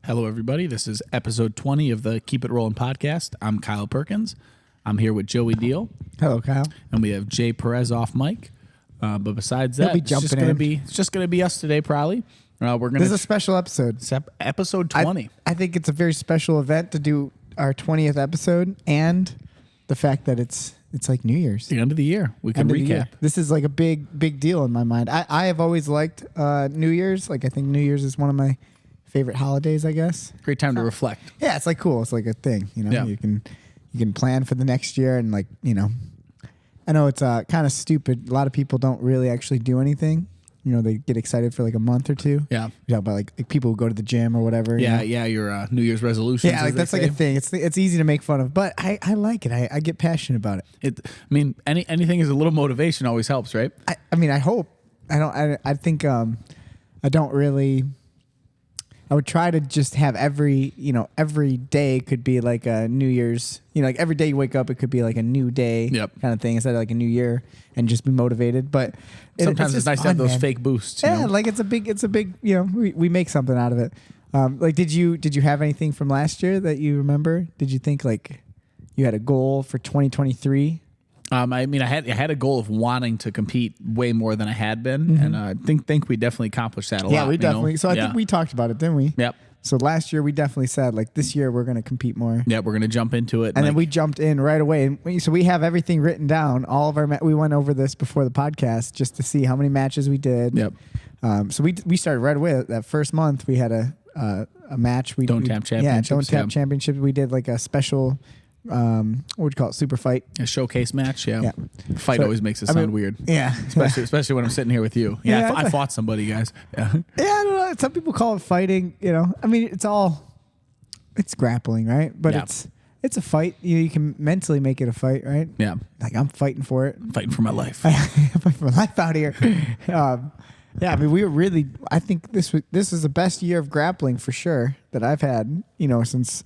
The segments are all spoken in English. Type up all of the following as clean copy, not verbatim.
Hello, everybody. This is episode 20 of the Keep It Rolling podcast. I'm Kyle Perkins. I'm here with Joey Deal. Hello, Kyle. And we have Jay Perez off mic. But besides He'll that, be it's just jumping gonna in. be it's just gonna be us today, probably. We're gonna This is a special episode. episode 20. I think it's a very special event to do our 20th episode, and the fact that it's like New Year's. The end of the year. We can End of the recap. year. This is like a big deal in my mind. I have always liked New Year's. Like I think New Year's is one of my favorite holidays, I guess. Great time to reflect. Yeah, it's like cool. It's like a thing, you know. Yeah. You can plan for the next year and like, you know. I know it's kind of stupid. A lot of people don't really actually do anything. You know, they get excited for like a month or two. Yeah. You talk about like people who go to the gym or whatever. you Yeah, know? yeah. Your New Year's resolutions. Yeah, like that's like a thing. It's easy to make fun of, but I like it. I get passionate about it. I mean, anything is a little motivation always helps, right? I mean, I hope. I think I don't really. I would try to just have every day could be like a New Year's, like every day you wake up, it could be like a new day kind of thing instead of like a new year and just be motivated. But Sometimes it's just nice to have fun, those man. fake boosts. Yeah, You know? like it's a big, we make something out of it. Like, did you have anything from last year that you remember? Did you think like you had a goal for 2023? I mean, I had a goal of wanting to compete way more than I had been, and I think we definitely accomplished that a lot. Yeah, we you know? definitely. So I think we talked about it, didn't we? Yep. So last year we definitely said like this year we're going to compete more. Yeah, we're gonna jump into it, And then we jumped in right away. And so we have everything written down. All of our we went over this before the podcast just to see how many matches we did. Yep. So we started right away. That first month we had a match. Don't Tap Yeah, Championships, Don't Tap yeah. Championships. We did like a special. What would you call it? Super fight. a showcase match. Yeah, Yeah. fight So, always makes it I sound mean, weird, Yeah. especially when I'm sitting here with you. Yeah, Yeah, I fought somebody, guys. Yeah, Yeah, I don't know. Some people call it fighting. I mean, it's grappling, right? But Yeah. it's a fight. You can mentally make it a fight, right? yeah, Like I'm fighting for it. fighting for my life. I'm fighting for my life out here. Yeah, I mean, we were really. I think this is the best year of grappling for sure that I've had. Since.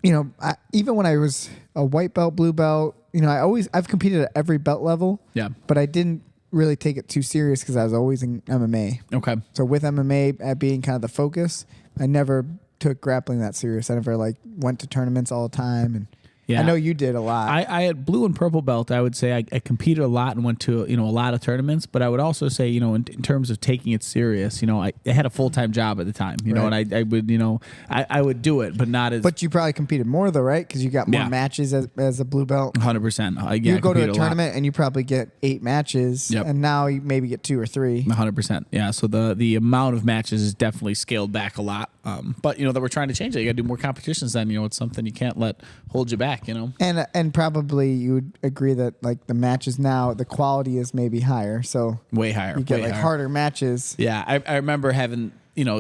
Even when I was a white belt, blue belt, I've competed at every belt level. Yeah. But I didn't really take it too serious because I was always in MMA. Okay. So with MMA at being kind of the focus, I never took grappling that serious. I never went to tournaments all the time, and Yeah. I know you did a lot. I had blue and purple belt. I would say I competed a lot and went to a lot of tournaments. But I would also say in terms of taking it serious, I had a full-time job at the time. You know, Right. and I would I would do it, but not as. But you probably competed more though, right? Because you got more Yeah. matches as a blue belt. 100%. You go to a tournament and you probably get 8 matches, Yep. and now you maybe get 2 or 3. 100%. Yeah. So the amount of matches is definitely scaled back a lot. But that we're trying to change it. You got to do more competitions. Then it's something you can't let hold you back. And probably you would agree that like the matches now, the quality is maybe higher, so Way higher. you get way like higher. harder matches. Yeah, I remember having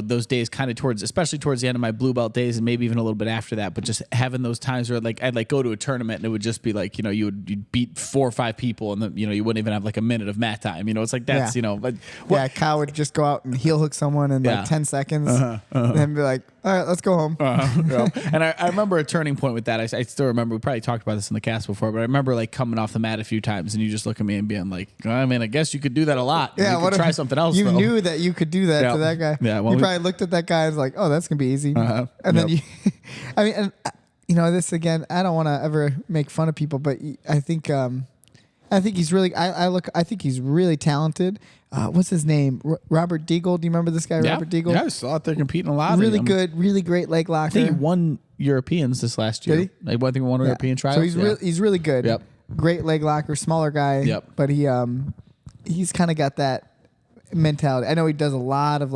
those days kind of especially towards the end of my blue belt days, and maybe even a little bit after that. But just having those times where I'd go to a tournament and it would just be like you'd beat 4 or 5 people and then you wouldn't even have like a minute of mat time. It's like that's Yeah. But Yeah, Kyle would just go out and heel hook someone in Yeah. like 10 seconds, and then be like, "All right, let's go home." And I remember a turning point with that. I still remember, we probably talked about this in the cast before, but I remember coming off the mat a few times and you just look at me and being like, I mean, I guess you could do that a lot. Yeah, you could try something else. You though. knew that you could do that Yeah. to that guy. Yeah, well, you we- probably looked at that guy and was like, "Oh, that's gonna be easy." And then Yep. you, I mean, and this again, I don't want to ever make fun of people, but I think he's really. I think he's really talented. What's his name? Robert Deagle. Do you remember this guy, Yeah. Robert Deagle? Yeah, I saw out there competing a lot. Really And, good, really great leg locker. I think he won Europeans this last year. Did he? I think he won European trials. So he's Yeah. he's really good. Yep. Great leg locker, smaller guy. Yep. But he's kind of got that mentality. I know he does a lot of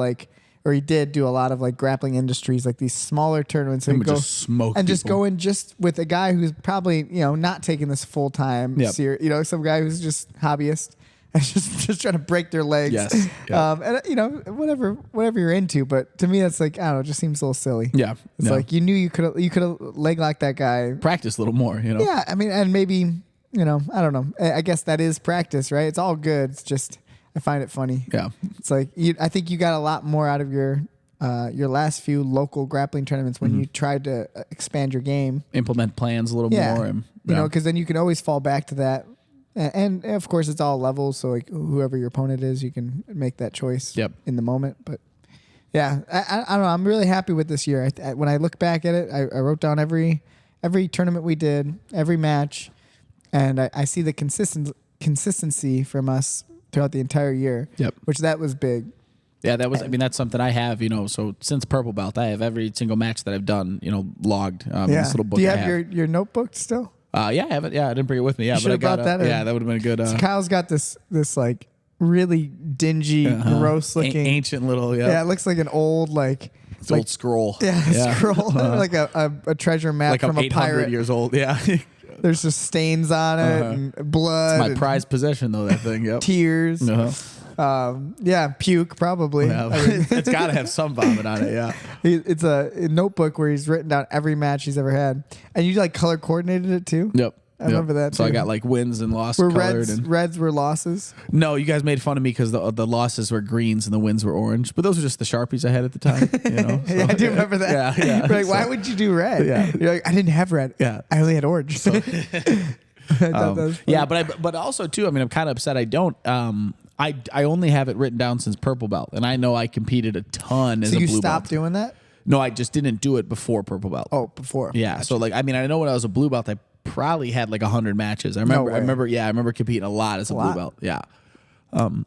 he did do a lot of grappling industries, like these smaller tournaments. Him And would just smoke and just people. go in just with a guy who's probably not taking this full time. Yep. Some guy who's just hobbyist. And just trying to break their legs. Yes. Yep. And whatever you're into, but to me that's I don't know, it just seems a little silly. Yeah. It's No. like you knew you could have leg locked that guy. Practice a little more, Yeah, I mean, and maybe I don't know. I guess that is practice, right? It's all good. It's just I find it funny. Yeah. It's like I think you got a lot more out of your last few local grappling tournaments when you tried to expand your game. Implement plans a little Yeah, more. And, because then you can always fall back to that. And of course, it's all levels. So whoever your opponent is, you can make that choice Yep. in the moment. But Yeah, I don't know. I'm really happy with this year. When I look back at it, I wrote down every tournament we did, every match, and I see the consistency from us throughout the entire year. Yep. Which that was big. Yeah, that was. I mean, that's something I have. So since purple belt, I have every single match that I've done. Logged. In this little book. Do you I have your notebook still? Yeah, I have it. Yeah, I didn't bring it with me. Yeah, You but I should've got brought that in. Yeah, that would have been a good. So Kyle's got this like really dingy, gross looking, ancient little. Yeah, it looks like an old like. It's old scroll. Yeah, scroll like a treasure map like from I'm a 800 pirate. years old. Yeah. There's just stains on it and blood. My and prized possession, though, that thing. Yep. tears. Puke probably. Yeah, it's got to have some vomit on it. Yeah. It's a notebook where he's written down every match he's ever had, and you like color coordinated it too. Yep. I remember that. So I too. got like wins and losses Were colored. reds were losses. No, you guys made fun of me because the losses were greens and the wins were orange. But those were just the Sharpies I had at the time. So, Yeah, I do remember that. Yeah. You're like, why would you do red? Yeah. You're like, I didn't have red. Yeah. I only had orange. I thought that was funny. Yeah, but also too. I mean, I'm kind of upset I don't. I only have it written down since purple belt, and I know I competed a ton as So a you blue stopped belt. doing that? No, I just didn't do it before purple belt. Oh, before. Yeah. So like, I mean, I know when I was a blue belt, I probably had like 100 matches. I remember. way. I remember competing a lot as a blue lot. belt. Yeah.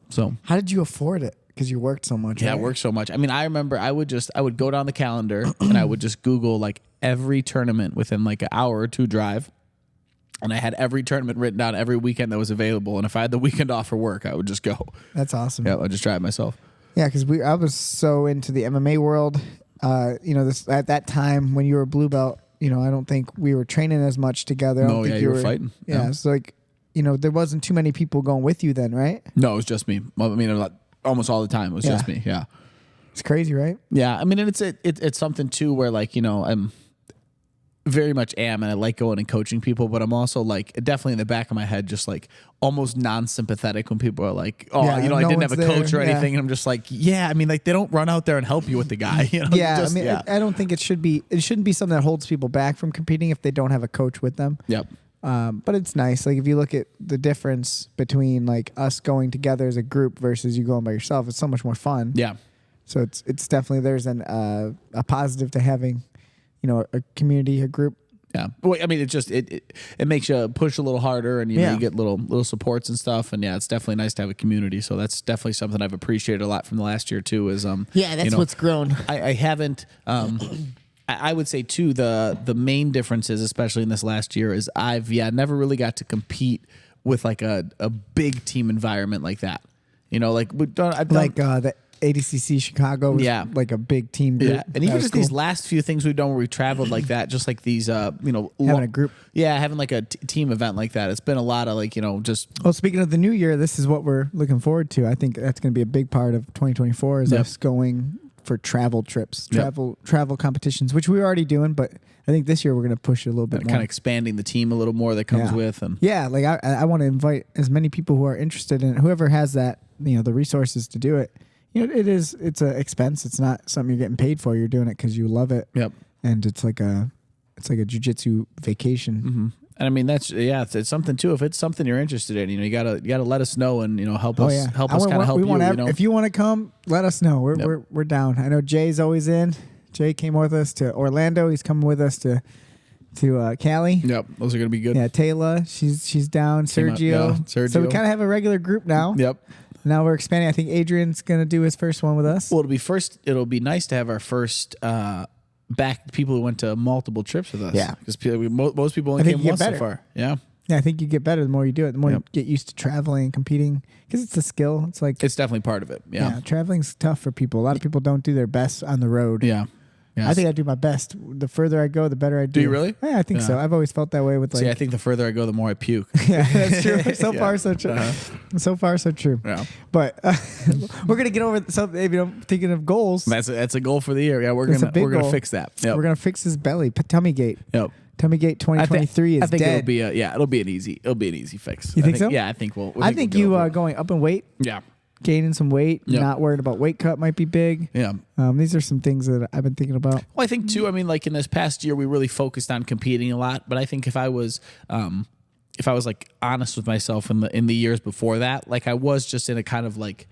So How did you afford it? Because you worked so much. yeah, it right? worked so much. I mean, I remember I would go down the calendar and I would just Google like every tournament within like an hour or two drive. And I had every tournament written down every weekend that was available. And if I had the weekend off for work, I would just go. That's awesome. Yeah, I'd just try it myself. Yeah, because I was so into the MMA world. This at that time when you were a blue belt, I don't think we were training as much together. I don't No, think yeah, you were fighting. Yeah, Yeah. it's like, there wasn't too many people going with you then, right? No, it was just me. I mean, almost all the time it was just me. Yeah. It's crazy, right? Yeah. I mean, and it's something too where like, I'm very much and I like going and coaching people, but I'm also like definitely in the back of my head, just like almost non-sympathetic when people are like, oh, Yeah, I no didn't one's have a coach there. or Yeah. anything. And I'm just like, yeah, I mean, like they don't run out there and help you with the guy. Yeah, Just, I don't think it shouldn't be something that holds people back from competing if they don't have a coach with them. Yep. But it's nice. Like if you look at the difference between like us going together as a group versus you going by yourself, it's so much more fun. Yeah. So it's definitely there's a positive to having, a community, a group. Yeah. Well, I mean, it makes you push a little harder and, you get little supports and stuff. And yeah, it's definitely nice to have a community. So that's definitely something I've appreciated a lot from the last year too is, what's grown. I haven't, I would say too, the main differences, especially in this last year is I've never really got to compete with like a big team environment like that. Like I've done Like the ADCC Chicago was like a big team group. Yeah, and even just these last few things we've done where we traveled like that, just like these, having a group. Yeah, having like a team event like that. It's been a lot of like, just. Well, speaking of the new year, this is what we're looking forward to. I think that's going to be a big part of 2024 is us going for travel trips, travel competitions, which we were already doing, but I think this year we're going to push it a little bit more. Kind of expanding the team a little more that comes with. And like I want to invite as many people who are interested in it, whoever has that, the resources to do it. It's an expense. It's not something you're getting paid for. You're doing it because you love it. Yep. And it's like a jiu-jitsu vacation. Mm-hmm. And I mean it's something too. If it's something you're interested in, you gotta let us know and help us kind of help you. If you want to come, let us know. We're down. I know Jay's always in. Jay came with us to Orlando. He's coming with us to Cali. Yep, those are gonna be good. Yeah, Taylor, she's down. Sergio. Sergio. So we kind of have a regular group now. Yep. Now we're expanding. I think Adrian's gonna do his first one with us. Well, it'll be nice to have our first back people who went to multiple trips with us. Yeah. Because most people only think came you once get so better. far. Yeah. Yeah, I think you get better the more you do it. The more you get used to traveling and competing, because it's a skill. It's like It's definitely part of it. Yeah. traveling's tough for people. A lot of people don't do their best on the road. Yeah. I think I do my best. The further I go, the better I do. Do you really? Yeah, I think so. I've always felt that way with like. See, I think the further I go, the more I puke. Yeah, that's true. So far, so true. So far, so true. Yeah. But we're gonna get over something. Maybe I'm thinking of goals. That's a goal for the year. Yeah, we're That's a big gonna goal. fix that. Yep. We're gonna fix his belly. Tummy gate. Yep. Tummy gate 2023 I is think dead. it'll be an easy fix. You think so? Yeah, I think we'll. I think we'll you get over it. going up in weight, Yeah. gaining some weight, Yep. not worried about weight cut might be big. Yeah. These are some things that I've been thinking about. Well, I think too. I mean, like in this past year, we really focused on competing a lot. But I think if I was like honest with myself in the years before that, like I was just in a kind of like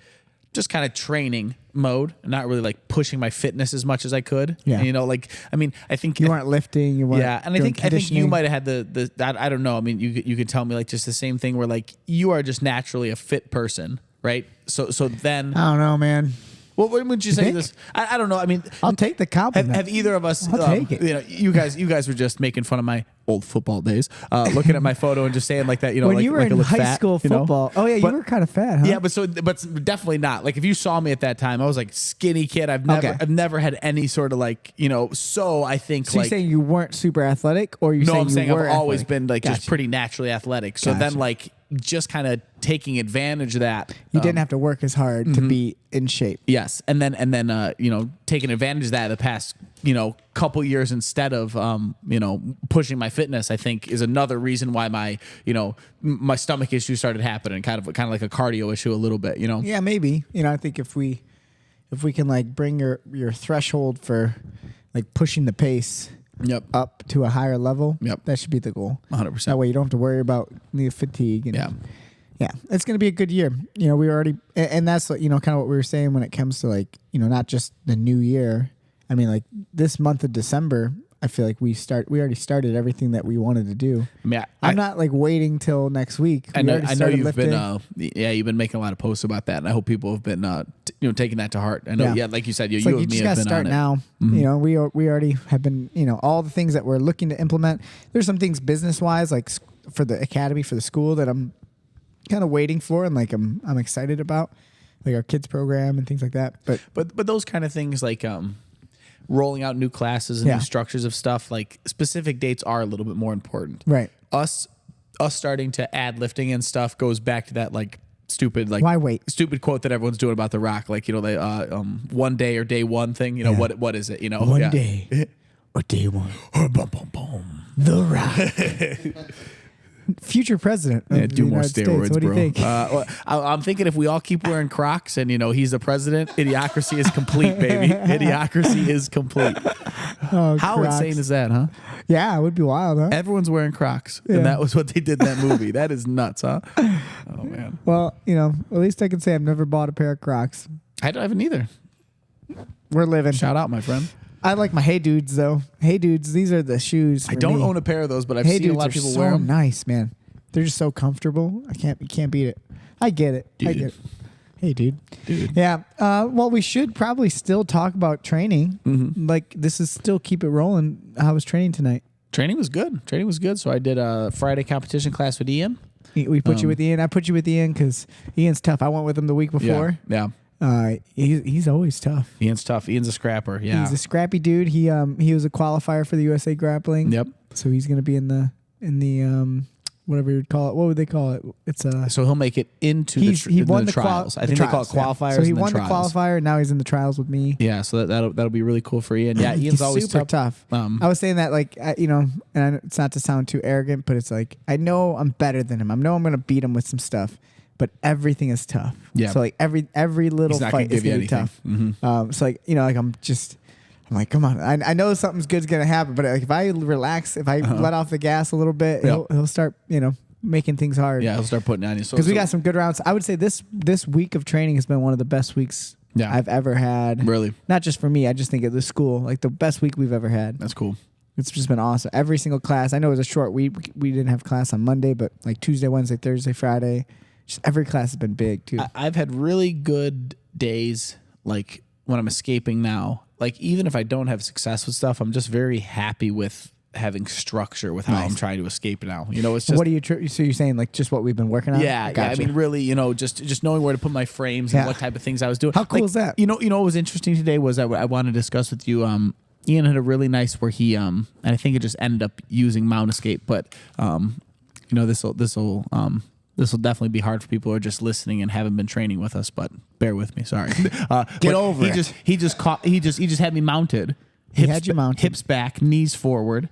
just kind of training mode, and not really like pushing my fitness as much as I could. Yeah. And, you know, like, I mean, I think You weren't lifting. You weren't. yeah, and I think you conditioning. might have had the I don't know. I mean, you could tell me like just the same thing where like you are just naturally a fit person, right? So then, I don't know, man. what would you say think? this? I don't know. I mean, I'll take the compliment. have either of us? I'll take it. You know, you guys were just making fun of my old football days, looking at my photo and just saying like that. You know, when like, you were like I in look high fat, school you know? football. Oh yeah, But- you were kind of fat, huh? Yeah, but definitely not. Like if you saw me at that time, I was like skinny kid. Okay. I've never had any sort of like, you know. So I think So like you're saying you weren't super athletic, or you no, saying I'm saying you I've were always athletic? been like just Gotcha. pretty naturally athletic. So then Gotcha. like just kind of taking advantage of that. You didn't have to work as hard to be in shape. Yes, and then you know, taking advantage of that the past, you know, couple years instead of you know, pushing my fitness, I think is another reason why my, you know, my stomach issues started happening, kind of like a cardio issue a little bit, you know. Yeah, maybe. You know, I think if we can like bring your threshold for like pushing the pace Yep. up to a higher level, Yep. that should be the goal. 100%. That way you don't have to worry about the fatigue. And, Yeah. yeah, it's going to be a good year. You know, we already, and that's, you know, kind of what we were saying when it comes to like, you know, not just the new year. I mean, like this month of December, I feel like we already started everything that we wanted to do. I mean, I'm not like waiting till next week. I We know, already I know started you've lifting. been you've been making a lot of posts about that, and I hope people have been you know, taking that to heart. I know, yeah, like you said, It's you like you and me just have gotta been start on it. now. You know, we already have been, you know, all the things that we're looking to implement. There's some things business wise, like for the academy, for the school, that I'm kind of waiting for, and like I'm excited about, like our kids program and things like that. But But those kind of things like rolling out new classes and Yeah. new structures of stuff, like specific dates are a little bit more important. right, Us starting to add lifting and stuff goes back to that like stupid like Why wait? stupid quote that everyone's doing about The Rock, like, you know, they one day or day one thing, you know. Yeah. What is it, you know? one Yeah. day or day one, Boom, boom, boom. The Rock, future president of Yeah, the do more United States. steroids, What do you bro. think? Well, I'm thinking if we all keep wearing Crocs and, you know, he's the president, idiocracy is complete, baby. Idiocracy is complete. Oh, How Crocs. insane is that, huh? Yeah, it would be wild, huh? Everyone's wearing Crocs, Yeah. and that was what they did in that movie. That is nuts, huh? Oh man, Well, you know, at least I can say I've never bought a pair of Crocs. I haven't either. We're living. Shout out, my friend. I like my Hey Dudes though. Hey Dudes, these are the shoes. I for don't me. own a pair of those, but I've Hey seen a Dudes lot are of people so wear them. nice, man. They're just so comfortable. You can't beat it. I get it. I Dude. get it. Hey, dude. Dude. Yeah. Well, we should probably still talk about training. Mm-hmm. Like this is still keep it rolling. How was training tonight? Training was good. Training was good. So I did a Friday competition class with Ian. We put you with Ian. I put you with Ian because Ian's tough. I went with him the week before. Yeah. He's always tough. Ian's tough. Ian's a scrapper. Yeah. He's a scrappy dude. He was a qualifier for the USA grappling. Yep. So he's gonna be in the whatever you would call it. What would they call it? It's a. So he'll make it into He won the trials. I the think they call it trials, yeah. qualifiers. So he and then won the trials. qualifier, and now he's in the trials with me. Yeah. So that'll be really cool for Ian. Yeah. Ian's He's always super tough. I was saying that, like, you know, and I know it's not to sound too arrogant, but it's like I know I'm better than him. I know I'm gonna beat him with some stuff, but everything is tough. Yeah. So like every little He's not fight gonna is give you gonna be anything. tough. So like, you know, like I'm like, come on. I know something's good's gonna happen, but like if I relax, if I let off the gas a little bit, Yep. he'll start, you know, making things hard. Yeah. He'll start putting it on you. So Because we got some good rounds. I would say this week of training has been one of the best weeks Yeah. I've ever had. Really. Not just for me. I just think at the school, like the best week we've ever had. That's cool. It's just been awesome. Every single class. I know it was a short week. We didn't have class on Monday, but like Tuesday, Wednesday, Thursday, Friday, just every class has been big too. I've had really good days, like when I'm escaping now. Like even if I don't have success with stuff, I'm just very happy with having structure with how I'm trying to escape now. You know, it's just What are you? So you're saying like just what we've been working on? yeah, yeah. I Gotcha. mean, really, you know, just knowing where to put my frames Yeah. and what type of things I was doing. How cool Like, is that? You know, what was interesting today was I wanted to discuss with you. Ian had a really nice where he and I think it just ended up using Mount Escape, but you know, this will definitely be hard for people who are just listening and haven't been training with us. But bear with me, sorry. Get over it. He just had me mounted. He had you mounted. Hips back, knees forward,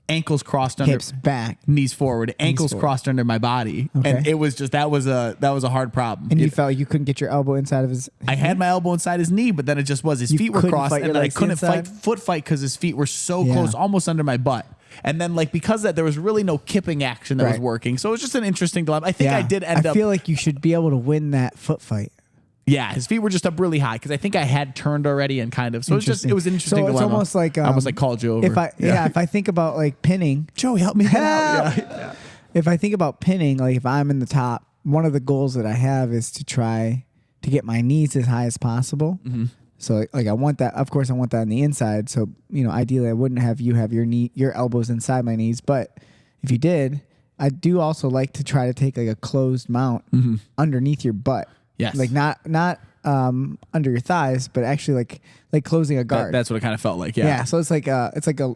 ankles crossed under. hips back, Knees forward, ankles forward. crossed under my body, Okay. and it was just that was a hard problem. and you felt like you couldn't get your elbow inside of his. I had my elbow inside his knee, but then it just was his You feet were couldn't crossed, fight your and I legs couldn't inside? foot fight because his feet were so Yeah. close, almost under my butt. And then like because of that, there was really no kipping action that was Right. working, so it was just an interesting dilemma. I think I did end I up. feel like you should be able to win that foot fight. Yeah, his feet were just up really high because I think I had turned already and kind of. So it was an interesting. So it's dilemma. almost like I almost like called you over. If I think about like pinning, Joey, help me Help! out. Yeah. if I think about pinning, like if I'm in the top, one of the goals that I have is to try to get my knees as high as possible. Mm-hmm. So like I want that. Of course, I want that on the inside. So ideally, I wouldn't have you have your elbows inside my knees. But if you did, I do also like to try to take like a closed mount underneath your butt. Yes. Like not under your thighs, but actually like closing a guard. That's what it kind of felt like. Yeah. Yeah. So it's like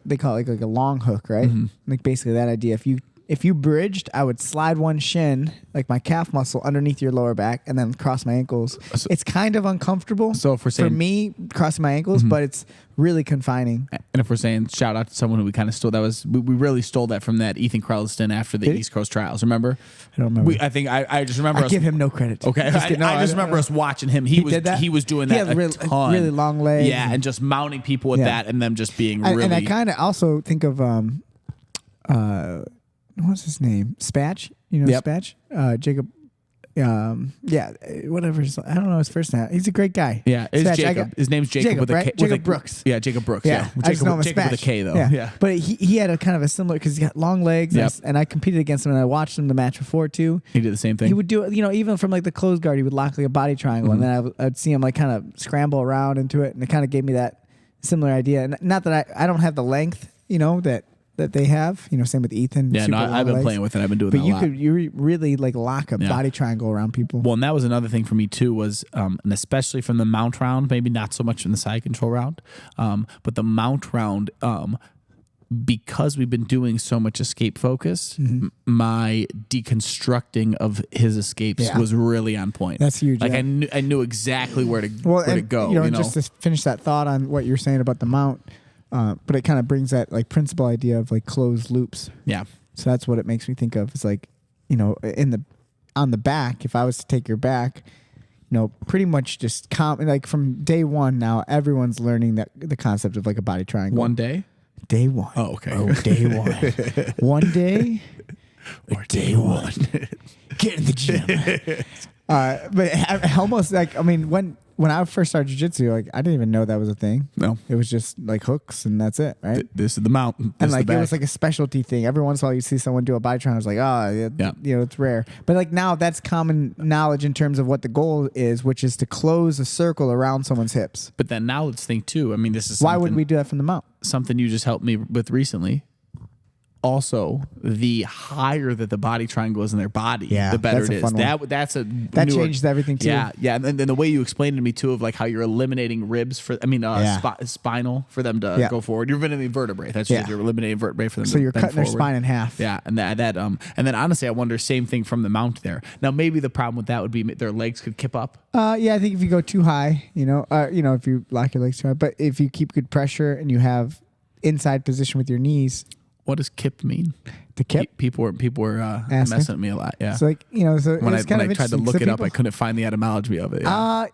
they call it like a long hook, right? Like basically that idea. If you bridged, I would slide one shin, like my calf muscle, underneath your lower back, and then cross my ankles. It's kind of uncomfortable. So if we're saying, for me, crossing my ankles, but it's really confining. And if we're saying shout out to someone who we kind of stole, we really stole that from that Ethan Crowlston after the East Coast Trials. Remember? I don't remember. I just remember. I give him no credit. Okay, I just remember us watching him. He was doing that He had ton. really long legs. Yeah, and just mounting people with that, and them just being really. And I kind of also think of what's his name? Spatch. You know Spatch? Jacob. Whatever. I don't know his first name. He's a great guy. Yeah, it's Spatch, Jacob. His name's Jacob with a K. Right? Jacob Brooks. Yeah, Jacob Brooks. Yeah, I just know him as Jacob with a Spatch. K though. Yeah. But he had a kind of a similar because he got long legs. Yep. And I competed against him and I watched him the match before too. He did the same thing. He would do it, even from like the closed guard, he would lock like a body triangle, and then I'd see him like kind of scramble around into it, and it kind of gave me that similar idea. And not that I don't have the length, that they have. Same with Ethan. Yeah, super no, long I've been legs. playing with it. I've been doing But that a lot. you really like lock a body triangle around people. Well, and that was another thing for me too was, and especially from the mount round, maybe not so much from the side control round, but the mount round, because we've been doing so much escape focus, my deconstructing of his escapes was really on point. That's huge. Like yeah. I knew exactly where to go. Just to finish that thought on what you're saying about the mount, but it kind of brings that like principal idea of like closed loops. Yeah. So that's what it makes me think of. It's like, on the back, if I was to take your back, pretty much just like from day one now, everyone's learning that the concept of like a body triangle. One day? Day one. Oh, okay. Oh, day one. One day or day one. Get in the gym. But I almost like, when I first started jiu-jitsu, like I didn't even know that was a thing. No. It was just like hooks and that's it, right? This is the mount. And like it was like a specialty thing. Every once in a while you see someone do a body triangle, it's like, it's rare. But like now that's common knowledge in terms of what the goal is, which is to close a circle around someone's hips. But then now let's think too. This is why wouldn't we do that from the mount? Something you just helped me with recently. Also, the higher that the body triangle is in their body, the better it is. That changed everything too. Yeah, and then the way you explained it to me too, of like how you're eliminating ribs for, spinal for them to go forward. You're eliminating vertebrae. That's just you're eliminating vertebrae for them. So you're cutting forward. their spine in half. Yeah, and and then honestly, I wonder same thing from the mount there. Now maybe the problem with that would be their legs could kip up. I think if you go too high, if you lock your legs too high, but if you keep good pressure and you have inside position with your knees. What does kip mean? To kip? People were messing at me a lot. Yeah. So like so when I kind of tried to look it up, I couldn't find the etymology of it. Yeah.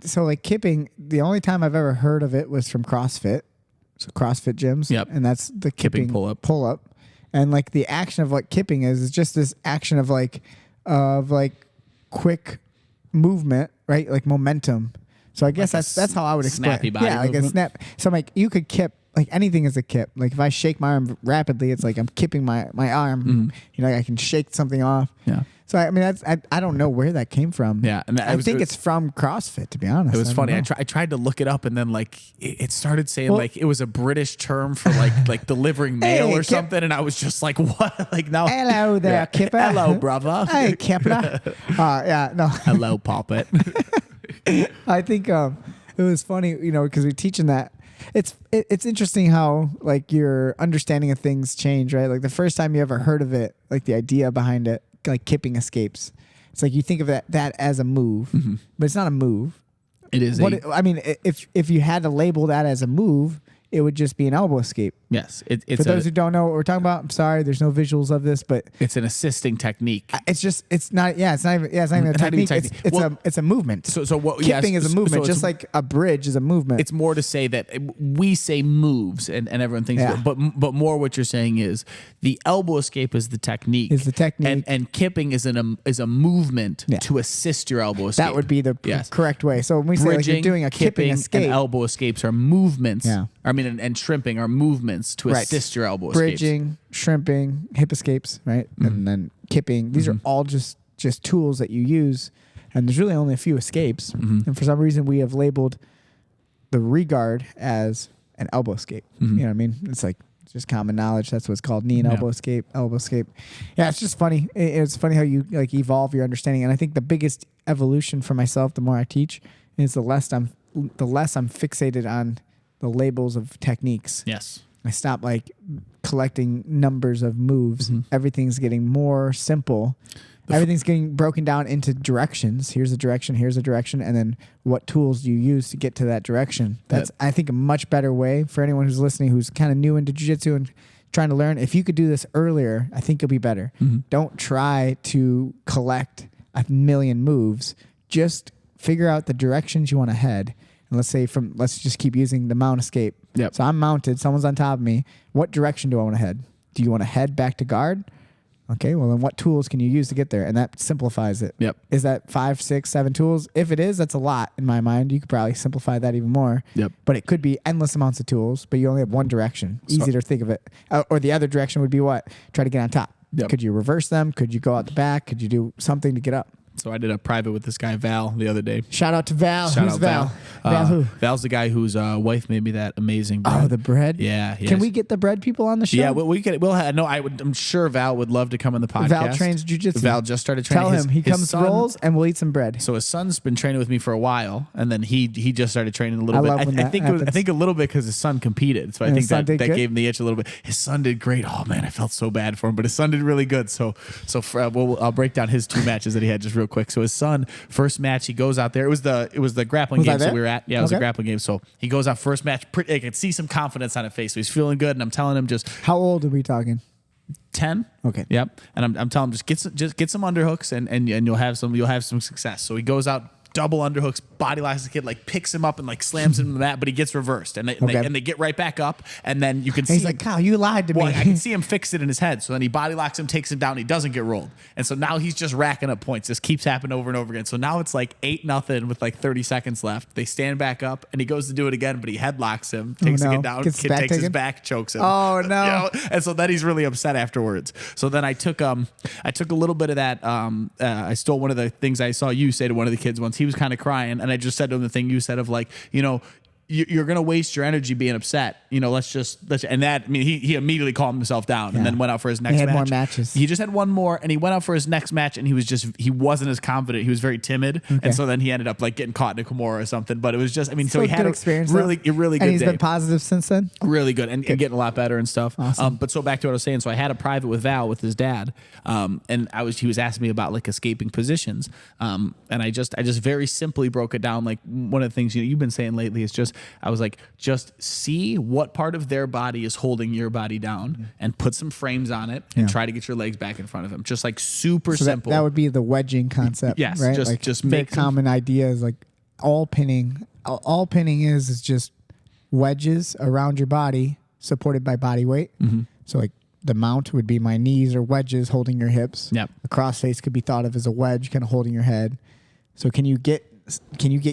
So like kipping, the only time I've ever heard of it was from CrossFit. So CrossFit gyms. Yep. And that's the kipping pull up. Pull up. And like the action of what kipping is just this action of like quick movement, right? Like momentum. So I guess that's how I would explain. Snappy body like movement. a snap. So I'm like you could kip. Like anything is a kip. Like if I shake my arm rapidly, it's like I'm kipping my arm. I can shake something off. Yeah. So I don't know where that came from. Yeah, and I think it's from CrossFit, to be honest. It was funny. I tried to look it up, and then like it started saying like it was a British term for like delivering mail or something, and I was just like, what? Like now. Hello there, Kipper. Hello, brother. Hey, Kipper. No. Hello, Poppet. I think it was funny, because we're teaching that. It's interesting how like your understanding of things change, right? Like the first time you ever heard of it, like the idea behind it, like kipping escapes. It's like you think of that as a move, but it's not a move. It is. If you had to label that as a move, it would just be an elbow escape. Yes. It's For those who don't know what we're talking about, I'm sorry, there's no visuals of this, but it's an assisting technique. it's not even a technique. It's a movement. So what? Kipping yes, is a movement, so just like a bridge is a movement. it's more to say that we say moves and everyone thinks Yeah. but more what you're saying is the elbow escape is the technique. Is the technique. And kipping is a movement Yeah. to assist your elbow escape. That would be the Yes. correct way. So when we say like Bridging, you're doing a kipping escape, and elbow escapes are movements. Yeah. I mean, and shrimping are movements to Right. assist your elbow escapes. bridging, shrimping, hip escapes, right? And then kipping. These are all just tools that you use. And there's really only a few escapes. And for some reason, we have labeled the regard as an elbow escape. You know what I mean? It's like it's just common knowledge. That's what it's called. Knee and Yeah. elbow escape, elbow escape. Yeah, it's just funny. It's funny how you like evolve your understanding. And I think the biggest evolution for myself, the more I teach, is the less I'm fixated on the labels of techniques. Yes. I stop like collecting numbers of moves. Everything's getting more simple. Everything's getting broken down into directions. Here's a direction, here's a direction, and then what tools do you use to get to that direction? That's, I think, a much better way for anyone who's listening who's kind of new into jiu-jitsu and trying to learn. If you could do this earlier, I think you'll be better. Don't try to collect a million moves. Just figure out the directions you want to head. And let's just keep using the mount escape. Yep. So I'm mounted, someone's on top of me. What direction do I want to head? Do you want to head back to guard? Okay, well then what tools can you use to get there? And that simplifies it. Yep. Is that 5, 6, 7 tools? If it is, that's a lot in my mind. You could probably simplify that even more. Yep. But it could be endless amounts of tools, but you only have one direction. Easy to think of it. Or the other direction would be what? Try to get on top. Yep. Could you reverse them? Could you go out the back? Could you do something to get up? So I did a private with this guy Val the other day. Shout out to Val. Shout Who's out Val? Val who? Val's the guy whose wife made me that amazing bread. Oh, the bread? Yeah. Can we get the bread people on the show? Yeah, we could. We'll have. No, I'm sure Val would love to come on the podcast. Val trains jiu-jitsu. Val just started training. Tell him he his comes son, rolls and we'll eat some bread. So his son's been training with me for a while, and then he just started training a little I bit. love when I that think happens. I think a little bit because his son competed. So I And think his son that did good? gave him the itch a little bit. His son did great. Oh man, I felt so bad for him, but his son did really good. So I'll break down his 2 matches that he had just real quick. So his son, first match, he goes out there. It was the grappling Was I game that there? we were at. Yeah, it was a Okay. grappling game. So he goes out first match. I could see some confidence on his face. So he's feeling good, and I'm telling him just How old are we talking? 10. Okay. Yep. And I'm telling him just get some underhooks and you'll have some success. So he goes out, double underhooks, body locks the kid, like picks him up and like slams him in the mat, but he gets reversed and they get right back up, and then you can see He's him- like, Kyle, you lied to well, me. I can see him fix it in his head. So then he body locks him, takes him down, he doesn't get rolled. And so now he's just racking up points. This keeps happening over and over again. So now it's like 8-0 with like 30 seconds left. They stand back up and he goes to do it again, but he headlocks him, takes the no. kid down, Gets his kid back takes his taken? back, chokes him. Oh, no. You know? And so then he's really upset afterwards. So then I took a little bit of that. I stole one of the things I saw you say to one of the kids once. He was kind of crying, and I just said to him the thing you said of like, you know, you're going to waste your energy being upset. You know, let's and that, I mean, he immediately calmed himself down and then went out for his next had match. more matches. He just had one more, and he went out for his next match, and he wasn't as confident. He was very timid. And so then he ended up like getting caught in a Kimura or something, but it was just, I mean, so Still he a had good a experience, really though. good And he's day. been positive since then. Really good and getting a lot better and stuff. Awesome. But so back to what I was saying. So I had a private with Val with his dad, and he was asking me about like escaping positions, and I just very simply broke it down. Like one of the things you've been saying lately is just, I was like, just see what part of their body is holding your body down and put some frames on it and try to get your legs back in front of them. Just like super So simple. that would be the wedging concept. Yes, right? just very make some- common idea is like all pinning. All pinning is just wedges around your body supported by body weight. So like the mount would be my knees or wedges holding your hips. Yep. A crossface could be thought of as a wedge kind of holding your head. So can you get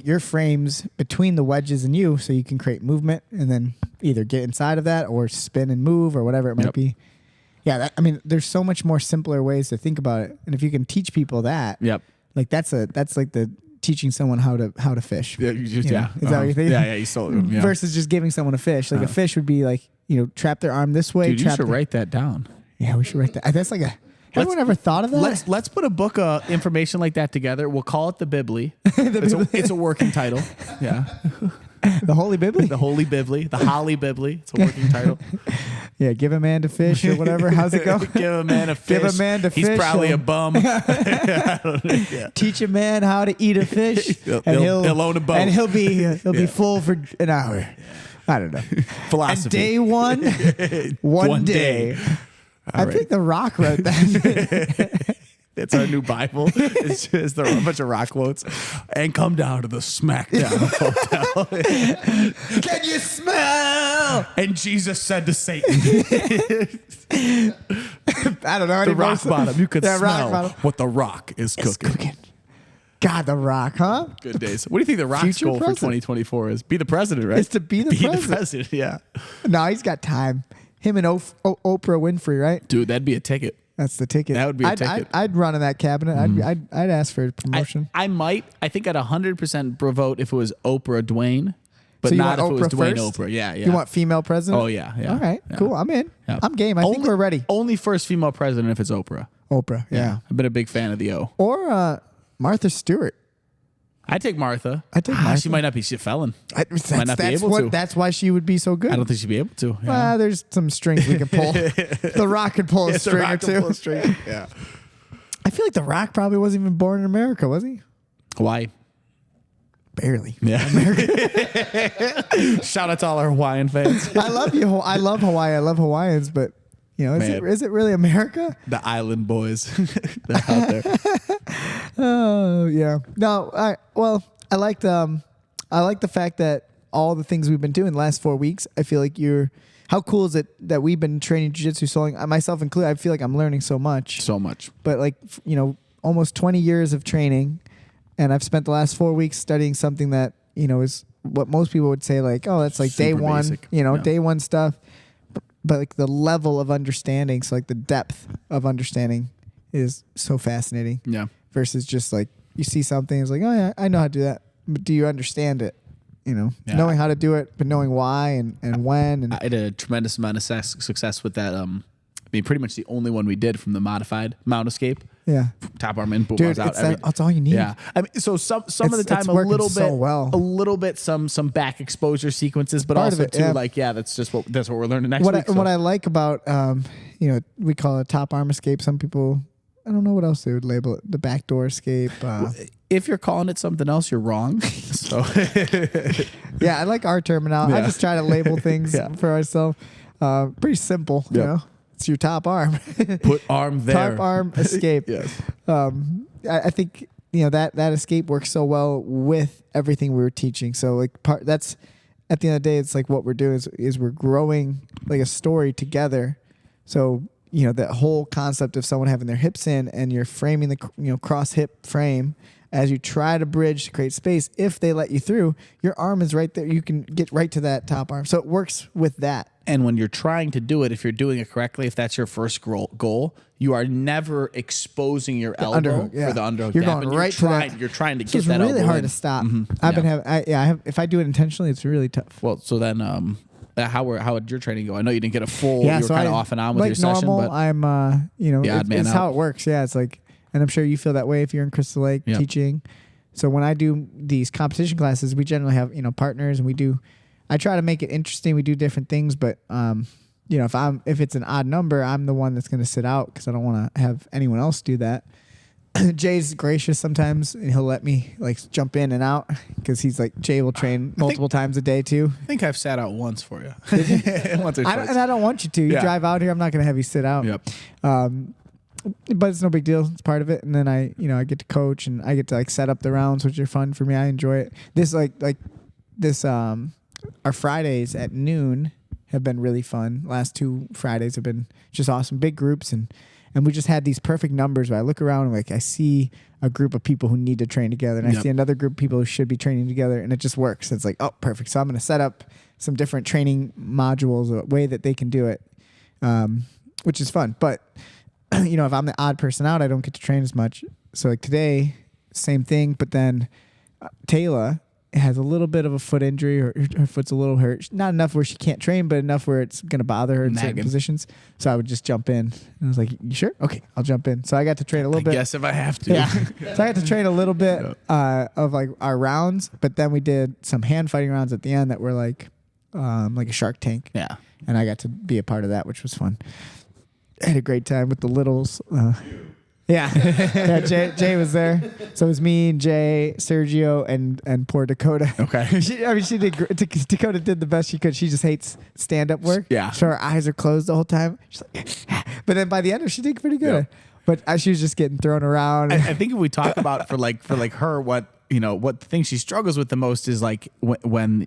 your frames between the wedges and you so you can create movement and then either get inside of that or spin and move or whatever it might Yep. be. Yeah, I mean, there's so much more simpler ways to think about it. And if you can teach people that, Yep. like that's like the teaching someone how to fish. Yeah, you just, You know? yeah. Is that what you think? Yeah, you sold it. Yeah. Versus just giving someone a fish. Like a fish would be like, trap their arm this way. Dude, you trap should write that down. Yeah, we should write that. That's like anyone ever thought of that? Let's put a book of information like that together. We'll call it the Bibli. It's a working title. Yeah. The Holy Bible? The Holy Bibli, the Holly Bibli. It's a working title. Yeah, give a man to fish or whatever. How's it go? Give a man a fish. Give a man to He's fish, probably he'll- a bum. Teach a man how to eat a fish, He'll own a boat. and he'll be full for an hour. I don't know. Philosophy. And day one, one day. I right. think The Rock wrote that. It's our new Bible. It's just a bunch of rock quotes. And come down to the SmackDown Hotel. Can you smell? And Jesus said to Satan, I don't know. the rock bottom, you could Yeah, rock smell bottom. what the rock is cooking. God, The Rock, huh? Good days. What do you think the Rock's Future goal for president. 2024 is? Be the president, right? It's to be the president. Yeah. No, he's got time. Him and Oprah Winfrey, right? Dude, that'd be a ticket. That's the ticket. That would be a ticket. I'd run in that cabinet. I'd ask for a promotion. I might. I think I'd 100% vote if it was Oprah Dwayne, but So you not if want it was Oprah Dwayne first? Oprah. Yeah, yeah. You want female president? Oh, yeah, yeah. All right, Yeah. cool. I'm in. Yeah. I'm game. I think we're ready. Only first female president if it's Oprah. Oprah, yeah. I've been a big fan of the O. Or Martha Stewart. I'd take Martha. I'd take Martha. She might not be. She's a felon. That's, Might not be able to. That's why she would be so good. I don't think she'd be able to. Yeah. There's some strings we can pull. The Rock could pull a It's a string or rock and two. pull string. Yeah. I feel like The Rock probably wasn't even born in America, was he? Hawaii. Barely. Yeah. Shout out to all our Hawaiian fans. I love you. I love Hawaii. I love Hawaiians, but Man. is it really America? The island boys. They're out there. Oh yeah. No. I liked I like the fact that all the things we've been doing the last 4 weeks. I feel like how cool is it that we've been training jiu-jitsu so long, myself included. I feel like I'm learning so much. So much. But like almost 20 years of training, and I've spent the last 4 weeks studying something that is what most people would say like, oh, that's like day Super one, basic. day one stuff. But like the level of understanding, so like the depth of understanding is so fascinating. Yeah. Versus just like you see something, it's like, oh yeah, I know how to do that. But do you understand it? Knowing how to do it, but knowing why and when. And I had a tremendous amount of success with that. Pretty much the only one we did from the modified mount escape. yeah, Top arm in, boom, dude, was out. that's all you need. Yeah, so some of the time it's a working little so bit, well. a little bit some back exposure sequences, but Part of also it, too yeah. like that's what we're learning next What week. what I like about we call it top arm escape. Some people, I don't know what else they would label it. The backdoor escape. If you're calling it something else, you're wrong. So Yeah, I like our terminology. I Yeah. just try to label things Yeah. for ourselves. Pretty simple, Yep. It's your top arm. put arm there. Top arm escape. Yes. I think that escape works so well with everything we were teaching. So like that's at the end of the day, it's like what we're doing is we're growing like a story together. So that whole concept of someone having their hips in and you're framing the cross hip frame as you try to bridge to create space. If they let you through, your arm is right there. You can get right to that top arm. So it works with that. And when you're trying to do it, if you're doing it correctly, if that's your first goal, you are never exposing your elbow underhook, yeah. for the underhook. You're gap, going and right to that. You're trying to So get it's that really elbow hard in. to stop. Mhm. I've been Yeah. having, if I do it intentionally, it's really tough. Well, so then how would your training go? I know you didn't get a full. Yeah, you were so kind of I- off and on with like your session, normal, but I'm The odd man it's how out. it works. Yeah, it's like, and I'm sure you feel that way if you're in Crystal Lake Yep. teaching. So when I do these competition classes, we generally have partners, and I try to make it interesting. We do different things, but if it's an odd number, I'm the one that's going to sit out because I don't want to have anyone else do that. Jay's gracious sometimes, and he'll let me like jump in and out because he's like, Jay will train multiple times a day too. I think I've sat out once for you. Once or twice. And I don't want you to. You Yeah. drive out here, I'm not going to have you sit out. Yep. But it's no big deal. It's part of it. And then I get to coach and I get to like set up the rounds, which are fun for me. I enjoy it. This our Fridays at noon have been really fun. Last 2 Fridays have been just awesome. Big groups and we just had these perfect numbers where I look around and like I see a group of people who need to train together and I Yep. see another group of people who should be training together and it just works. It's like, oh, perfect. So I'm going to set up some different training modules, a way that they can do it, which is fun. But if I'm the odd person out, I don't get to train as much. So like today, same thing, but then Taylor has a little bit of a foot injury, or her foot's a little hurt. Not enough where she can't train, but enough where it's going to bother her in certain Nagging. positions. So I would just jump in. And I was like, you sure? Okay, I'll jump in. So I got to train a little bit. Guess if I have to. Yeah. So I got to train a little bit of like our rounds, but then we did some hand fighting rounds at the end that were like a Shark Tank. Yeah. And I got to be a part of that, which was fun. I had a great time with the littles. Yeah, Jay was there. So it was me, Jay, Sergio, and poor Dakota. Okay. she did. Dakota did the best she could. She just hates stand-up work. Yeah. So her eyes are closed the whole time. She's like, but then by the end, she did pretty good. Yeah. But she was just getting thrown around. I think if we talk about for her, what the thing she struggles with the most is like when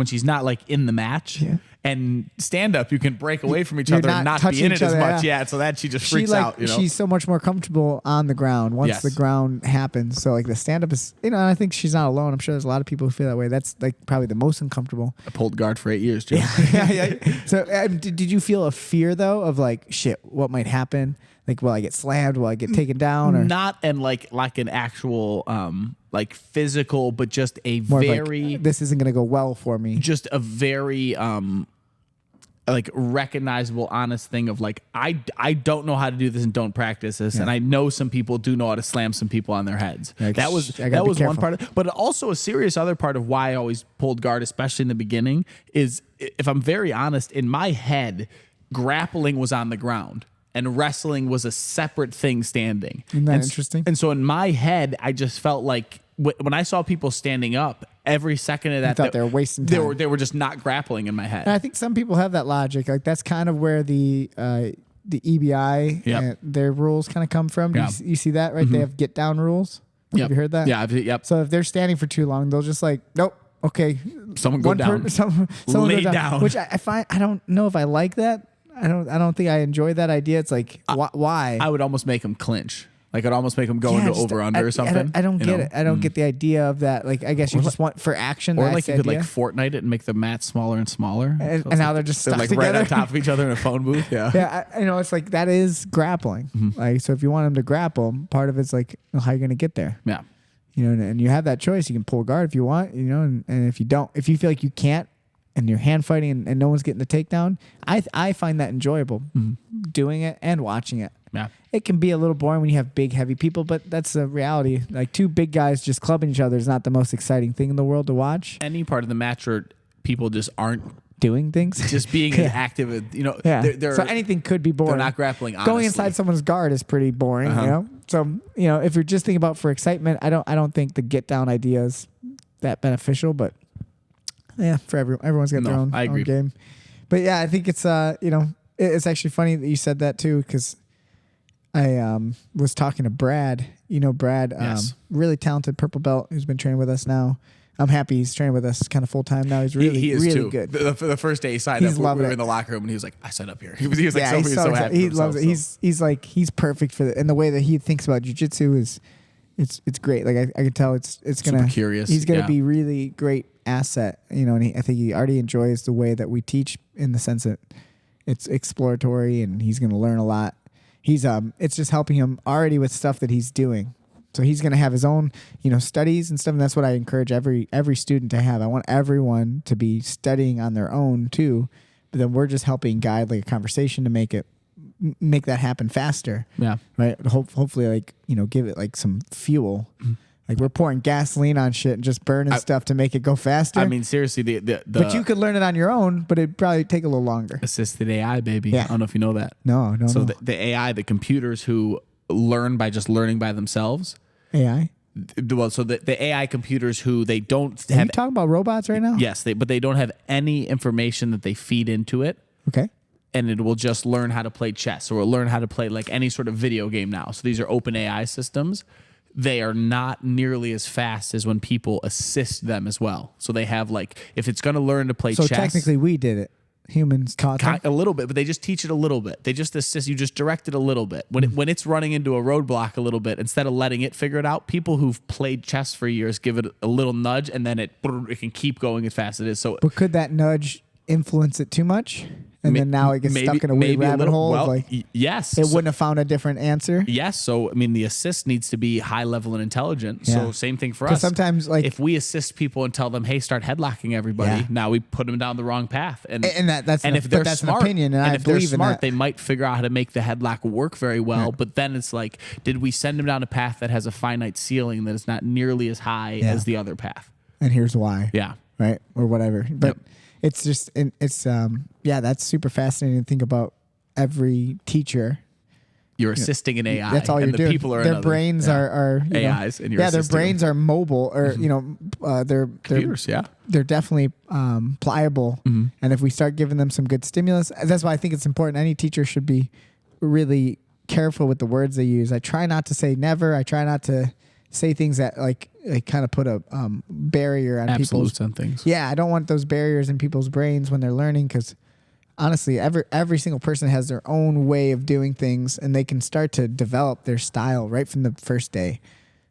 she's not like in the match. Yeah. And stand up, you can break away from each You're other and not touching be in it each as other, much. yeah. Yeah, so that she just freaks out. She's so much more comfortable on the ground once Yes. the ground happens. So like the stand up is, and I think she's not alone. I'm sure there's a lot of people who feel that way. That's like probably the most uncomfortable. I pulled guard for 8 years, Joe. Yeah. So did you feel a fear though of like shit? What might happen? Like, will I get slammed? Will I get taken down? Or Not in like an actual like physical, but just a more of very like, this isn't gonna go well for me. just a very like recognizable, honest thing of like I don't know how to do this and don't practice this, and I know some people do know how to slam some people on their heads. Like, that was I gotta be one careful. part of, but also a serious other part of why I always pulled guard, especially in the beginning, is if I'm very honest, in my head, grappling was on the ground and wrestling was a separate thing standing. Isn't that And interesting? And so in my head, I just felt like when I saw people standing up, every second of that, thought they were wasting They time. they were just not grappling in my head. And I think some people have that logic. Like that's kind of where the EBI Yep. their rules kind of come from. Yeah. You see that, right? They have get down rules. Yep. Have you heard that? Yeah. Yep. So if they're standing for too long, they'll just like, nope, okay, Someone go down. someone Lay go down. Which I find I don't know if I like that. I don't think I enjoy that idea. It's like why? I would almost make them clinch. Like I'd almost make them go into just- over under or something. I don't you get know? it. I don't get the idea of that. Like I guess you just want for action. Or that's like the you could idea. like Fortnite it and make the mat smaller and smaller. and So it's now like, they're just they're stuck like together. right on top of each other in a phone booth. Yeah. Yeah, it's like that is grappling. Mm-hmm. Like so, if you want them to grapple, part of it's like how you're going to get there. Yeah. You know, and you have that choice. You can pull guard if you want. You know, and if you don't, if you feel like you can't, and you're hand fighting and no one's getting the takedown, I find that enjoyable, doing it and watching it. Yeah. It can be a little boring when you have big, heavy people, but that's the reality. Like two big guys just clubbing each other is not the most exciting thing in the world to watch. Any part of the match where people just aren't Doing things, just being as active, you know, yeah. they're So anything could be boring. they're not grappling. Going honestly. inside someone's guard is pretty boring, Uh-huh. you know. So you know, if you're just thinking about for excitement, I don't think the get down idea is that beneficial. But yeah, for everyone's got their No, own, I agree. own game. But yeah, I think it's you know, it's actually funny that you said that too because I was talking to Brad. You know, Brad, Yes. really talented purple belt who's been training with us now. I'm happy he's training with us kind of full time now. He's really he is really too. good. The first day he signed He's up, we loving were it. in the locker room and he was like, "I signed up here." He was like, Yeah, he's so happy. he for loves it. himself, He's like he's perfect for it, and the way that he thinks about jujitsu is it's great. Like I can tell it's gonna Super curious, He's gonna yeah. be really great asset, you know. And I think he already enjoys the way that we teach in the sense that it's exploratory, and he's gonna learn a lot. He's it's just helping him already with stuff that he's doing. So he's going to have his own, you know, studies and stuff. And that's what I encourage every student to have. I want everyone to be studying on their own too. But then we're just helping guide like a conversation to make that happen faster. Yeah. Right. Hopefully like, you know, give it like some fuel. Like we're pouring gasoline on shit and just burning stuff to make it go faster. I mean, seriously, the but you could learn it on your own, but it'd probably take a little longer. assisted AI, baby. Yeah. I don't know if you know that. No. So the AI, the computers who learn by just learning by themselves. AI. Well, so the AI computers who they don't Are you have. talking about robots right now? Yes, but they don't have any information that they feed into it. Okay. And it will just learn how to play chess or learn how to play like any sort of video game now. So these are open AI systems. They are not nearly as fast as when people assist them as well. So they have like, if it's going to learn to play So chess. technically we did it. Humans taught them. A little bit, but they just teach it a little bit. They just assist you, just direct it a little bit. When it's running into a roadblock a little bit, instead of letting it figure it out, people who've played chess for years give it a little nudge, and then it can keep going as fast as it is. So But could that nudge influence it too much? And then now it gets stuck in a weird rabbit hole. Well, of like yes, it wouldn't have found a different answer. Yes, so I mean, the assist needs to be high level and intelligent. Yeah. So same thing for 'Cause us. sometimes, like- if we assist people and tell them, "Hey, start headlocking everybody," Yeah. now we put them down the wrong path. And that's and an- if but they're that's an smart, opinion, and I if they're believe in smart, that. they might figure out how to make the headlock work very well. But then it's like, did we send them down a path that has a finite ceiling that is not nearly as high Yeah. as the other path? And here's why. Yeah. Right. Or whatever. But Yep. it's just that's super fascinating to think about every teacher. You're assisting an AI. That's all and you're the doing. people are their another. brains Yeah. are you know, AIs, and you're their assisting brains them. are mobile, or they're Computers, yeah. they're definitely pliable. Mm-hmm. And if we start giving them some good stimulus, that's why I think it's important. Any teacher should be really careful with the words they use. I try not to say never. I try not to say things that like kind of put a barrier on Absolutes people's. on things. Yeah, I don't want those barriers in people's brains when they're learning, because honestly, every single person has their own way of doing things, and they can start to develop their style right from the first day.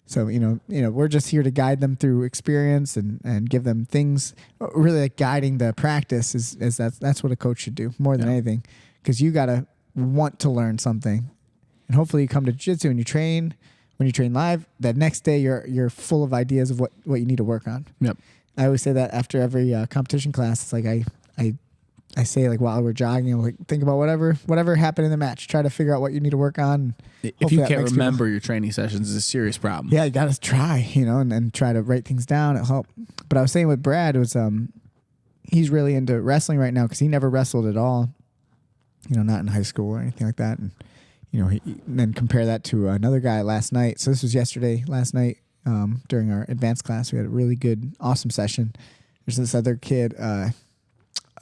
So we're just here to guide them through experience and give them things. Really, like guiding the practice is that's what a coach should do more than anything, because you gotta want to learn something, and hopefully you come to jiu-jitsu and you train. When you train live, that next day you're full of ideas of what you need to work on. Yep. I always say that after every competition class. It's like I say, like, while we're jogging, I'm like, think about whatever happened in the match. Try to figure out what you need to work on. If you can't remember your training sessions, it's a serious problem. Yeah, you got to try, and try to write things down. It'll help. But I was saying with Brad, it was he's really into wrestling right now because he never wrestled at all. Not in high school or anything like that. And and then compare that to another guy last night. So this was last night during our advanced class. We had a really good, awesome session. There's this other kid. Who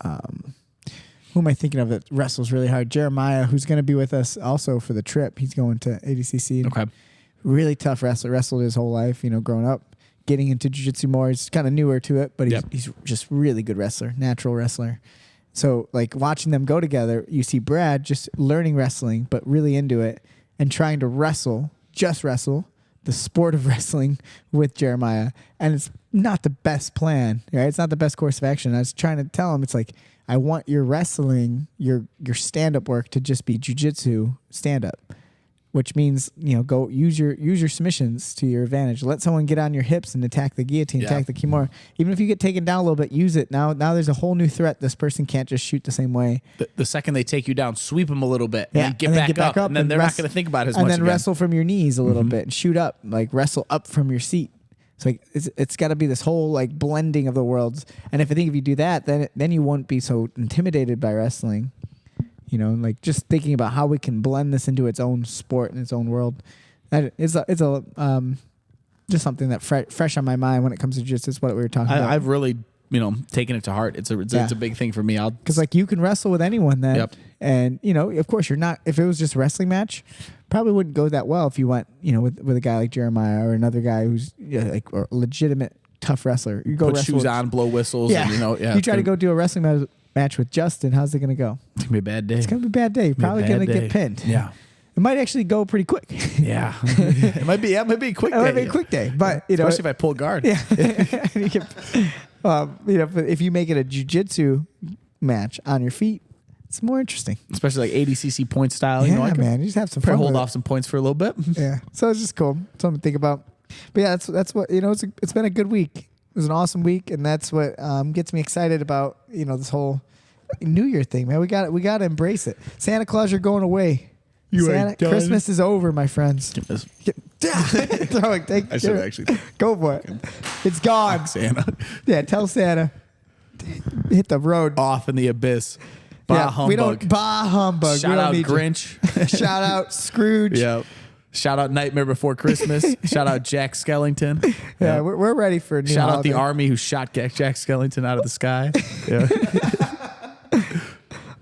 am I thinking of that wrestles really hard? Jeremiah, who's going to be with us also for the trip. He's going to ADCC. Okay. Really tough wrestler. Wrestled his whole life, growing up. Getting into jiu-jitsu more. He's kind of newer to it, but he's just really good wrestler, natural wrestler. So, like, watching them go together, you see Brad just learning wrestling, but really into it, and trying to wrestle the sport of wrestling with Jeremiah. And it's not the best plan, right? It's not the best course of action. I was trying to tell him, it's like, I want your wrestling, your stand-up work to just be jiu-jitsu stand-up, which means, go use your submissions to your advantage. Let someone get on your hips and attack the guillotine, attack the kimura. Even if you get taken down a little bit, use it. Now there's a whole new threat. This person can't just shoot the same way. The second they take you down, sweep them a little bit, and then get back up, and then they're not going to think about it as much. And then again. wrestle from your knees a little bit and shoot up, like wrestle up from your seat. It's like it's got to be this whole like blending of the worlds. And if you do that, then you won't be so intimidated by wrestling. Like just thinking about how we can blend this into its own sport and its own world. It's just something that fresh on my mind when it comes to jiu-jitsu. It's what we were talking about. I've really taken it to heart. It's a big thing for me. Because like you can wrestle with anyone then. Yep. And of course you're not. If it was just a wrestling match, probably wouldn't go that well if you went with a guy like Jeremiah or another guy who's like a legitimate tough wrestler. You go put wrestle shoes on, blow whistles. Yeah. And, You try to go do a wrestling match with Justin. How's it gonna go? It's gonna be a bad day. It's gonna be a bad day. You're probably gonna get pinned. Yeah. It might actually go pretty quick. Yeah. It might be a quick day. It might be a quick day, but especially if I pull guard. Yeah. You can, but if you make it a jiu-jitsu match on your feet, it's more interesting. Especially like ADCC point style. Yeah, man. You just have some fun. Hold with off some points for a little bit. Yeah. So it's just cool. Something to think about. But yeah, that's what it's been a good week. It was an awesome week, and that's what gets me excited about this whole New Year thing, man. We got to embrace it. Santa Claus, you're going away. Christmas is over, my friends. Throw it. I should actually go for it. It's gone. Santa. Yeah, tell Santa. Hit the road. Off in the abyss. Bah humbug. We don't bah humbug. Shout out Grinch. Shout out Scrooge. Yeah. Shout out Nightmare Before Christmas. Shout out Jack Skellington. Yeah, we're ready for a new Shout holiday. out the army who shot Jack Skellington out of the sky. Yeah.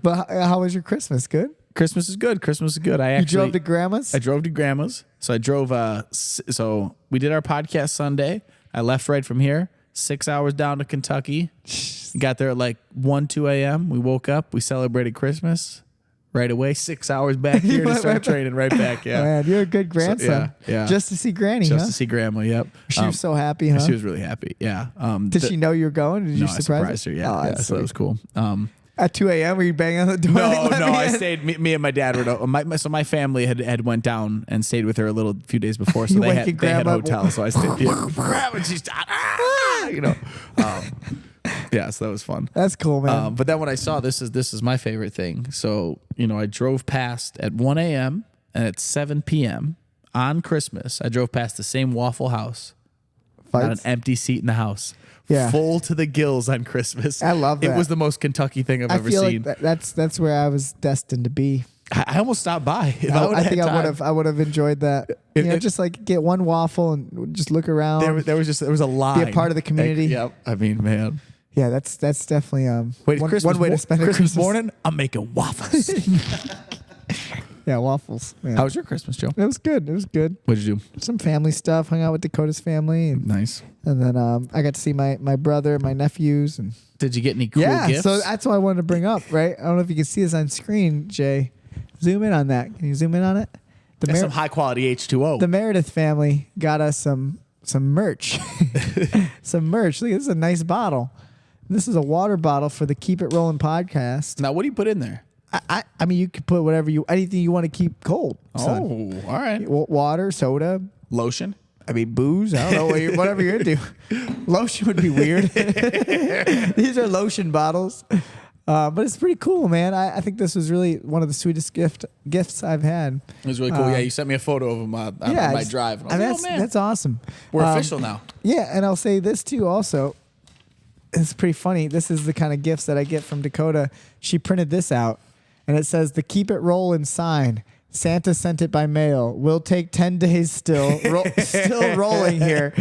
But how was your Christmas? Good? Christmas is good. You drove to Grandma's? I drove to Grandma's. So I drove. So we did our podcast Sunday. I left right from here. 6 hours down to Kentucky. Got there at like 2 a.m. We woke up. We celebrated Christmas right away. 6 hours back here to start training right back. Yeah. Man, you're a good grandson. Yeah. Just to see Granny, Just to see Grandma. Yep. She was so happy, huh? She was really happy. Yeah. Did she know you were going? Did you I surprise surprised her. Yeah. Oh, Yeah. So that was cool. At 2 a.m., were you banging on the door? No, like, no. let me I in? stayed. Me and my dad were. So my family had went down and stayed with her a few days before. So You they wake had your grandma up. hotels. So I stayed. Grandma, and she's yeah. So that was fun. That's cool, man. But then when I saw this is my favorite thing. So I drove past at 1 a.m. and at 7 p.m. on Christmas. I drove past the same Waffle House. Got an Fights? empty seat in the house. Yeah. Full to the gills on Christmas. I love that. It was the most Kentucky thing I've ever feel seen. like that's where I was destined to be. I almost stopped by. If I would've think had I time. would have enjoyed that. Just like get one waffle and just look around. There was a line. Be a part of the community. Yep. I mean, man. Yeah, that's definitely Wait, one way to spend Christmas morning. I'm making waffles. Yeah, waffles. Yeah. How was your Christmas, Joe? It was good. It was good. What did you do? Some family stuff. Hung out with Dakota's family, Nice. and then I got to see my brother, my nephews, and Did you get any cool gifts? so that's what I wanted to bring up. Right? I don't know if you can see this on screen, Jay. Zoom in on that. Can you zoom in on it? That's some high quality H2O. The Meredith family got us some merch. Some merch. Look, this is a nice bottle. This is a water bottle for the Keep It Rolling podcast. Now, what do you put in there? I mean, you could put anything you want to keep cold. son. Oh, all right. Water, soda. Lotion. I mean, booze. I don't know whatever you're into. Lotion would be weird. These are lotion bottles, but it's pretty cool, man. I think this was really one of the sweetest gifts I've had. It was really cool. Yeah, you sent me a photo of them on my drive. And I was like, oh, man. That's awesome. We're official now. Yeah, and I'll say this too. Also, it's pretty funny. This is the kind of gifts that I get from Dakota. She printed this out, and it says the Keep It Rollin' sign. Santa sent it by mail. Will take 10 days still. Still rolling here.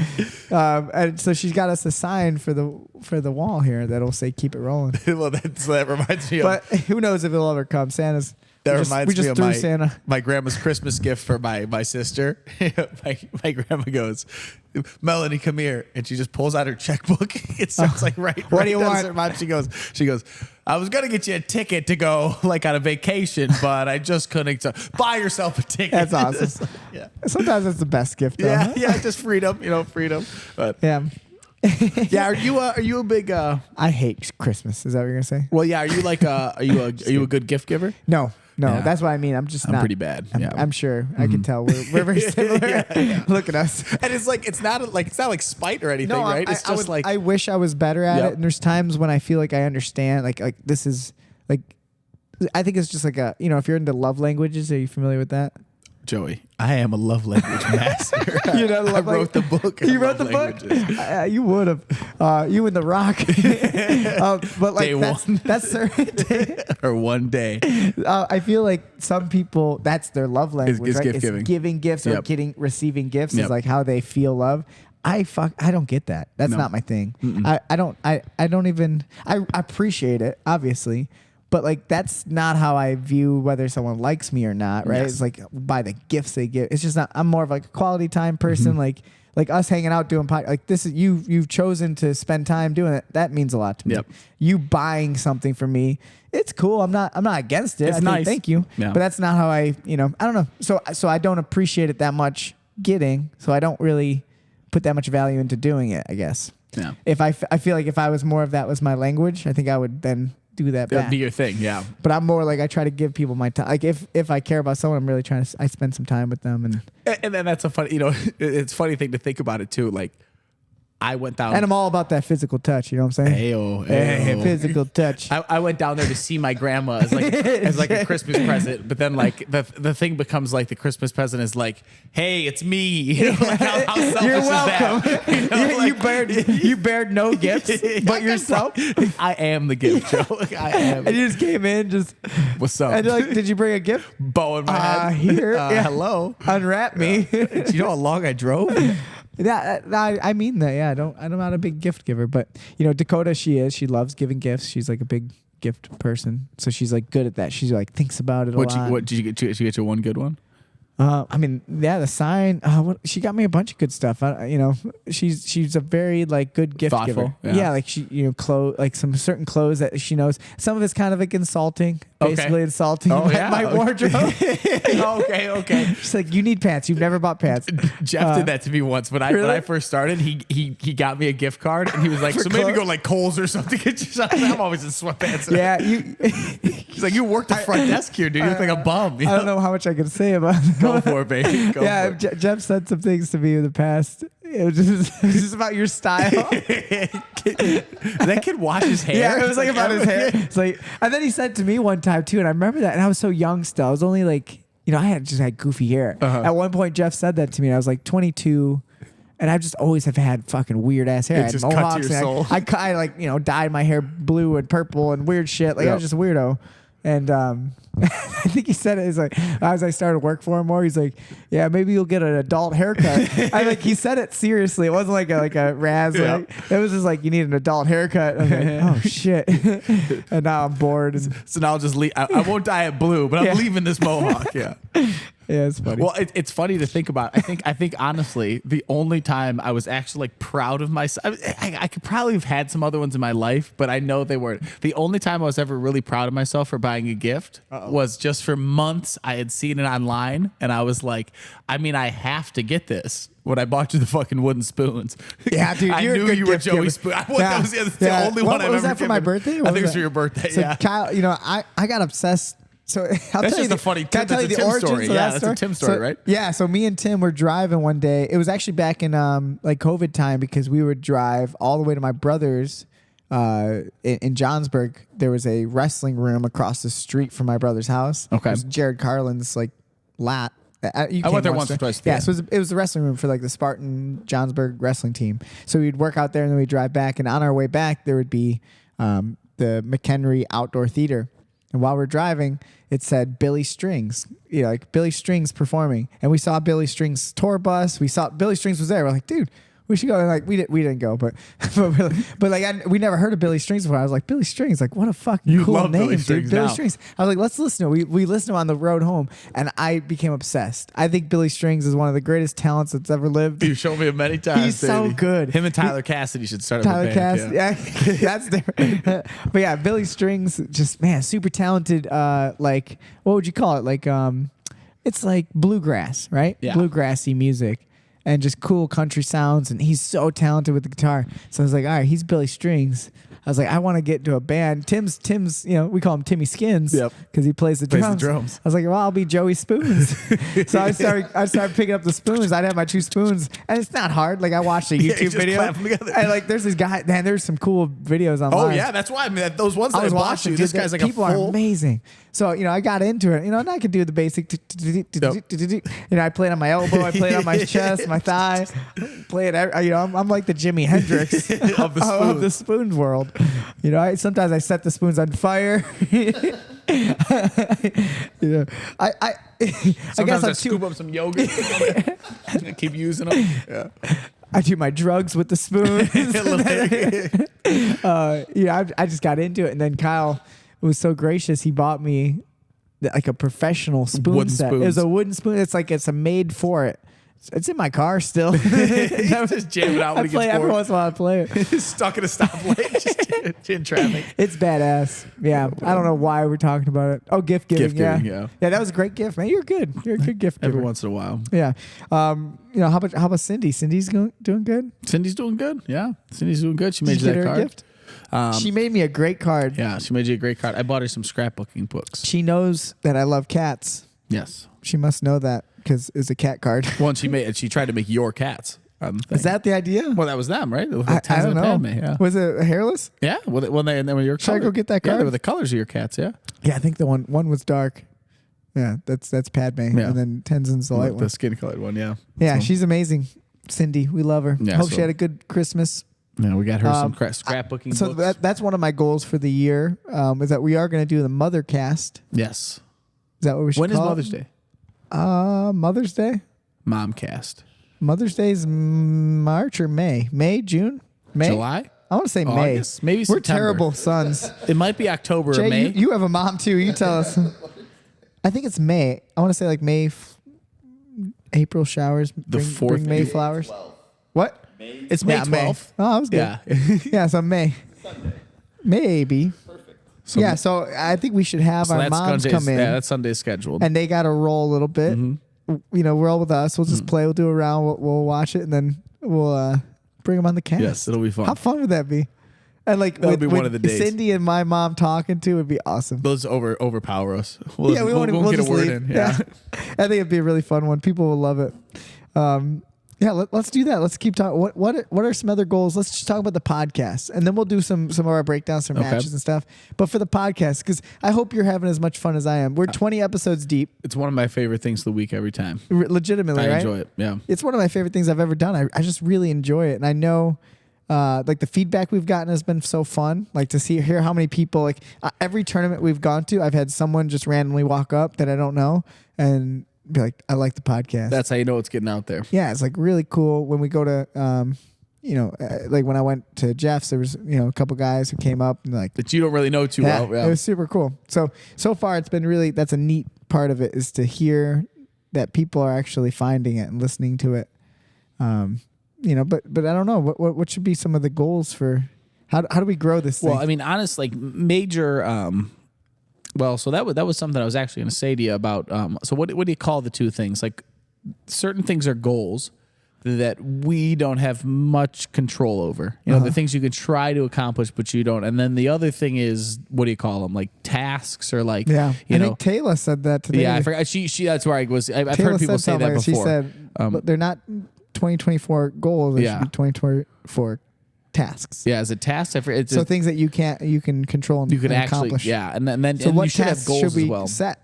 And so she's got us a sign for the wall here that'll say "Keep it rolling." Well, that reminds me But who knows if it'll ever come? Santa's. Reminds me of Santa. my grandma's Christmas gift for my sister. my grandma goes, Melanie, come here. And she just pulls out her checkbook. It starts like right. What do you down want? to her mouth. She goes, I was going to get you a ticket to go like on a vacation, but I just couldn't. So buy yourself a ticket. That's awesome. Yeah. Sometimes that's the best gift, though. Yeah. Just freedom, freedom. But Yeah. yeah. Are you a big, I hate Christmas. Is that what you're going to say? well, yeah. Are you like, are you a good gift giver? No. Yeah. That's what I mean. I'm not pretty bad. Yeah. I'm sure. I can tell we're very similar. Look at us. And it's like it's not like spite or anything, right? It's just like I wish I was better at Yep. it. And there's times when I feel like I understand. Like this is like I think it's just like if you're into love languages. Are you familiar with that? Joey, I am a love language master. You know, I wrote the book. You on wrote the love book. languages. You would have. You and The Rock. But like Day that's one. that's their. Or one day. I feel like some people that's their love language. Is right? gift It's giving. giving gifts or Yep. receiving gifts is Yep. like how they feel love. I don't get that. That's No. not my thing. I don't even I appreciate it, obviously. But like that's not how I view whether someone likes me or not, right? Yes. It's like by the gifts they give. It's just not. I'm more of like a quality time person. Like us hanging out doing like this is you've chosen to spend time doing it. That means a lot to me. Yep. You buying something for me, it's cool. I'm not against it. It's I think, nice. thank you. Yeah. But that's not how I don't know. So I don't appreciate it that much getting. So I don't really put that much value into doing it, I guess. Yeah. If I feel like if I was more of that was my language, I think I would then do that That'd back. be your thing, yeah. But I'm more like I try to give people my time. Like if I care about someone, I'm really trying to. I spend some time with them, And then that's a funny, it's a funny thing to think about it too. Like I went down. and I'm all about that physical touch. You know what I'm saying? Ayo, Hey, ayo. physical touch. I went down there to see my grandma as like a Christmas present, but then like the thing becomes like the Christmas present is like, hey, it's me. Like, how selfish You're is welcome. that? You bared no gifts, but yourself. I am the gift, Joe. I am. And you just came in, just What's up? and you're like, did you bring a gift? Bow in my head. Here. Yeah. Hello. Unwrap me. Do you know how long I drove? Yeah, I mean that. Yeah, I'm not a big gift giver, but Dakota, she loves giving gifts. She's like a big gift person, so she's like good at that. She's like thinks about it a lot. What did you get? Did you get your one good one? I mean, yeah, the sign. She got me a bunch of good stuff. She's a very like good gift Thoughtful, giver. yeah. Like she, clothes, like some certain clothes that she knows. Some of it's kind of like insulting, Okay. basically insulting Oh, yeah. my wardrobe. Okay. She's like, you need pants. You've never bought pants. Jeff did that to me once when really? I first started. He got me a gift card and he was like, so maybe clothes? go like Kohl's or something. I'm always in sweatpants. Yeah, He's like, you work the front desk here, dude. You look like a bum. You I don't know how much I can say about it. Go for it, baby. Go Yeah, for it. Jeff said some things to me in the past. It was just about your style. That kid washed his hair. Yeah, it was like about his hair. It's like, and then he said to me one time too, and I remember that, and I was so young still. I was only like, I had just had goofy hair. Uh-huh. At one point, Jeff said that to me, and I was like 22. And I just always have had fucking weird ass hair. It I had just cut to mohawks your and soul. I like dyed my hair blue and purple and weird shit. Like I was Yep. just a weirdo. And I think he said it. He's like, as I started work for him more, he's like, yeah, maybe you'll get an adult haircut. I like, he said it seriously. It wasn't like a razz. Yeah. Like, it was just like, you need an adult haircut. I'm like, oh shit. And now I'm bored. And, So now I'll just leave. I won't dye it blue, but I'm Yeah. leaving this mohawk. Yeah. yeah, it's funny. Well, it's funny to think about. I think honestly, the only time I was actually like proud of myself, I could probably have had some other ones in my life, but I know they weren't. The only time I was ever really proud of myself for buying a gift was just for months. I had seen it online, and I was like, I mean, I have to get this. When I bought you the fucking wooden spoons, Yeah, dude, I you're a knew good you were gift Joey giver. Spoon. That Yeah. was the Yeah. only What one I've was ever that for my given. birthday? I What think it was was for that? your birthday. So yeah. Kyle, I got obsessed. So I'll That's tell you just a funny Can I Tim- tell you that's the a Tim origins story. of Yeah, that that's a story? Tim story, right? Yeah. So me and Tim were driving one day. It was actually back in like COVID time because we would drive all the way to my brother's in Johnsburg. There was a wrestling room across the street from my brother's house. Okay. It was Jared Carlin's like lat. I went there once or twice. Yeah, so it was the wrestling room for like the Spartan Johnsburg wrestling team. So we'd work out there and then we'd drive back. And on our way back, there would be the McHenry Outdoor Theater. And while we're driving, it said Billy Strings, like Billy Strings performing. And we saw Billy Strings tour bus. We saw Billy Strings was there. We're like, dude, we should go. And like we didn't go, but we never heard of Billy Strings before. I was like, Billy Strings, like what a fucking You cool love name, Billy dude. Strings Billy now. Strings. I was like, let's listen to it. We listened to him on the road home, and I became obsessed. I think Billy Strings is one of the greatest talents that's ever lived. You showed me many times. He's so baby. good. Him and Tyler Cassidy should start Tyler a band. Cass, yeah, that's different. But yeah, Billy Strings, just man, super talented. Like, what would you call it? Like, it's like bluegrass, right? Yeah. Bluegrassy music, and just cool country sounds. And he's so talented with the guitar. So I was like, all right, he's Billy Strings. I was like, I want to get into a band. Tim's, we call him Timmy Skins, Yep. because he plays the Plays the drums. drums. I was like, well, I'll be Joey Spoons. So I started picking up the spoons. I'd have my 2 spoons, and it's not hard. Like I watched a you YouTube just video, clap them together. and like there's this guy. Man, there's some cool videos online. Oh yeah, that's why. I mean, those ones that I was bought watching. you. This dude, guy's like people a full. are amazing. So I got into it. And I could do the basic. I played on my elbow. I played on my chest, my thigh. Play it. I'm like the Jimi Hendrix Of the of the spoons. spoon world. Sometimes I set the spoons on fire. I Sometimes guess I I'm scoop up some yogurt. and keep using them. Yeah. I do my drugs with the spoons. I just got into it, and then Kyle was so gracious. He bought me like a professional spoon Wooden set. spoons. It was a wooden spoon. It's a made for it. It's in my car still. Just jam it out when I it play gets every bored. once in a while. I play it. Stuck at a stoplight, just in traffic. It's badass. Yeah, I don't know why we're talking about it. Oh, gift giving. Gift giving, yeah. Yeah, that was a great gift, man. You're good. You're a good gift giver. Every once in a while. Yeah. How about Cindy? Cindy's doing good. Cindy's doing good. Yeah, Cindy's doing good. She made Did you you that get her a card. gift? She made me a great card. Yeah, she made you a great card. I bought her some scrapbooking books. She knows that I love cats. Yes. She must know that because it's a cat card. One she tried to make your cats. Is that the idea? Well, that was them, right? It was I like Tenzin don't know. and Padme, yeah. Was it hairless? Yeah, well, they were your. Should I go get that Yeah, card? they were the colors of your cats. Yeah, Yeah, I think the one was dark. Yeah, that's Padme, Yeah. and then Tenzin's the light the one. skin colored one. Yeah, Yeah, So, she's amazing. Cindy, we love her. Yeah, Hope so- she had a good Christmas. yeah. We got her some Um, scrapbooking So books. that's one of my goals for the year. Is that we are going to do the Mother Cast. Yes. Is that what we should When is call Mother's it? Day? Mother's Day. Momcast. Mother's Day is March or May? May, June, May. July. I want to say May. August? Maybe We're September. terrible sons. It might be October or Jay, May. you have a mom too. You tell us. I think it's May. I want to say like May, April showers. The bring, fourth- bring May flowers. What? It's May Yeah, May. 12th. Oh, that was good. Yeah. Yeah, so May. Maybe. So, Yeah, so I think we should have so our that's moms Sunday's- come in, Yeah, that's Sunday's scheduled. and they got to roll a little bit. Roll with us. We'll just play. We'll do a round. We'll watch it, and then we'll bring them on the cast. Yes, it'll be fun. How fun would that be? And like That'll with, be one of the days. Cindy and my mom talking to would be awesome. Those overpower us. Yeah, we won't we'll get a just word leave. in. Yeah. I think it'd be a really fun one. People will love it. Let's do that. Let's keep talking. What are some other goals? Let's just talk about the podcast, and then we'll do some of our breakdowns, some Okay. matches and stuff. But for the podcast, because I hope you're having as much fun as I am. We're 20 episodes deep, It's one of my favorite things of the week every time. legitimately. I right? enjoy it. Yeah. It's one of my favorite things I've ever done. I just really enjoy it, and I know like the feedback we've gotten has been so fun. Like to hear how many people, like every tournament we've gone to, I've had someone just randomly walk up that I don't know and be like, I like the podcast. That's how you know it's getting out there. Yeah, it's like really cool when we go to, like when I went to Jeff's, there was, a couple guys who came up and like, That you don't really know too well. Yeah. it was super cool. So far it's been really, that's a neat part of it is to hear that people are actually finding it and listening to it. But I don't know what should be some of the goals for how do we grow this thing? Well, I mean, honestly, like major. So that was something I was actually going to say to you about. So what do you call the two things? Like certain things are goals that we don't have much control over. The things you can try to accomplish, but you don't. And then the other thing is, what do you call them? Like tasks or like, I think Taylor said that today. Yeah, I forgot. She that's where I was. I've Taylor heard people say that before. She said, but they're not 2024 goals. They should be 2024 tasks. Yeah, as a task, it's so things that you can control and you can actually accomplish. Yeah, and then so and what you should have tasks goals should we as well. set?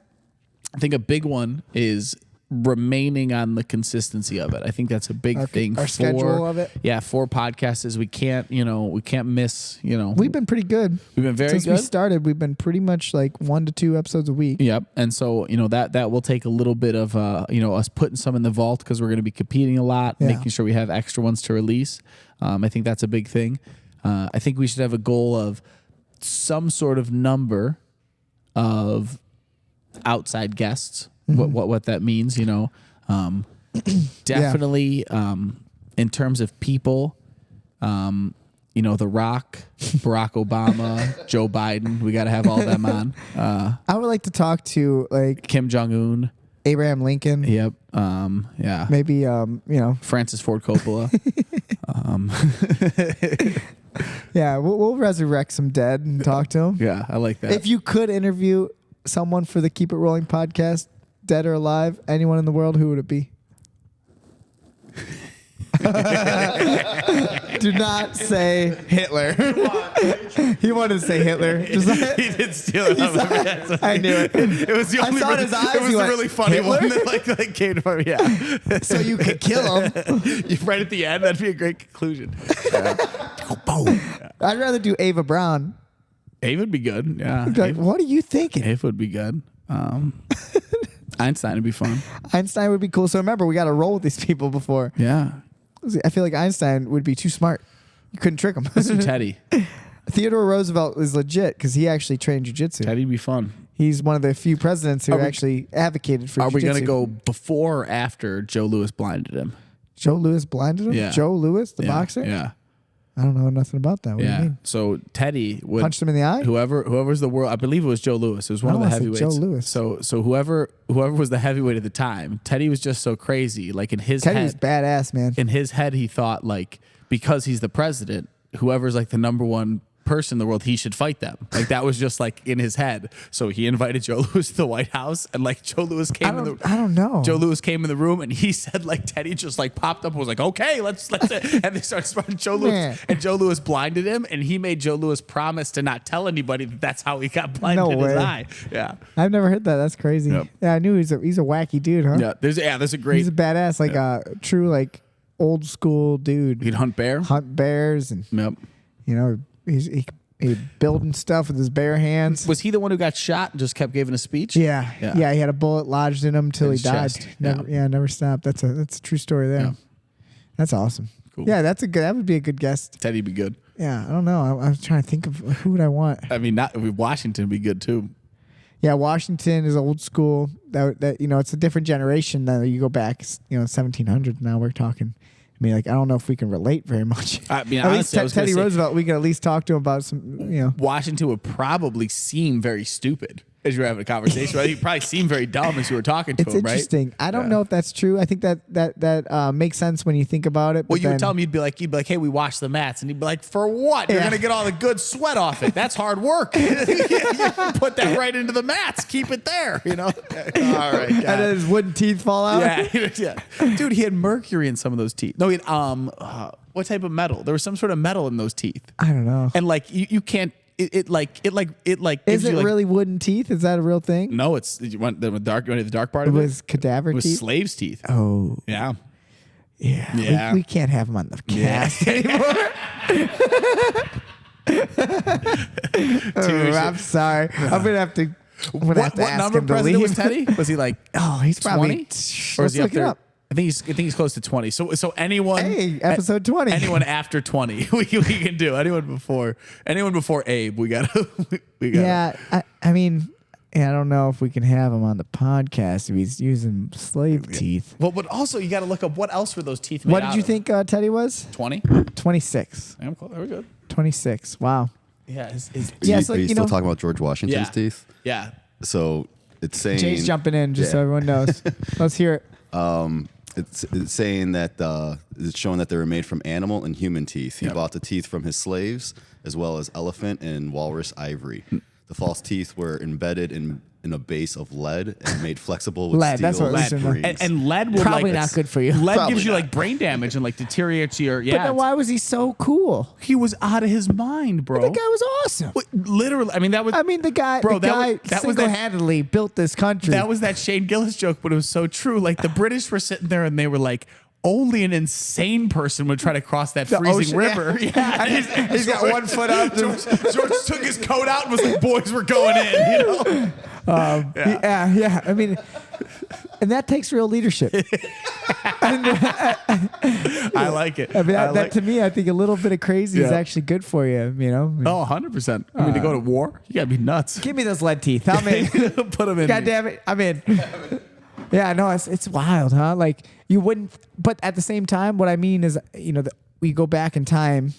I think a big one is remaining on the consistency of it. I think that's a big thing. Our schedule of it. Yeah, for podcasts is we can't miss. We've been pretty good. We've been very since good. we started. We've been pretty much like 1 to 2 episodes a week. Yep, and so that will take a little bit of us putting some in the vault because we're going to be competing a lot, making sure we have extra ones to release. I think that's a big thing. I think we should have a goal of some sort of number of outside guests. What that means, definitely in terms of people, The Rock, Barack Obama, Joe Biden. We got to have all of them on. I would like to talk to like Kim Jong-un. Abraham Lincoln. Yep. Yeah. Maybe Francis Ford Coppola. Yeah, we'll resurrect some dead and talk to him. Yeah, I like that. If you could interview someone for the Keep It Rolling podcast, dead or alive, anyone in the world, who would it be? Do not say Hitler. He wanted to say Hitler. He did steal it. I knew it. It was the only. I saw in his eyes. It was He the went, really funny Hitler? one that came to me. Yeah. So you could kill him. Right at the end, that'd be a great conclusion. I'd rather do Ava Brown. Ava would be good. Yeah. I'd be like, what are you thinking? Ava would be good. Einstein would be fun. Einstein would be cool. So remember, we got to roll with these people before. Yeah. I feel like Einstein would be too smart. You couldn't trick him. Listen, Teddy. Theodore Roosevelt is legit because he actually trained jiu-jitsu. Teddy'd be fun. He's one of the few presidents who actually advocated for jiu-jitsu. Are we going to go before or after Joe Louis blinded him? Joe Louis blinded him? Yeah. Joe Louis, the boxer? Yeah. I don't know nothing about that. What do you mean? So Teddy would Punched him in the eye? Whoever's the world, I believe it was Joe Louis. It was one of the heavyweights. Joe Louis. So whoever was the heavyweight at the time, Teddy was just so crazy. Like in his Teddy head, was badass, man. in his head, he thought like because he's the president, whoever's like the number one person in the world, he should fight them. Like that was just like in his head. So he invited Joe Louis to the White House, and like Joe Louis came I don't know. Joe Louis came in the room, and he said like Teddy just like popped up and was like, okay, let's and they started sparring Joe Louis, Man. and Joe Louis blinded him, and he made Joe Louis promise to not tell anybody that that's how he got blinded in his way. eye. Yeah, I've never heard that. That's crazy. Yep. Yeah, I knew he's a wacky dude, huh? yeah. There's a great. He's a badass, like a true like old school dude. He'd hunt bear. Hunt bears and Yep. he building stuff with his bare hands. Was he the one who got shot and just kept giving a speech? Yeah. Yeah. He had a bullet lodged in him till In he his died. chest. Never stopped. That's a true story there. Yeah. That's awesome. Cool. Yeah, that would be a good guest. Teddy'd be good. Yeah, I don't know. I was trying to think of who would I want. I mean, Washington would be good too. Yeah, Washington is old school. That it's a different generation. That you go back, 1700s. Now we're talking. I mean, like I don't know if we can relate very much. I mean, at honestly, I least was gonna Teddy say- Roosevelt, we could at least talk to him about some. Washington would probably seem very stupid as you were having a conversation. He'd probably seem very dumb as you were talking to It's him, right? interesting. I don't Yeah. know if that's true. I think that makes sense when you think about it. Well, but you would then- tell him you'd be like, hey, we washed the mats, and he'd be like, for what? You're Yeah. gonna get all the good sweat off it. That's hard work. You put that right into the mats. Keep it there. All right. and then his wooden teeth fall out. Yeah. Dude, he had mercury in some of those teeth. No, he had what type of metal? There was some sort of metal in those teeth, I don't know. and like you can't. It gives Is it you, like, really wooden teeth? Is that a real thing? No, you want the dark part It of it. was cadaver It was teeth. slaves' teeth. Oh, Yeah. Yeah. We can't have him on the cast anymore. I'm sorry. I'm gonna have to. What ask number him to president was leave. Teddy? Was he like Oh, he's 20? probably. Or is Let's he up look it there? up. I think he's close to 20. So anyone Episode 20. anyone after 20 we can do. Anyone before Abe, we got Yeah, I mean, I don't know if we can have him on the podcast if he's using slave teeth. Well, but also you got to look up what else were those teeth made What did out you of? think Teddy was? 20? 26. I'm close. We're good. 26. Wow. Yeah, Yeah, so, Are you you still know- talking about George Washington's Yeah. teeth? yeah. So it's saying Jay's jumping in just so everyone knows. Let's hear it. it's saying that it's showing that they were made from animal and human teeth. He Yep. bought the teeth from his slaves as well as elephant and walrus ivory. The false teeth were embedded in a base of lead and made flexible with Lead, steel that's what it was in there. springs. And lead will Probably like, not good for you. Lead Probably gives you not. like brain damage and like deteriorates your But then why was he so cool? He was out of his mind, bro. The guy was awesome. Literally, I mean that was the guy, Bro, the that guy was- that was that- single-handedly built this country. that was that Shane Gillis joke, but it was so true. Like the British were sitting there and they were like, only an insane person would try to cross that freezing ocean, river. Yeah. And he's got 1 foot up. George took his coat out and was like, boys, we're going in, you know? Yeah. I mean, and that takes real leadership. I like it. I mean, I that like- to me, I think a little bit of crazy is Yeah. actually good for you. You know. Oh, 100%. I mean, to go to war, you gotta be nuts. Give me those lead teeth. I'm in. Put them in. God damn it, I'm in. Yeah, no, it's wild, huh? Like you wouldn't, but at the same time, what I mean is, we go back in time.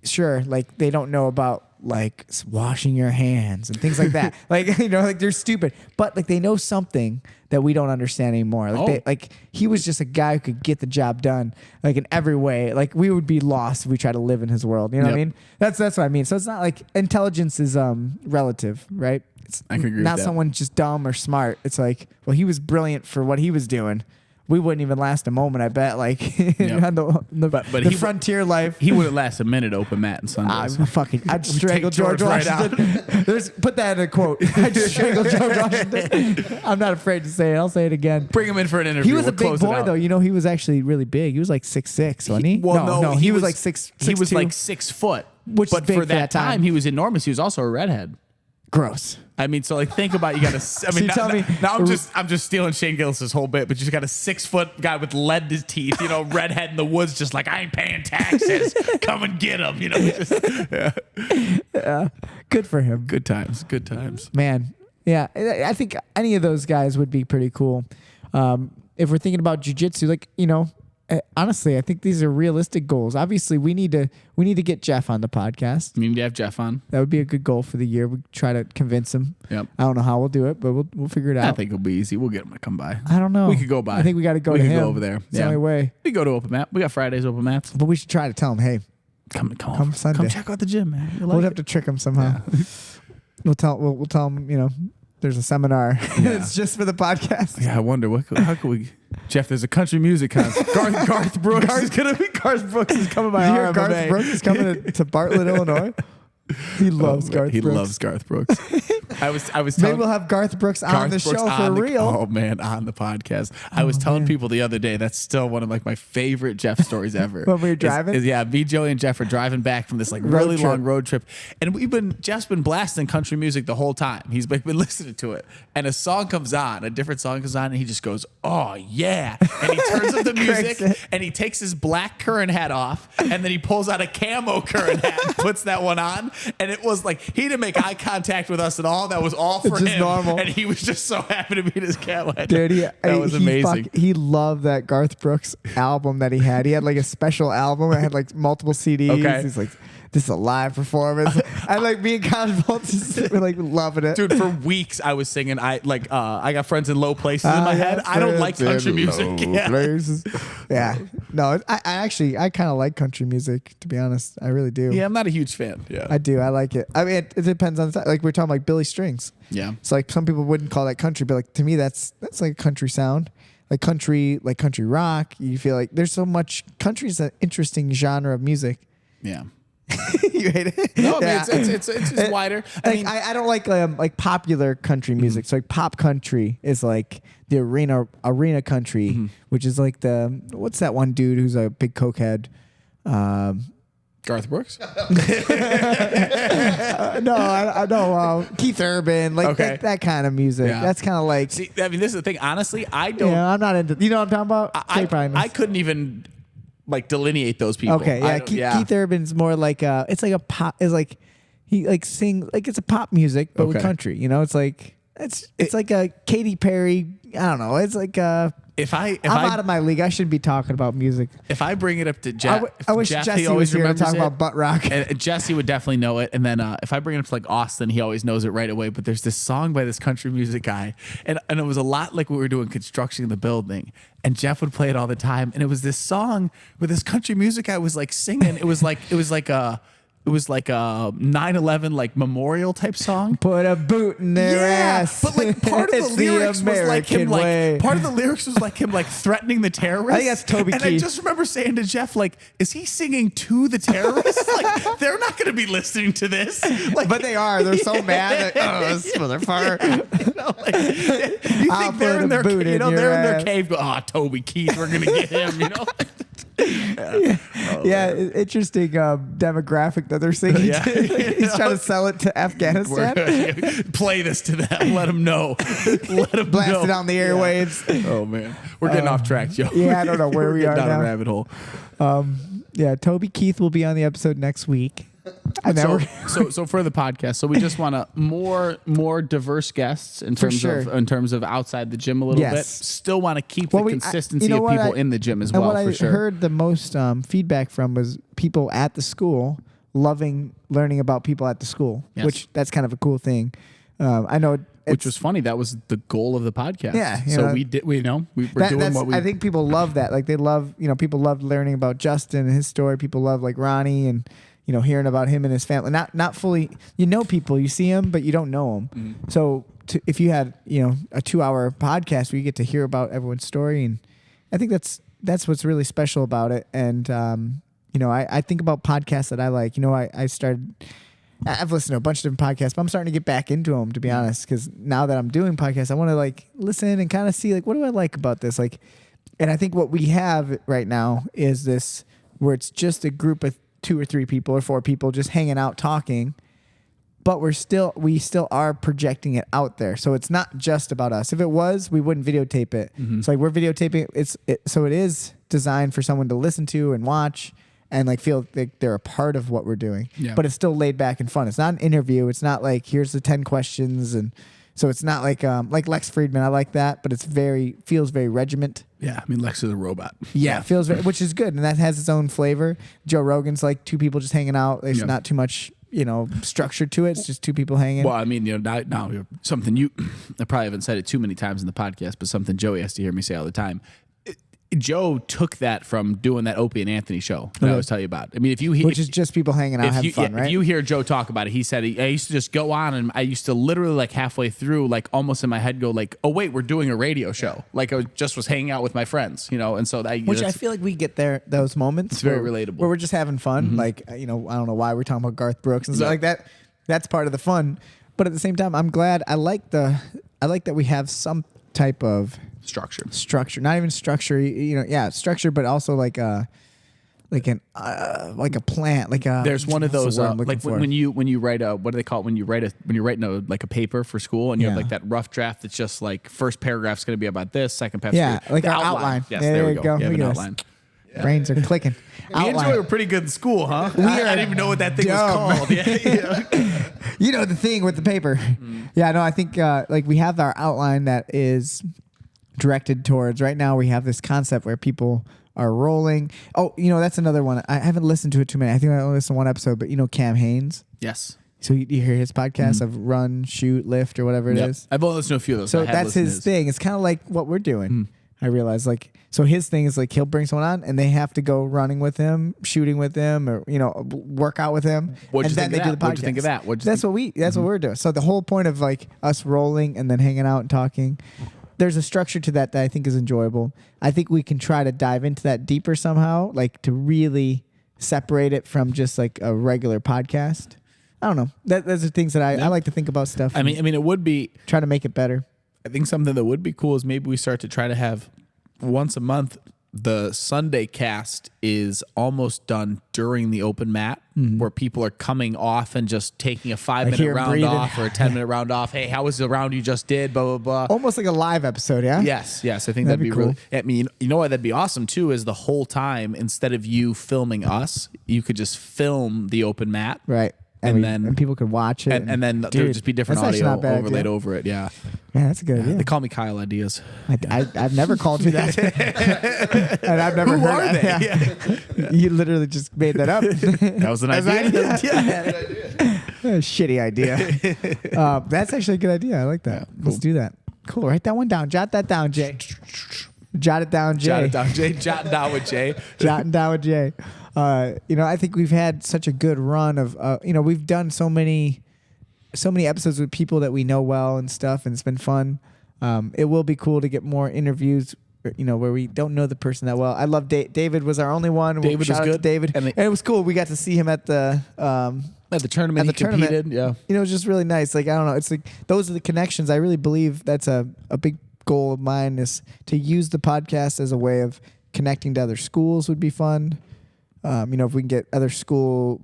Sure, like they don't know about like washing your hands and things like that. Like like they're stupid, but like they know something that we don't understand anymore. Like he was just a guy who could get the job done, like in every way. Like we would be lost if we try to live in his world. You know what I Yep. mean? That's what I mean. So it's not like intelligence is relative, right? It's I can agree with not that. someone just dumb or smart. It's like, well, he was brilliant for what he was doing. We wouldn't even last a moment, I bet. Like on the But the he- frontier life. He wouldn't last a minute open mat and Sundays. I'd strangle take George George right Washington. Put that in a quote. I'd strangle George Washington. I'm not afraid to say it. I'll say it again. Bring him in for an interview. He was We'll a big close it boy, out. though. He was actually really big. He was like 6'6", wasn't he? Well, no, he was like 6'6". He was like 6 foot, Which is but big for for that that time. time, he was enormous. He was also a redhead. Gross. I mean, so like think about you got a. I So mean, you tell me- now I'm just stealing Shane Gillis' whole bit, but you just got a 6 foot guy with lead in his teeth, redhead in the woods, just like I ain't paying taxes. Come and get him, Good for him. Good times, good times. Man, yeah, I think any of those guys would be pretty cool. If we're thinking about jujitsu, honestly, I think these are realistic goals. Obviously, we need to get Jeff on the podcast. You need to have Jeff on. That would be a good goal for the year. We try to convince him. Yep. I don't know how we'll do it, but we'll figure it out. I think it'll be easy. We'll get him to come by. I don't know. We could go by. I think we got to go We to could him. go over there. It's the only way. We go to open mat. We got Fridays open mats. But we should try to tell him, hey, Come Come Sunday. Come check out the gym, man. You'll we'll like have to trick him somehow. We'll tell him, there's a seminar. It's just for the podcast. Yeah, I wonder how could we? Jeff, there's a country music concert. Garth Brooks is gonna be. Garth Brooks is coming by Did you hear RMMA. Garth Brooks is coming to Bartlett, Illinois? He loves Garth He Brooks. loves Garth Brooks. I was Maybe telling we'll have Garth Brooks on Garth the Brooks show for on the- real. Oh man, on the podcast. I was telling people the other day that's still one of my favorite Jeff stories ever. When we were driving? Yeah, me, Joey, and Jeff are driving back from this Road really trip. long road trip, and Jeff's been blasting country music the whole time. He's been listening to it, and a song comes on, a different song comes on, and he just goes, "Oh yeah!" And he turns up the Cranks music, it. and he takes his black current hat off, and then he pulls out a camo current hat and puts that one on, and it was like he didn't make eye contact with us at all. That was all for It's just him, normal. and he was just so happy to be in his camo hat. Dude, that was amazing. He loved that Garth Brooks album that he had. He had like a special album. It had like multiple CDs. Okay. He's like, this is a live performance. And like me and Connor both just were like loving it. Dude, for weeks I was singing. I got friends in low places in my head. I don't like country music. Yeah. Places. Yeah. No, I kind of like country music, to be honest. I really do. Yeah, I'm not a huge fan. Yeah. I do. I like it. I mean, it depends on the time. Like we're talking like Billy Strings. Yeah. It's like some people wouldn't call that country, but like to me, that's like a country sound, like country rock. You feel like there's so much country is an interesting genre of music. Yeah. You hate it? No, I mean, Yeah. it's just wider. I mean, I don't like popular country music. So like pop country is like the arena country, which is like what's that one dude who's a big cokehead? Garth Brooks. No, I know Keith Urban, like Okay. that kind of music. Yeah. That's kind of like See, I mean, this is the thing. Honestly, I don't. I'm not into. You know what I'm talking about? Jay Primus. I couldn't even like delineate those people. Okay, I yeah. don't- Keith Urban's more like it's like a pop. It's like he like sing like it's a pop music, but with Okay. country. You know, it's like it's like a Katy Perry. I don't know. It's like If I'm out of my league. I shouldn't be talking about music. if I bring it up to Jeff, I wish Jeff, Jesse he always was here to remembers talk it. about butt rock. And Jesse would definitely know it. And then if I bring it up to like Austin, he always knows it right away. But there's this song by this country music guy, and it was a lot like we were doing construction in the building. And Jeff would play it all the time. And it was this song where this country music guy was like singing. It was like a 9/11 like memorial type song. Put a boot in their ass. But like part of the It's the lyrics was like him American way. like part of the lyrics was like him like threatening the terrorists. I think that's Toby And I Keith. just remember saying to Jeff, like, is he singing to the terrorists? Like, they're not gonna be listening to this. Like, But they are. They're so mad. Like, oh, this motherfucker. you know, like, you I'll think they're put in a their boot in they're in your their ass. cave, go, Toby Keith, we're gonna get him, you know? Yeah, interesting demographic that they're singing Yeah. to. He's trying to sell it to Afghanistan. Play this to them. Let them know. Let them Blast know. it on the airwaves. Oh man, we're getting off track, Joe. yeah, I don't know where We're we getting are down now. a rabbit hole. Yeah, Toby Keith will be on the episode next week. And then So for the podcast, so we just want to more diverse guests in For terms sure. of outside the gym a little Yes. bit. Still want to keep Well, the you consistency know of what people in the gym as and well. what For I sure. heard the most feedback from was people at the school loving learning about people at the school, Yes. which that's kind of a cool thing. I know Which was funny. That was the goal of the podcast. Yeah, you So know, we were doing that's, what we. I think people love that. Like they love, people love learning about Justin and his story. People love like Ronnie and hearing about him and his family. Not fully, people, you see him, but you don't know him. Mm-hmm. So if you had a 2-hour podcast where you get to hear about everyone's story, and I think that's what's really special about it. And I think about podcasts that I like. I've listened to a bunch of different podcasts, but I'm starting to get back into them, to be honest, because now that I'm doing podcasts, I want to like listen and kind of see like, what do I like about this? Like, and I think what we have right now is this where it's just a group of 2 or 3 people or 4 people just hanging out talking, but we still are projecting it out there. So it's not just about us. If it was, we wouldn't videotape it. Mm-hmm. So like we're videotaping so it is designed for someone to listen to and watch and like feel like they're a part of what we're doing. Yeah. But it's still laid back and fun. It's not an interview. It's not like here's the 10 questions, and so it's not like Lex Friedman. I like that, but feels very regiment. Yeah, I mean Lex is a robot. Yeah, it feels which is good, and that has its own flavor. Joe Rogan's like 2 people just hanging out. There's Yeah. not too much, structure to it. It's just 2 people hanging. Well, I mean, now something I probably haven't said it too many times in the podcast, but something Joey has to hear me say all the time. Joe took that from doing that Opie and Anthony show that I always tell you about. I mean, which is just people hanging out, having fun, right? If you hear Joe talk about it, he said I used to just go on and I used to literally like halfway through, like almost in my head go like, oh wait, we're doing a radio show. Like I just was hanging out with my friends, and so that Which I feel like we get those moments. It's very relatable. Where we're just having fun. Like, I don't know why we're talking about Garth Brooks and stuff like that. That's part of the fun. But at the same time, I'm glad. I like that we have some type of structure, not even structure, structure, but also like a plant, there's one of what's those the word I'm looking like for? when you write a, what do they call it when you're writing a paper for school and you have Yeah. like that rough draft that's just like first paragraph's going to be about this, second paragraph Yeah, like the our outline. Yes, Yeah, there we there go. you go. You have Look an at us. outline. Brains are clicking. Me and Joey were pretty good in school, huh? I didn't even know what that thing was dumb. called. Yeah. The thing with the paper. Yeah, no, I think like we have our outline that is directed towards. Right now, we have this concept where people are rolling. Oh, that's another one. I haven't listened to it too many. I think I only listened to one episode, but Cam Haynes. Yes. So you hear his podcast of run, shoot, lift, or whatever it is. I've only listened to a few of those. So I have that's listened his to thing. It's kind of like what we're doing. I realize so his thing is like he'll bring someone on and they have to go running with him, shooting with him, or work out with him. What'd you and then think they of do the podcast. that? What'd you think of that? That's what we're doing. So the whole point of like us rolling and then hanging out and talking, there's a structure to that I think is enjoyable. I think we can try to dive into that deeper somehow, like to really separate it from just like a regular podcast. I don't know. Those are things that I like to think about stuff. I mean, it would be. try to make it better. I think something that would be cool is maybe we start to try to have once a month. The Sunday cast is almost done during the open mat, where people are coming off and just taking a 5-minute hear 'em round breathing. off or a 10-minute round off. Hey, how was the round you just did? Blah blah blah. Almost like a live episode, yeah? Yes. I think That'd that'd be be cool. really. I mean, you know what? That'd be awesome too. Is the whole time instead of you filming us, you could just film the open mat, Right. And then- and people could watch it. and then there Dude, would just be different that's actually audio not a bad overlaid idea. over it. Yeah. Yeah, that's a good idea. They call me Kyle Ideas. I've never called you that. And I've never Who heard are they? Yeah. You literally just made that up. That was an idea. Shitty idea. That's actually a good idea. I like that. Let's do that. Cool. Write that one down. Jot that down, Jay. Jot it down, Jay. Jot it down, Jay. Jot it down with Jay. Jotting down with Jay. I think we've had such a good run of, we've done so many episodes with people that we know well and stuff, and it's been fun. It will be cool to get more interviews, where we don't know the person that well. I love David was our only one. David Shout was out to good. David, And and it was cool. We got to see him at the At the tournament, At the he competed. tournament. Yeah. it was just really nice. Like, I don't know. It's like those are the connections. I really believe that's a big goal of mine, is to use the podcast as a way of connecting to other schools would be fun. If we can get other school,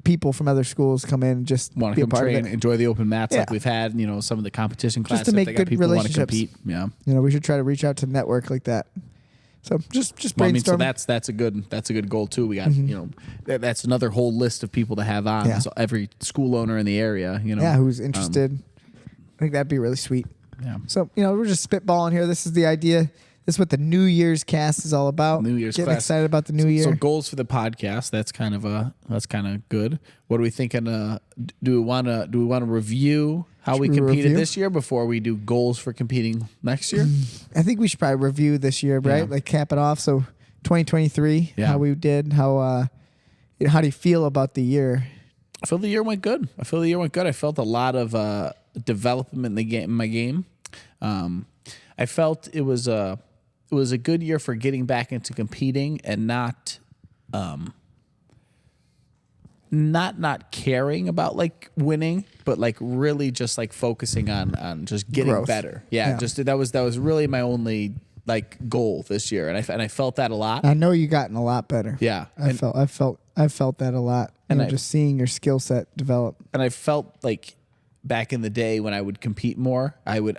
people from other schools come in, and just Want be to a come part train, of it. enjoy the open mats like Yeah. we've had. Some of the competition Just classes. to make they got good people who want to relationships. compete. Yeah. We should try to reach out to network like that. So just Well, I mean, so brainstorm. that's a good goal too. We got that's another whole list of people to have on. Yeah. So every school owner in the area, who's interested. I think that'd be really sweet. Yeah. So, we're just spitballing here. This is the idea. This is what the New Year's cast is all about. New Year's Getting class. excited about the new year. So goals for the podcast. That's kind of good. What are we thinking? Do we want to review how we Should we competed review? this year before we do goals for competing next year? I think we should probably review this year, right? Yeah. Like cap it off. So 2023, Yeah. how we did, how do you feel about the year? I feel the year went good. I felt a lot of development in the game. In my game, I felt it was a good year for getting back into competing and not caring about like winning, but like really just like focusing on just getting Growth. better. Yeah, Yeah. just that was really my only like goal this year, and I felt that a lot. I know you gotten a lot better. Yeah, I felt that a lot. And And I- just seeing your skill set develop. and I felt like back in the day when I would compete more, I would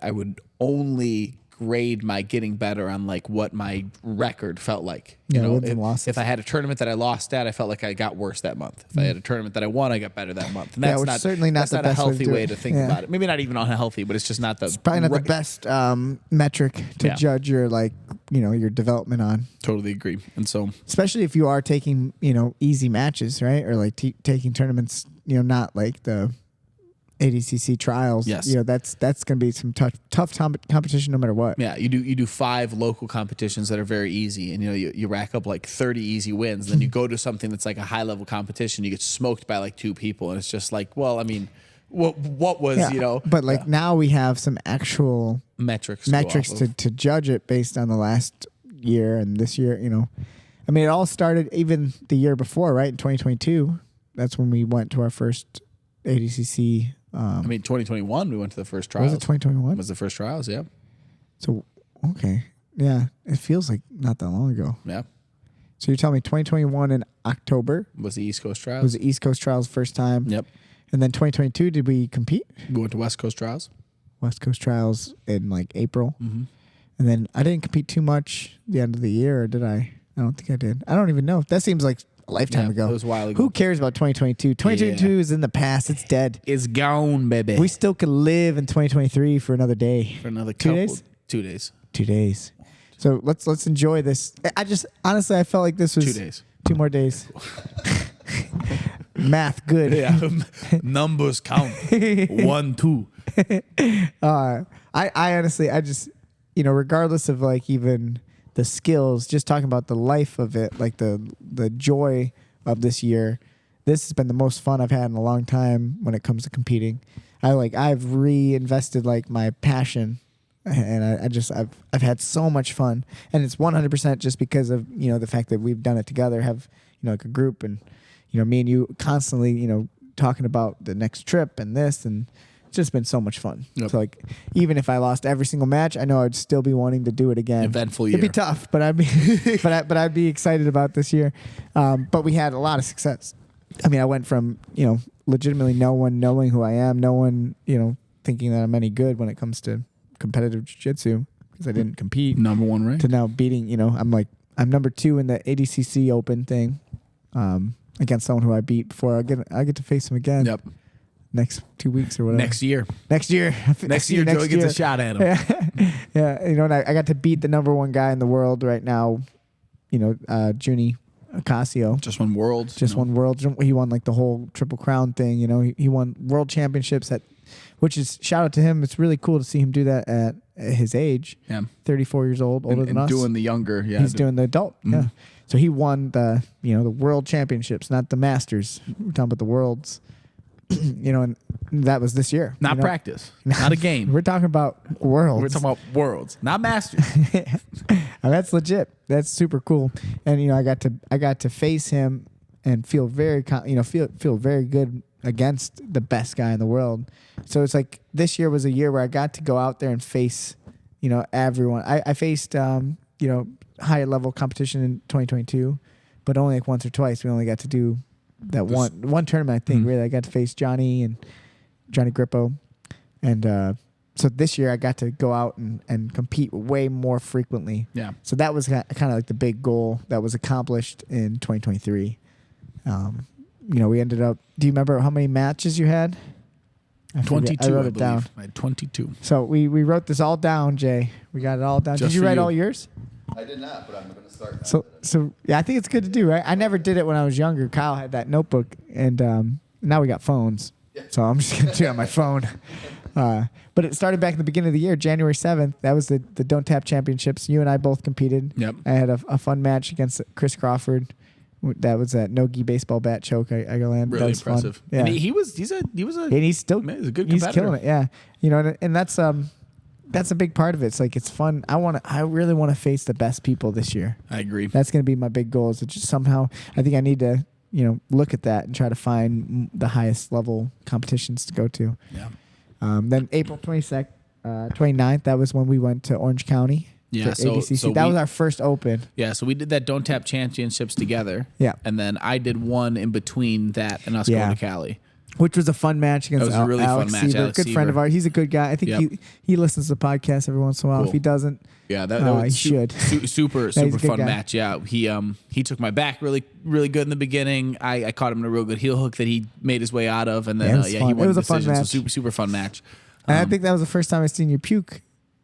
only grade my getting better on like what my record felt like. Yeah, wins and losses. if I had a tournament that I lost at, I felt like I got worse that month. If I had a tournament that I won, I got better that month. And Yeah, that's which not certainly not that's the not a best way to healthy do way it. to think Yeah. about it. Maybe not even unhealthy, but it's just not the Probably not the right- best metric to Yeah. judge your your development on. Totally agree. And so Especially if you are taking, easy matches, right? Or like taking tournaments, not like the ADCC trials. Yes. That's going to be some tough competition no matter what. yeah, you do 5 local competitions that are very easy, and you rack up like 30 easy wins. Then you go to something that's like a high level competition, you get smoked by like 2 people, and it's just like, well, I mean, what was Yeah. But now we have some actual metrics to go metrics off of. to judge it based on the last year and this year, I mean, it all started even the year before, right? In 2022. That's when we went to our first ADCC. I mean, 2021 we went to the first trials. Was it 2021? Was the first trials? Yeah, So, okay. Yeah. It feels like not that long ago. yeah. So you're telling me 2021 in October Was the East Coast trials? was the East Coast Trials first time. Yep. And then 2022, did we compete? We went to West Coast trials. West Coast Trials in like April. Mm-hmm. And then I didn't compete too much the end of the year, or did I? I don't think I did. I don't even know. That seems like a lifetime Yeah, ago. it was a while ago. Who cares about 2022? 2022 is in the past. It's dead. It's gone, baby. We still could live in 2023 for another day. for another 2 couple, days? 2 days, 2 days. So let's enjoy this. I just honestly I felt like this was 2 days. 2 more days. Math good. Yeah, numbers count. 1, 2. I honestly, I just, regardless of like even the skills, just talking about the life of it, like the joy of this year, this has been the most fun I've had in a long time when it comes to competing. I've reinvested like my passion and I've had so much fun, and it's 100% just because of the fact that we've done it together, have like a group, and me and you constantly talking about the next trip and this, and it's just been so much fun. Yep. So like even if I lost every single match, I know I'd still be wanting to do it again. Eventful year. It'd be tough, but I'd be but I'd be excited about this year. But we had a lot of success. I mean, I went from legitimately no one knowing who I am, no one thinking that I'm any good when it comes to competitive jiu-jitsu because I didn't compete. Number 1 ranked. To now beating, I'm number 2 in the ADCC Open thing against someone who I beat before. I get to face him again. Yep. Next 2 weeks or whatever. Next year. Next year, Joey gets a shot at him. Yeah, and I got to beat the number 1 guy in the world right now. Juni Ocasio. Just won Worlds. Just won Worlds. He won like the whole Triple Crown thing. He won World Championships which is shout out to him. It's really cool to see him do that at his age. Yeah. 34 years old, older than us. Doing the younger. Yeah. He's doing the adult. Yeah. So he won the the World Championships, not the Masters. We're talking about the Worlds. And that was this year. Not practice. Not a game. We're talking about Worlds. We're talking about Worlds, not Masters. That's legit. That's super cool. And I got to face him and feel very feel very good against the best guy in the world. So it's like this year was a year where I got to go out there and face everyone. I faced higher level competition in 2022, but only like once or twice. We only got to do that one tournament. I think really I got to face Johnny Grippo, and so this year I got to go out and compete way more frequently. Yeah. So that was kind of like the big goal that was accomplished in 2023. We ended up. Do you remember how many matches you had? 22. I wrote I it down. I had 22. So we wrote this all down, Jay. We got it all down. Just Did you for write you. all yours? I did not, but I'm going to start now. So yeah, I think it's good to do, right? I never did it when I was younger. Kyle had that notebook, and now we got phones. So I'm just gonna do it on my phone. But it started back in the beginning of the year, January 7th. That was the Don't Tap Championships. You and I both competed. Yep. I had a fun match against Chris Crawford. That was that no-gi baseball bat choke. I land. Really that was impressive. Fun. Yeah. And he was a And he's still man, he's a good he's competitor. killing it. Yeah. And that's a big part of it. It's like it's fun. I really want to face the best people this year. I agree. That's going to be my big goal. Is to just somehow I think I need to look at that and try to find the highest level competitions to go to. Yeah. Then April 29th, that was when we went to Orange County. Yeah, for so- ADCC. so that we- was our first open. Yeah, so we did that Don't Tap Championships together. Yeah. And then I did one in between that and us Yeah. going to Cali. Which was a fun match against That was a really Alex fun match. Siever. Alex Good friend Siever. of ours. He's a good guy. I think Yep. he listens to the podcast every once in a while. Cool. If he doesn't, Yeah, that he was should. super he's a good fun guy. match. Yeah, he took my back really good in the beginning. I caught him in a real good heel hook that he made his way out of, and then Yeah, it was he fun. won It was the a fun decision. match. So super fun match. and I think that was the first time I seen you puke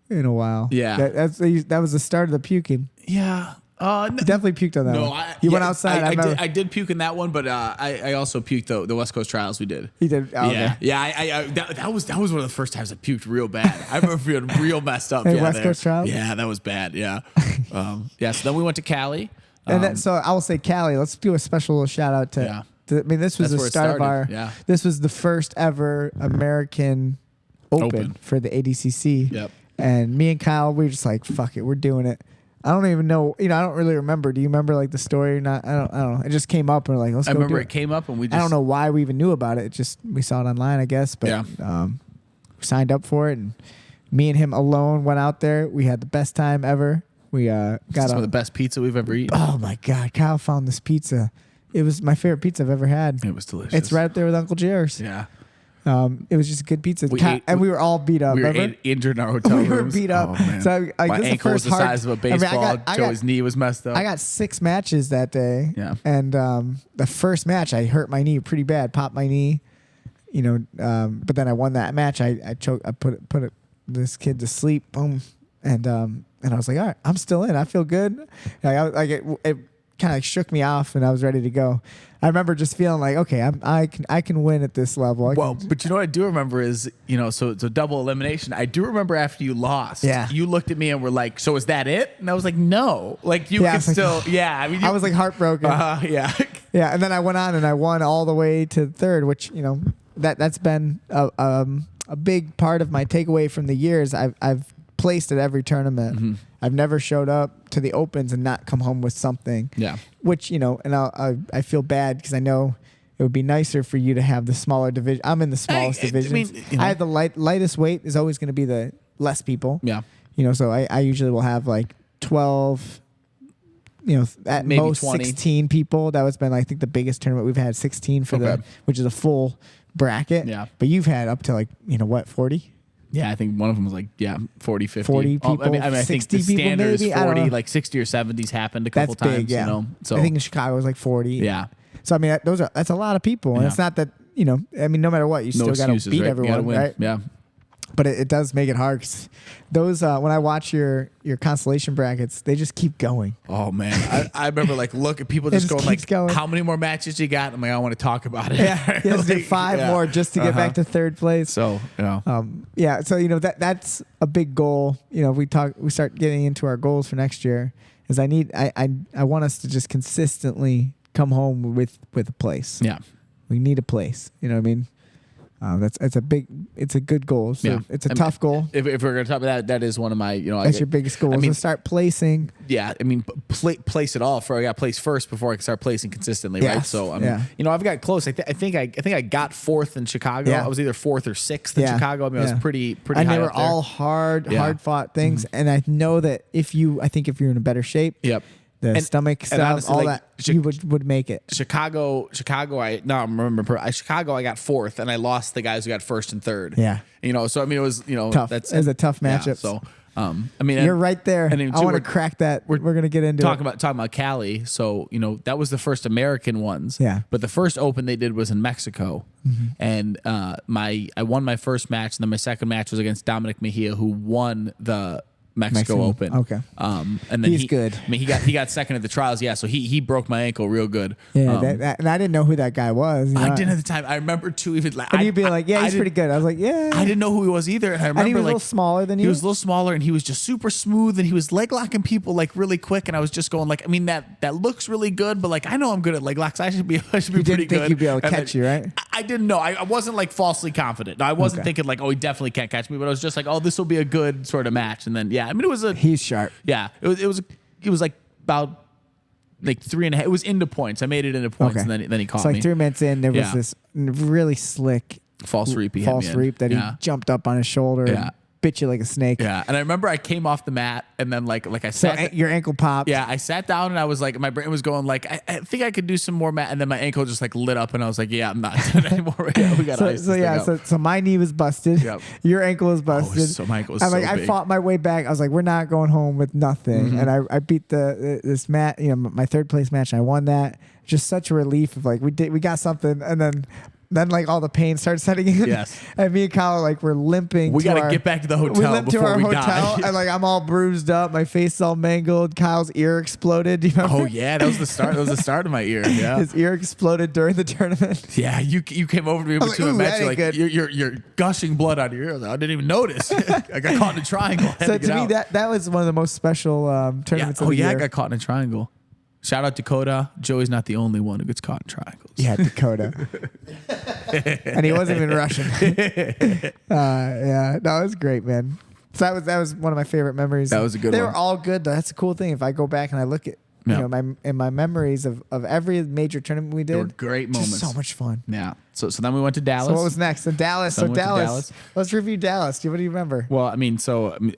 in a while. Yeah. that was the start of the puking. Yeah. You definitely puked on that No, one. You went outside. I did puke in that one, but I also puked the West Coast trials we did. He did. Oh, Yeah, okay. yeah. That was one of the first times I puked real bad. I remember feeling real messed up. Hey, yeah, West there. Coast trials? Yeah, that was bad. Yeah, yeah. So then we went to Cali. And then, so I will say, Cali. Let's do a special little shout out to. Yeah. I mean, this was That's the where it start of started, our. yeah. This was the first ever American Open Open. for the ADCC. Yep. And me and Kyle, we were just like, "Fuck it, we're doing it." I don't even know. I don't really remember. Do you remember like the story or not? I don't know. It just came up and we're like, let's I go remember do it came up and we just. I don't know why we even knew about it. It just we saw it online, I guess. But Yeah. we signed up for it, and me and him alone went out there. We had the best time ever. We It's got some a of the best pizza we've ever eaten. Oh my God, Kyle found this pizza. It was my favorite pizza I've ever had. It was delicious. It's right up there with Uncle Jerry's. Yeah. It was just a good pizza. We And we were all beat up. We were remember? injured in our hotel We were rooms. beat up. Oh, man. So, like, my this is the ankle was first the hard- size of a I mean, I baseball. got- Joey's knee was messed up. I got 6 matches that day. Yeah. And the first match, I hurt my knee pretty bad, popped my knee. But then I won that match. I choked. I put this kid to sleep. Boom. And I was like, all right, I'm still in. I feel good. It kind of shook me off, and I was ready to go. I remember just feeling like, okay, I can win at this level. Well, but you know what I do remember is, so it's a double elimination. I do remember after you lost, Yeah. you looked at me and were like, so is that it? And I was like, no. Like you Yeah, could it's like- still, yeah. I mean, I was like heartbroken. yeah. Yeah, and then I went on and I won all the way to third, which that's been a big part of my takeaway from the years. I've placed at every tournament. I've never showed up to the opens and not come home with something. Yeah. Which, you know, and I feel bad because I know it would be nicer for you to have the smaller division. I'm in the smallest division. I have the lightest weight is always going to be the less people. Yeah. You know, so I usually will have like 12, you know, at Maybe most 20. 16 people. That was been, I think, the biggest tournament we've had, 16 for Okay. which is a full bracket. Yeah. But you've had up to like, you know, what, 40? Yeah, I think one of them was like 40, 50. 40 people, I think 60 the people standard maybe? is I don't 40, know. like 60 or 70s happened a couple That's times. big, yeah. You know, so I think in Chicago it was like 40. yeah, So I mean, that's a lot of people, and Yeah. it's not that, you know. I mean, no matter what, you no still got to excuses, beat right? You everyone, gotta win. right? Yeah, But it does make it hard. 'Cause those when I watch your constellation brackets, they just keep going. oh man, I remember like look at people It just just going like, keeps going. how many more matches you got? I'm like, I want to talk about it. Yeah, he has to do Like, 5 yeah. more just to get back to third place. So you know, Yeah, so you know that's a big goal. You know, we start getting into our goals for next year. Is I want us to just consistently come home with a place. yeah. We need a place. You know what I mean? It's a good goal. So Yeah. it's a I mean, tough goal. If we're gonna talk about that, that is one of my, you know, That's your biggest goal. I is mean, to start placing. yeah, I mean, place it all for I got place first before I can start placing consistently, right? Yes, So I mean, yeah. you know, I've got close. I think I got fourth in Chicago. Yeah. I was either fourth or sixth in Yeah, Chicago. I mean, I yeah. was pretty And high they were up there. all hard Yeah. Mm-hmm. fought things. And I know that if you're in a better shape, Yep. the And- stomach and stuff, honestly, all like, that, you would make it. Chicago. Chicago, I got fourth, and I lost the guys who got first and third. Yeah. You know, so I mean, it was Tough. It was a tough yeah, matchup. So, I mean, You're right there. And then, I too, want to we're crack that. We're going to get into talking it. about Cali. So you know, that was the first American ones. Yeah. But the first Open they did was in Mexico, and I won my first match, and then my second match was against Dominic Mejia, who won the Mexico Open. Okay. And then He's good. I mean, he got second at the trials. Yeah. So he broke my ankle real good. Yeah, and I didn't know who that guy was. You know? I didn't at the time. I remember too. Even like, And you'd be like, yeah, he's pretty good. I was like, yeah. I didn't know who he was either. And I remember And he was a like, little smaller than He you? was a little smaller, and he was just super smooth, and he was leg locking people like really quick. And I was just going like, I mean, that looks really good, but like I know I'm good at leg locks. I should be pretty You didn't good. think you'd be able to And catch then- you, right? I didn't know. I wasn't like falsely confident. No, I wasn't Okay. thinking like, oh, he definitely can't catch me. But I was just like, oh, this will be a good sort of match. And then yeah, I mean, it was a He's sharp. yeah, it was like about like 3.5. It was into points. I made it into points, Okay. and then he caught So like me. 3 minutes in, there was Yeah. this really slick False reap. He hit false me in. reap that Yeah. he jumped up on his shoulder Yeah. and bit you like a snake. Yeah, and I remember I came off the mat, and then like I So sat. your ankle popped. Yeah, I sat down and I was like, my brain was going like, I think I could do some more mat, and then my ankle just like lit up, and I was like, yeah, I'm not doing it anymore. Yeah, we got So my knee was busted. Yep. Your ankle was busted. so my ankle was I'm like, so I big. fought my way back. I was like, we're not going home with nothing. And I beat this mat, you know, my third place match, and I won that. Just such a relief of like we got something, and then like all the pain started setting in. Yes. And me and Kyle like we're limping. We to got to our- get back to the hotel We limped to before our we hotel, die. and like I'm all bruised up. My face is all mangled. Kyle's ear exploded. Do you remember? Oh yeah, that was the start. That was the start of my ear. Yeah. His ear exploded during the tournament. Yeah, you came over to me was between like, a match. "Ooh, You're that like ain't you're gushing blood out of your ear. I, was like, I didn't even notice. I got caught in a triangle. I had So to get to me, out. that was one of the most special tournaments of the I year. got caught in a triangle. Shout out Dakota. Joey's not the only one who gets caught in triangles. Yeah, Dakota. And he wasn't even Russian. Yeah, no, it was great, man. So that was one of my favorite memories. That was a good They one. were all good, though. That's a cool thing. If I go back and I look at Yeah. my memories of every major tournament we did, They were great just moments. so much fun. Yeah. So then we went to Dallas. So what was next? So Dallas. Then So we went to Dallas. Dallas. Let's review Dallas. What do you remember? Well, I mean,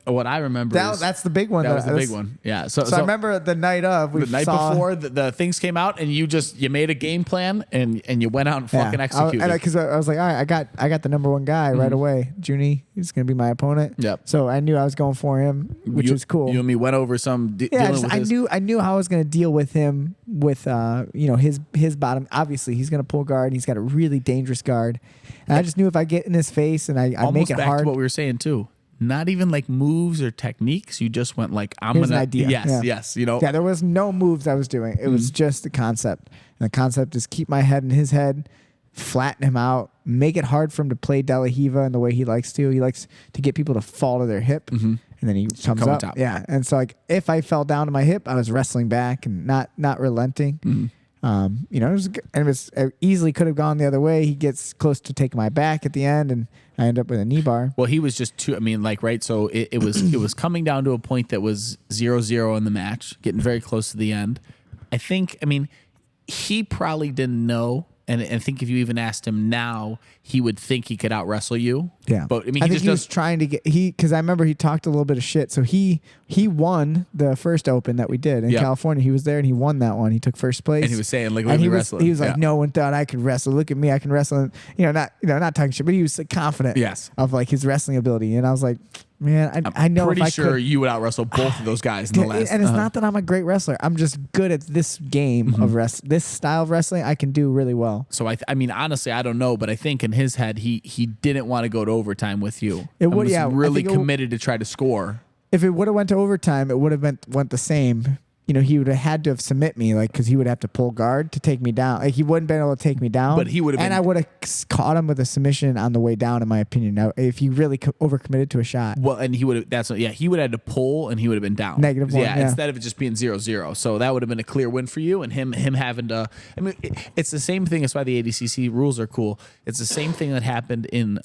what I remember Dallas. is That's the big one. that though. was the big one. Yeah. So So I remember the night of. We the night saw, before the things came out, and you made a game plan, and you went out and fucking executed. Because I was like, all right, I got the number one guy right away. Junie, he's gonna be my opponent. Yep. So I knew I was going for him, which was cool. You and me went over some. Yeah, dealing with I his- knew how I was going to deal with him with his bottom. Obviously, he's going to pull guard. He's got a really dangerous guard, and I just knew if I get in his face and I almost make it back hard. to what we were saying too. Not even like moves or techniques. You just went like, I'm Here's gonna. an idea. Yes, Yeah. yes. You know. Yeah, there was no moves I was doing. It was just the concept, and the concept is keep my head in his head, flatten him out, make it hard for him to play De La Hiva in the way he likes to. He likes to get people to fall to their hip, and then he comes come on up. top. Yeah, and so like if I fell down to my hip, I was wrestling back and not relenting. It easily could have gone the other way. He gets close to taking my back at the end, and I end up with a knee bar. Well, he was just too. I mean, like, right. So it was coming down to a point that was 0-0 in the match, getting very close to the end. I think. I mean, he probably didn't know. And I think if you even asked him now, he would think he could out wrestle you. Yeah, but I mean, I think he was trying to get because I remember he talked a little bit of shit. So he won the first Open that we did in California. He was there and he won that one. He took first place. And he was saying like, and he was like, no one thought I could wrestle. Look at me, I can wrestle. And, not talking shit, but he was like, confident. Yes. Of like his wrestling ability, and I was like, man, I know. Pretty if I sure could, you would out wrestle both of those guys in the last. And it's not that I'm a great wrestler. I'm just good at this game of this style of wrestling. I can do really well. So I mean, honestly, I don't know, but I think in his head, he didn't want to go to overtime with you. It would, was really committed to try to score. If it would have went to overtime, it would have went the same. He would have had to have submit me, like, because he would have to pull guard to take me down. Like, he wouldn't been able to take me down. But he would have, and I would have caught him with a submission on the way down, in my opinion. Now, if he really overcommitted to a shot. Well, and he would have. He would have had to pull, and he would have been down. -1, yeah. Instead of it just being 0-0. So that would have been a clear win for you, and him having to. I mean, it's the same thing. That's why the ADCC rules are cool. It's the same thing that happened in.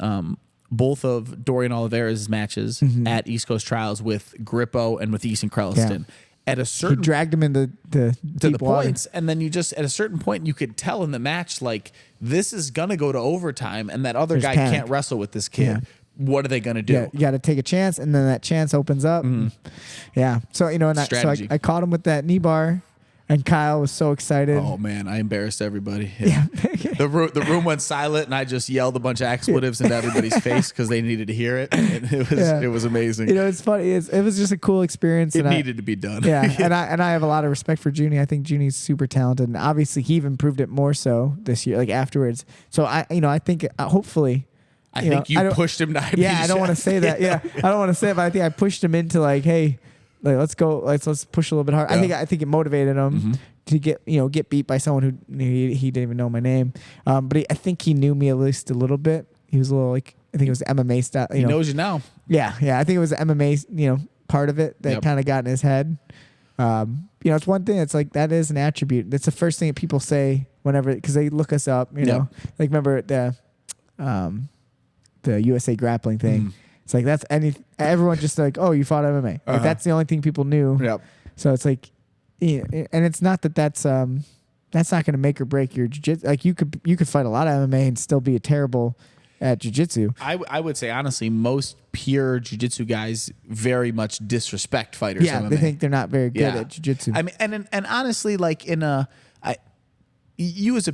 Both of Dorian Oliveira's matches at East Coast Trials with Grippo and with Easton Krelliston. At a certain, he dragged him into the deep water. Points, and then you just at a certain point you could tell in the match like this is gonna go to overtime, and that other guy can't wrestle with this kid. Yeah. What are they gonna do? Yeah, you got to take a chance, and then that chance opens up. Yeah, so I caught him with that knee bar. And Kyle was so excited. Oh man, I embarrassed everybody. Yeah. The room went silent, and I just yelled a bunch of expletives into everybody's face because they needed to hear it. And it was amazing. It's funny. It was just a cool experience. It needed to be done. Yeah, and I have a lot of respect for Junie. I think Junie's super talented, and obviously he even proved it more so this year, like afterwards. So I think hopefully. I think you pushed him to IBJJF. Yeah, I don't want to say that. Yeah, I don't want to say it, but I think I pushed him into like, hey. Like, let's go. Let's push a little bit harder. I think it motivated him to get beat by someone who he didn't even know my name. But I think he knew me at least a little bit. He was a little like I think it was the MMA style. He knows you now. Yeah. I think it was the MMA part of it that kind of got in his head. It's one thing. It's like that is an attribute. That's the first thing that people say whenever because they look us up. Like remember the USA grappling thing. It's like everyone just like, oh, you fought MMA. Like that's the only thing people knew. Yep. So it's like, and it's not that's not going to make or break your jiu-jitsu. Like you could fight a lot of MMA and still be terrible at jiu-jitsu. I would say honestly, most pure jiu-jitsu guys very much disrespect fighters. Yeah, MMA. they think they're not very good at jiu-jitsu. I mean, and honestly, like you as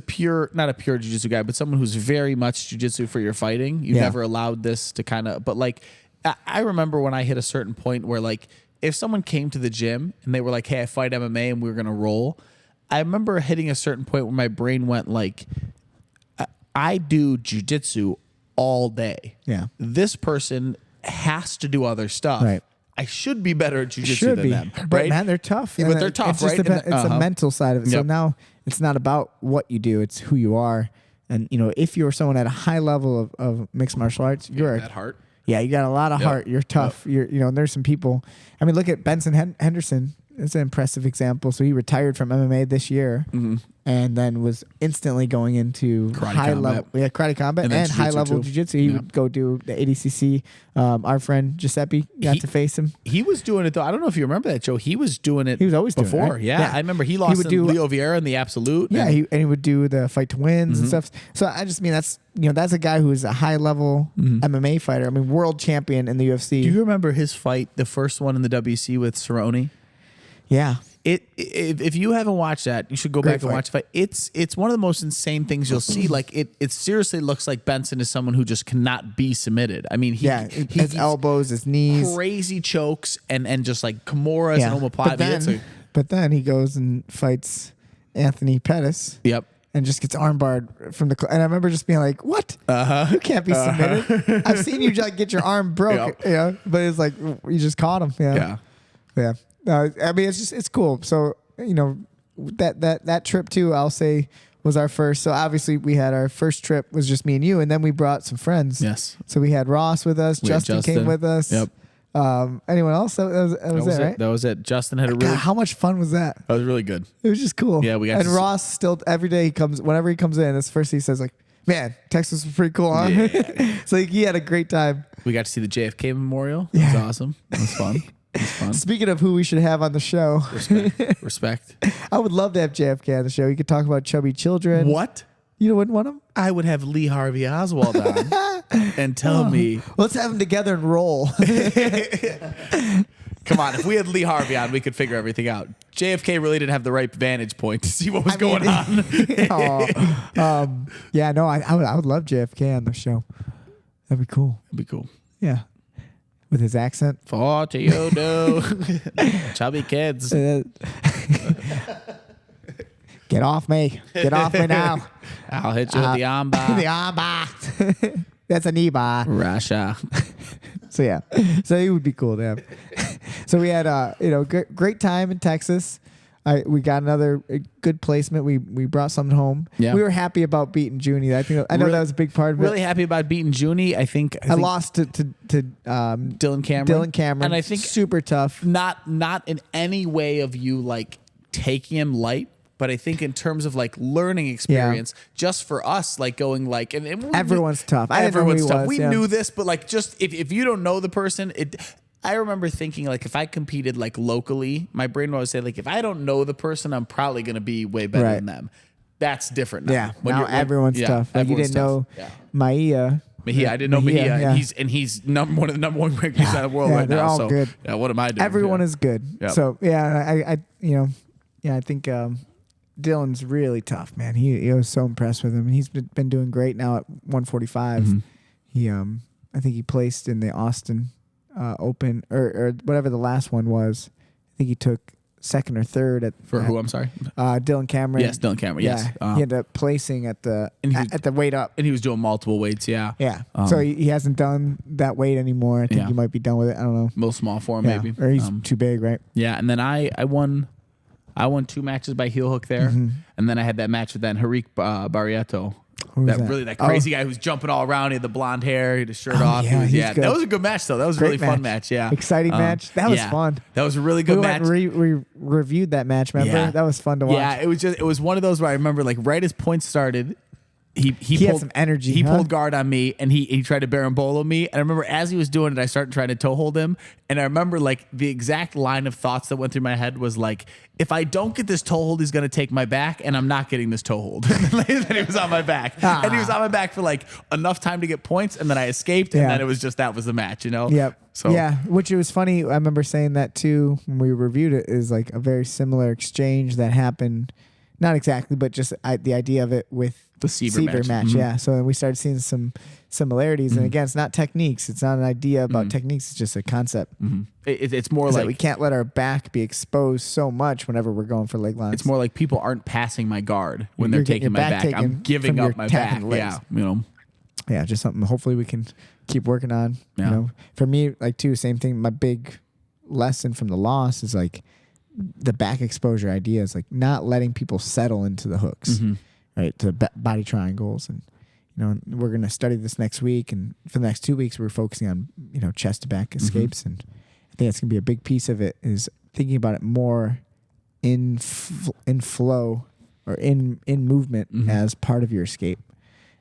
not a pure jiu-jitsu guy, but someone who's very much jiu-jitsu for your fighting, you never allowed this to kind of, but like, I remember when I hit a certain point where like, if someone came to the gym and they were like, hey, I fight MMA and we were going to roll. I remember hitting a certain point where my brain went like, I do jiu-jitsu all day. Yeah. This person has to do other stuff. Right. I should be better at jiu-jitsu than them. But right? man, they're tough. Yeah, but they're tough, right? It's a mental side of it. So now it's not about what you do; it's who you are. And if you're someone at a high level of mixed martial arts, you're that heart. Yeah, you got a lot of heart. You're tough. You're and there's some people. I mean, look at Benson Henderson. It's an impressive example. So he retired from MMA this year, and then was instantly going into karate combat and high level jiu-jitsu. He would go do the ADCC. Our friend Giuseppe got to face him. He was doing it though. I don't know if you remember that, Joe. He was doing it. He was always before. Doing it, right? Yeah, I remember he lost to Leo Vieira in the Absolute. Yeah, he would do the fight to wins and stuff. So I just mean that's a guy who is a high level MMA fighter. I mean, world champion in the UFC. Do you remember his fight, the first one in the WC with Cerrone? Yeah. If you haven't watched that, you should go back and watch the fight. It's one of the most insane things you'll see. Like it seriously looks like Benson is someone who just cannot be submitted. I mean, his elbows, his knees, crazy chokes, and just like Kimuras and omoplata. But then he goes and fights Anthony Pettis. Yep. And just gets armbarred from the. And I remember just being like, "What? You can't be submitted. I've seen you like get your arm broke. But it's like you just caught him. Yeah. I mean, it's cool. So that trip too, I'll say, was our first. So obviously we had our first trip was just me and you, and then we brought some friends. Yes. So we had Ross with us. Justin came with us. Yep. Anyone else? That was it, right? That was it. Justin had a God, really. how much fun was that? That was really good. It was just cool. Yeah, we got and to see- Ross still every day whenever he comes in, it's first he says like, "Man, Texas was pretty cool, huh?" Yeah. So he had a great time. We got to see the JFK Memorial. It was awesome. It was fun. It was fun. Speaking of who we should have on the show, Respect. I would love to have JFK on the show. He could talk about chubby children. What? You wouldn't want him? I would have Lee Harvey Oswald on and tell me. Let's have them together and roll. Come on, if we had Lee Harvey on, we could figure everything out. JFK really didn't have the right vantage point to see what was going on. Yeah, no, I would love JFK on the show. That'd be cool. It'd be cool. Yeah. With his accent. For to you do. Chubby kids. Get off me. Get off me now. I'll hit you with the armbar. The armbar. That's a knee bar. Russia. So yeah, so he would be cool to have. So we had great time in Texas. We got another good placement. We brought something home. Yeah. We were happy about beating Junie. I know that was a big part of it. Really happy about beating Junie. I think I lost to Dylan Cameron. Dylan Cameron, and I think super tough. not in any way of you like taking him light. But I think in terms of like learning experience, just for us, like going like, and Everyone's tough. I didn't know who Everyone's he tough. was, We yeah. knew this, but like, just if you don't know the person, I remember thinking like, if I competed like locally, my brain would always say like, if I don't know the person, I'm probably going to be way better Right. than them. That's different now. Yeah, When now you're- everyone's tough. Like you everyone's didn't know tough. Maia. Mejia. I didn't know Mejia. Yeah. And he's one of the number one ranked guys in the world Yeah, right they're now. all So good. yeah, what am I doing? Everyone Yeah. is good. Yep. So yeah, I think Dylan's really tough, man. He was so impressed with him, and he's been doing great now at 145. Mm-hmm. He I think he placed in the Austin Open or whatever the last one was. I think he took second or third at For who? I'm sorry. Dylan Cameron. Yes, Dylan Cameron. Yeah, Yes. he ended up placing at the weight up. And he was doing multiple weights. Yeah. Yeah, so he hasn't done that weight anymore. I think Yeah. he might be done with it. I don't know. Most small form, Yeah, maybe. or he's too big, right? Yeah, and then I won 2 matches by heel hook there, and then I had that match with that Harik Barrietto. Who was that? That crazy guy who's jumping all around. He had the blonde hair, he had his shirt Oh, off. yeah, he's good. That was a good match though. That was a Great really fun match. Yeah, Exciting match. That was fun. That was a really good we match. went and we reviewed that match. Remember? Yeah. That was fun to watch. Yeah, it was one of those where I remember like right as points started, he had pulled some energy, He huh? pulled guard on me, and he tried to barambolo me. And I remember as he was doing it, I started trying to toe hold him. And I remember like the exact line of thoughts that went through my head was like, if I don't get this toe hold, he's going to take my back, and I'm not getting this toe hold. And then he was on my back, and he was on my back for like enough time to get points, and then I escaped, and Yeah. then it was just that was the match, you know? Yep. So yeah, which it was funny. I remember saying that too when we reviewed it. Is like a very similar exchange that happened. Not exactly, but just the idea of it with The Seaver match. match. Yeah. So then we started seeing some similarities. And again, it's not techniques. It's not an idea about techniques. It's just a concept. It's more It's like that we can't let our back be exposed so much whenever we're going for leg lines. it's more like people aren't passing my guard when You're they're getting taking my your back back. taken I'm giving from your up my tapping back. legs. Yeah, you know. Yeah, just something hopefully we can keep working on. Yeah. You know, for me, like too, same thing. My big lesson from the loss is like the back exposure idea is like not letting people settle into the hooks, right? To body triangles. And, you know, we're going to study this next week. And for the next 2 weeks, we're focusing on, you know, chest to back escapes. And I think that's going to be a big piece of it is thinking about it more in flow or in movement as part of your escape.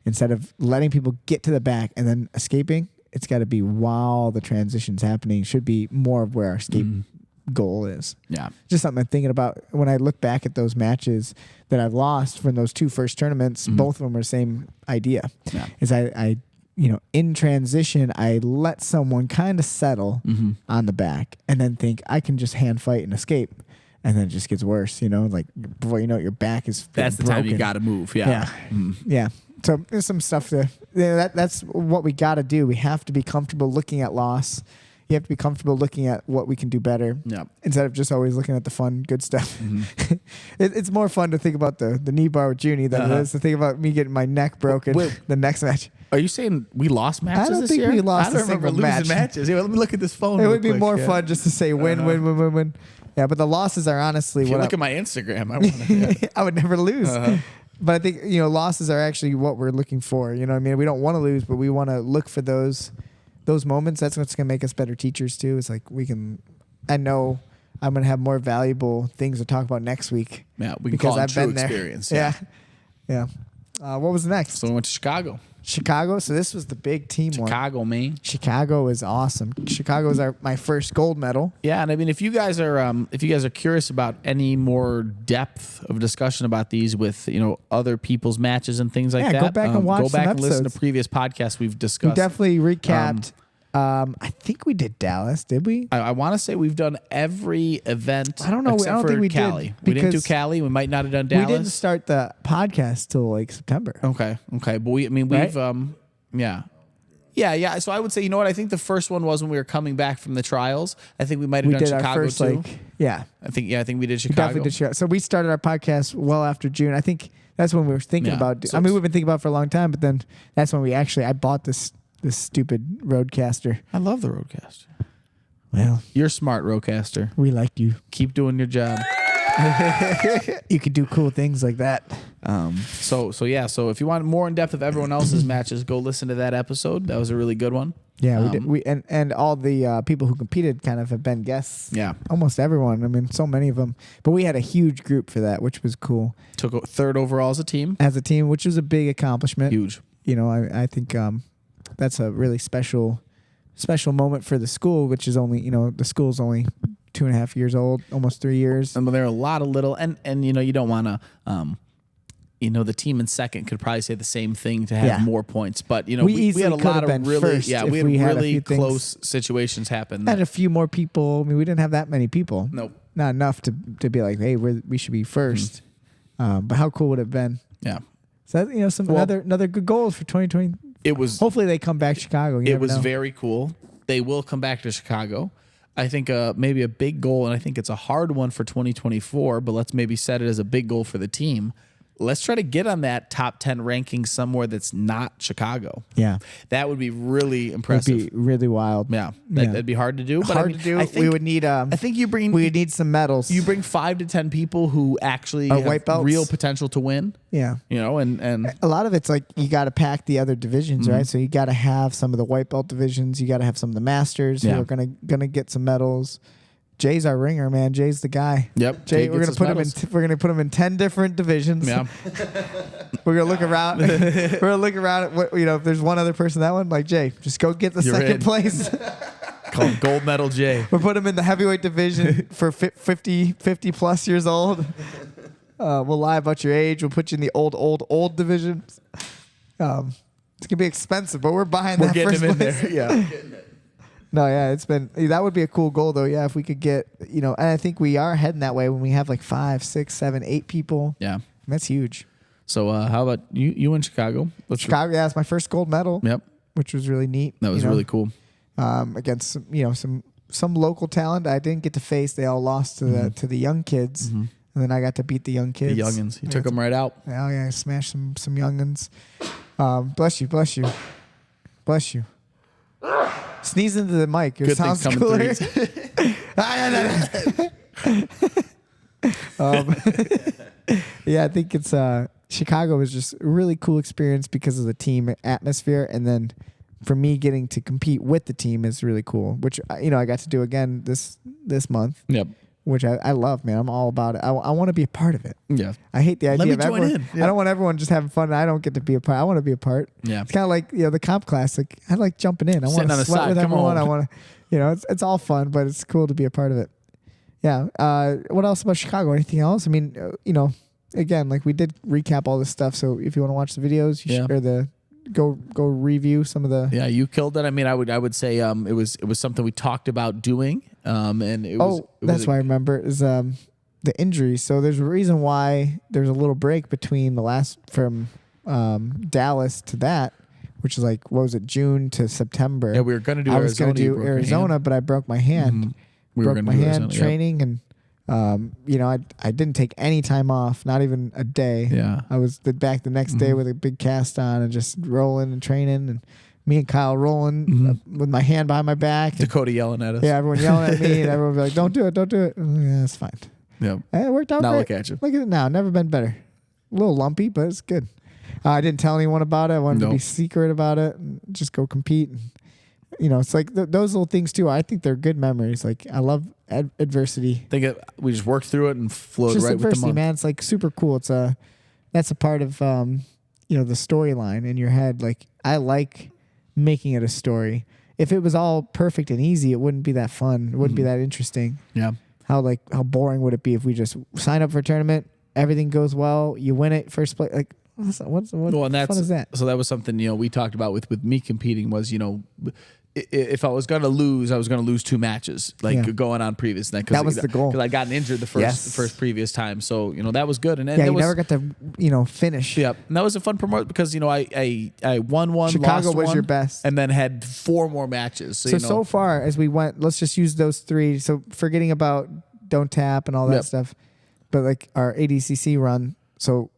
Instead of letting people get to the back and then escaping, it's got to be while the transition's happening. Should be more of where our escape goal is. Yeah. Just something I'm thinking about when I look back at those matches that I've lost from those 2 first tournaments. Both of them are the same idea. Yeah. Is I you know, in transition, I let someone kind of settle on the back and then think I can just hand fight and escape. And then it just gets worse, you know, like before you know it, your back is That's the time you broken. got to move. Yeah. Yeah. So there's some stuff to that's what we got to do. We have to be comfortable looking at loss. You have to be comfortable looking at what we can do better. Yeah. Instead of just always looking at the fun, good stuff. It's more fun to think about the knee bar with Junie than it is to think about me getting my neck broken Wait. the next match. Are you saying we lost matches don't this think year? we lost I don't a remember single losing match. matches. Here, let me look at this phone. It real would be quick. more Yeah. fun just to say win. Yeah, but the losses are honestly If you what look at my Instagram, I want to. I would never lose. But I think, you know, losses are actually what we're looking for. You know what I mean? We don't want to lose, but we want to look for those those moments, that's what's going to make us better teachers too. It's like I know I'm going to have more valuable things to talk about next week. Yeah, we can call it true experience. Yeah. Yeah. What was next? So we went to Chicago. Chicago. So this was the big team one. Chicago, man. Chicago is awesome. Chicago is my first gold medal. Yeah, and I mean, if you guys are curious about any more depth of discussion about these with other people's matches and things like that, go back and watch Go back some and listen to episodes. previous podcasts we've We discussed. definitely recapped. I think we did Dallas. Did we? I want to say we've done every event. I don't know. Except I don't for think we did, Cali. We didn't do because Cali. We might not have done Dallas. We didn't start the podcast till like September. Okay. But we've yeah. So I would say, you know what? I think the first one was when we were coming back from the trials. I think we might have We done did Chicago our first too. I think we did We Chicago. definitely did Chicago. So we started our podcast well after June. I think that's when we were thinking Yeah. about. So I mean, we've been thinking about it for a long time, but then that's when I bought this stupid Roadcaster. I love the Roadcaster. Well, You're smart, Roadcaster. we like you. Keep doing your job. You could do cool things like that. So if you want more in depth of everyone else's matches, go listen to that episode. That was a really good one. Yeah, we did. And all the people who competed kind of have been guests. Yeah. Almost everyone. I mean, so many of them. But we had a huge group for that, which was cool. Took third overall as a team. As a team, which was a big accomplishment. Huge. I think that's a really special moment for the school, which is only, the school's only 2.5 years old, almost 3 years. And there are a lot of little, and you don't want to, the team in second could probably say the same thing to have more points, but we easily had a could lot have of been really, first we if had we had a really few things. close situations happen. Had a few more people. I mean, we didn't have that many people. Nope. Not enough to be like, hey, we should be 1st. But how cool would it have been? Yeah. So another good goals for 2020. It was. Hopefully they come back to Chicago. You It never was know. very cool. They will come back to Chicago. I think maybe a big goal, and I think it's a hard one for 2024, but let's maybe set it as a big goal for the team. Let's try to get on that top 10 ranking somewhere that's not Chicago. Yeah. That would be really It'd impressive. be really wild. Yeah. Yeah. That'd be hard to do. But Hard to do. I think, We would need. I think you bring. we would need some medals. You bring 5 to 10 people who actually Are have white belts. real potential to win. Yeah. And A lot of it's like you got to pack the other divisions, Mm-hmm. right? So you got to have some of the white belt divisions. You got to have some of the masters Yeah. who are gonna get some medals. Jay's our ringer, man. Jay's the guy. Yep. Jay, Jay we're gets gonna his put him in. medals. We're gonna put him in 10 different divisions. yeah, We're gonna look around. We're gonna look around at what, if there's one other person that one, like Jay, just go get the You're second in. place. called Gold Medal Jay. We'll put him in the heavyweight division for 50 plus years old. We'll lie about your age. We'll put you in the old divisions. It's gonna be expensive, but we're buying We're that getting first him in place. there. Yeah. No, yeah, that would be a cool goal though. Yeah, if we could get, and I think we are heading that way when we have like 5, 6, 7, 8 people. Yeah. That's huge. So how about you in Chicago? Chicago, yeah, it's my first gold medal. Yep. Which was really neat. That was really cool. Against some local talent I didn't get to face. They all lost to the young kids, and then I got to beat the young kids. The youngins. You took them right out. Oh yeah, I smashed some youngins. Bless you. Sneeze into the mic. It Good sounds things come cooler. in threes. Yeah, I think it's Chicago was just a really cool experience because of the team atmosphere, and then for me getting to compete with the team is really cool. Which I got to do again this month, Yep. which I love, man. I'm all about it. I want to be a part of it. Yeah. I hate the idea me of join everyone. in. Yeah. I don't want everyone just having fun. And I don't get to be a part. I want to be a part. Yeah. It's kind of like the comp class. Like I like jumping in. I want Sitting to on the sweat side. with Come everyone. on. I want to, it's all fun, but it's cool to be a part of it. Yeah. What else about Chicago? Anything else? I mean, again, like we did recap all this stuff. So if you want to watch the videos, you should, or go review some of the. Yeah, you killed it. I mean, I would say it was something we talked about doing, and it was. That's why I remember is the injuries. So there's a reason why there's a little break between the last from Dallas to that, which is like what was it, June to September. Yeah, we were going to do I Arizona. was going to You do broke your Arizona, hand. but I broke my hand. Mhm. We were Broke gonna my do hand Arizona, yep. training, and I didn't take any time off, not even a day. Yeah. I was back the next day with a big cast on and just rolling and training, and me and Kyle rolling with my hand behind my back. And, Dakota yelling at us. yeah, everyone yelling at me, and everyone would be like, "Don't do it, don't do it." Yeah, it's fine. Yep. It worked out Now great. look at you. Look at it now. Never been better. A little lumpy, but it's good. I didn't tell anyone about it. I wanted to be Nope. secret about it and just go compete. And You know, it's like those little things too. I think they're good memories. Like I love adversity. We just worked through it and flowed Just right with the adversity, month. man. It's like super cool. That's a part of you know, the storyline in your head. Like I like making it a story. If it was all perfect and easy, it wouldn't be that fun. It wouldn't be that interesting. Yeah. How boring would it be if we just sign up for a tournament, everything goes well, you win it first place? Like what Well, and fun is that? So that was something, you know, we talked about with me competing was, you know, if I was going to lose, I was going to lose 2 matches, like Yeah. going on previous night. That was the goal. Because I'd gotten injured the first previous time. So, you know, that was good. And Yeah, there you was, never got to, you know, finish. yeah, and that was a fun promote because, you know, I won one, Chicago lost was one, your best. and then had 4 more matches. So, So you know, so far as we went, let's just use those 3. So forgetting about Don't Tap and all that Yep. stuff, but like our ADCC run. So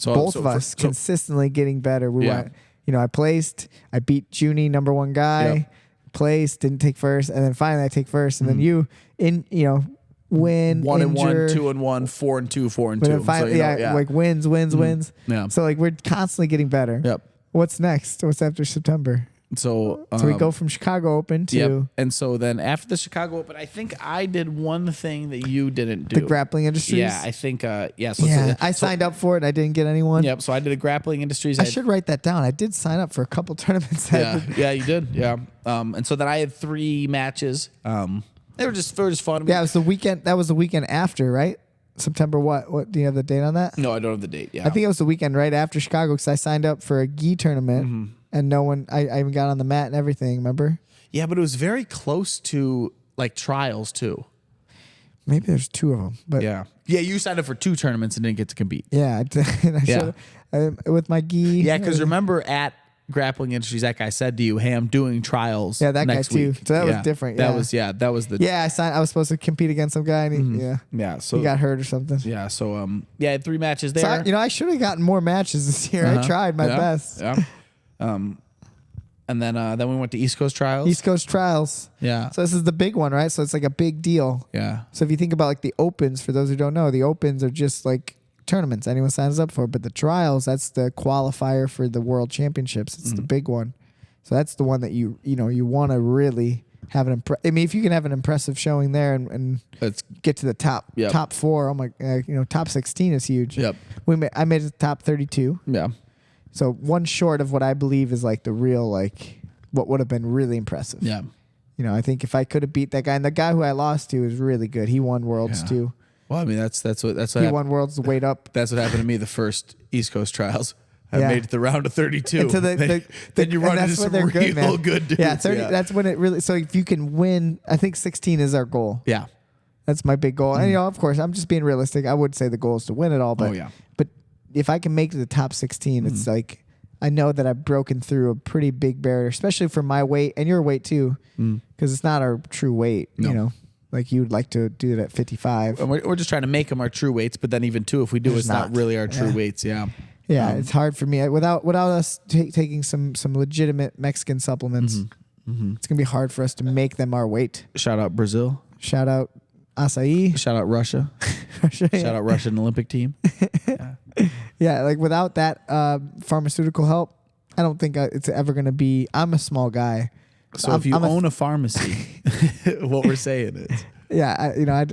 both of us consistently getting better. We Yeah. went, you know, I placed, I beat Junie, number 1 guy, Yep. placed, didn't take first, and then finally I take first, and then you win, 1 and 1, injure, 2 and 1, 4 and 2, 4 and but 2. then finally, so, you know, like wins. Yeah. So like we're constantly getting better. Yep. What's next? What's after September? So We go from Chicago Open to Yep. And so then after the Chicago Open, I think I did one thing that you didn't do. the grappling industries. Yeah, I think. So I signed up for it. I didn't get anyone. Yep. So I did a grappling industries. I should write that down. I did sign up for a couple tournaments. Yeah, you did. Yeah. And so then I had 3 matches. They were just fun. Yeah, it was the weekend. That was the weekend after, right? September what? What do you have the date on that? No, I don't have the date. Yeah. I think it was the weekend right after Chicago because I signed up for a gi tournament and no one. I even got on the mat and everything. Remember? Yeah, but it was very close to like trials too. Maybe there's 2 of them, but Yeah. Yeah, you signed up for 2 tournaments and didn't get to compete. yeah, I did. Yeah. With my gi. Yeah, because remember at Grappling Industries, that guy said to you, "Hey, I'm doing trials." Yeah, that guy next too. week." So that was Yeah. different, That yeah. was that was the Yeah, I signed. I was supposed to compete against some guy, and he, yeah. So he got hurt or something. yeah, so I had 3 matches there. So I should have gotten more matches this year. I tried my best. Yeah. And then we went to East Coast Trials. East Coast Trials. Yeah. So this is the big one, right? So it's like a big deal. Yeah. So if you think about like the Opens, for those who don't know, the Opens are just like tournaments anyone signs up for, but the Trials, that's the qualifier for the World Championships. It's the big one. So that's the one that you want to really have an I mean, if you can have an impressive showing there and That's get to the top Yep. top 4, oh my, top 16 is huge. Yep. I made it to top 32. Yeah. So one short of what I believe is like the real, like what would have been really impressive. Yeah. You know, I think if I could have beat that guy, and the guy who I lost to is really good. He won Worlds Yeah. too. Well, I mean that's what He happened. won Worlds weight up. That's what happened to me the first East Coast Trials. I Yeah. made it the round of 32. And to then you and run that's into when some they're real good, man. good dudes. Yeah, 30. That's when it really. So if you can win, I think 16 is our goal. Yeah. That's my big goal. And of course, I'm just being realistic. I would say the goal is to win it all, but Oh, yeah. but if I can make it to the top 16, it's like I know that I've broken through a pretty big barrier, especially for my weight and your weight too, because it's not our true weight. No. You know, like you would like to do it at 55. And we're just trying to make them our true weights, but then even too, if we do, There's it's not not. really our true Yeah. weights. Yeah. Yeah, it's hard for me without us taking some legitimate Mexican supplements. It's gonna be hard for us to make them our weight. Shout out Brazil. Shout out acai. Shout out Russia. Shout out Russian Olympic team. Yeah, like without that pharmaceutical help, I don't think it's ever gonna be. I'm a small guy. So if you own a pharmacy, what we're saying is, Yeah,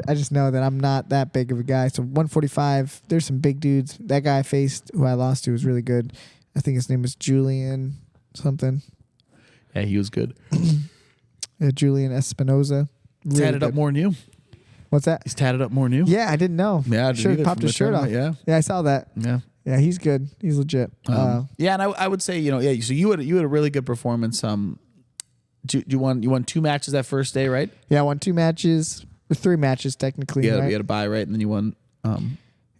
I just know that I'm not that big of a guy. So 145, there's some big dudes. That guy I faced, who I lost to, was really good. I think his name was Julian something. yeah, he was good. Julian Espinoza. He's tatted up more than you. What's that? He's tatted up more than you. Yeah, I didn't know. Yeah, I didn't Should either have popped from his the shirt off. tournament, Yeah, I saw that. Yeah. Yeah, he's good. He's legit. Yeah, and I would say, yeah. So you had a really good performance. You won 2 matches that first day, right? Yeah, I won 2 matches, or 3 matches technically. Yeah, right? you had a bye, right? And then you won.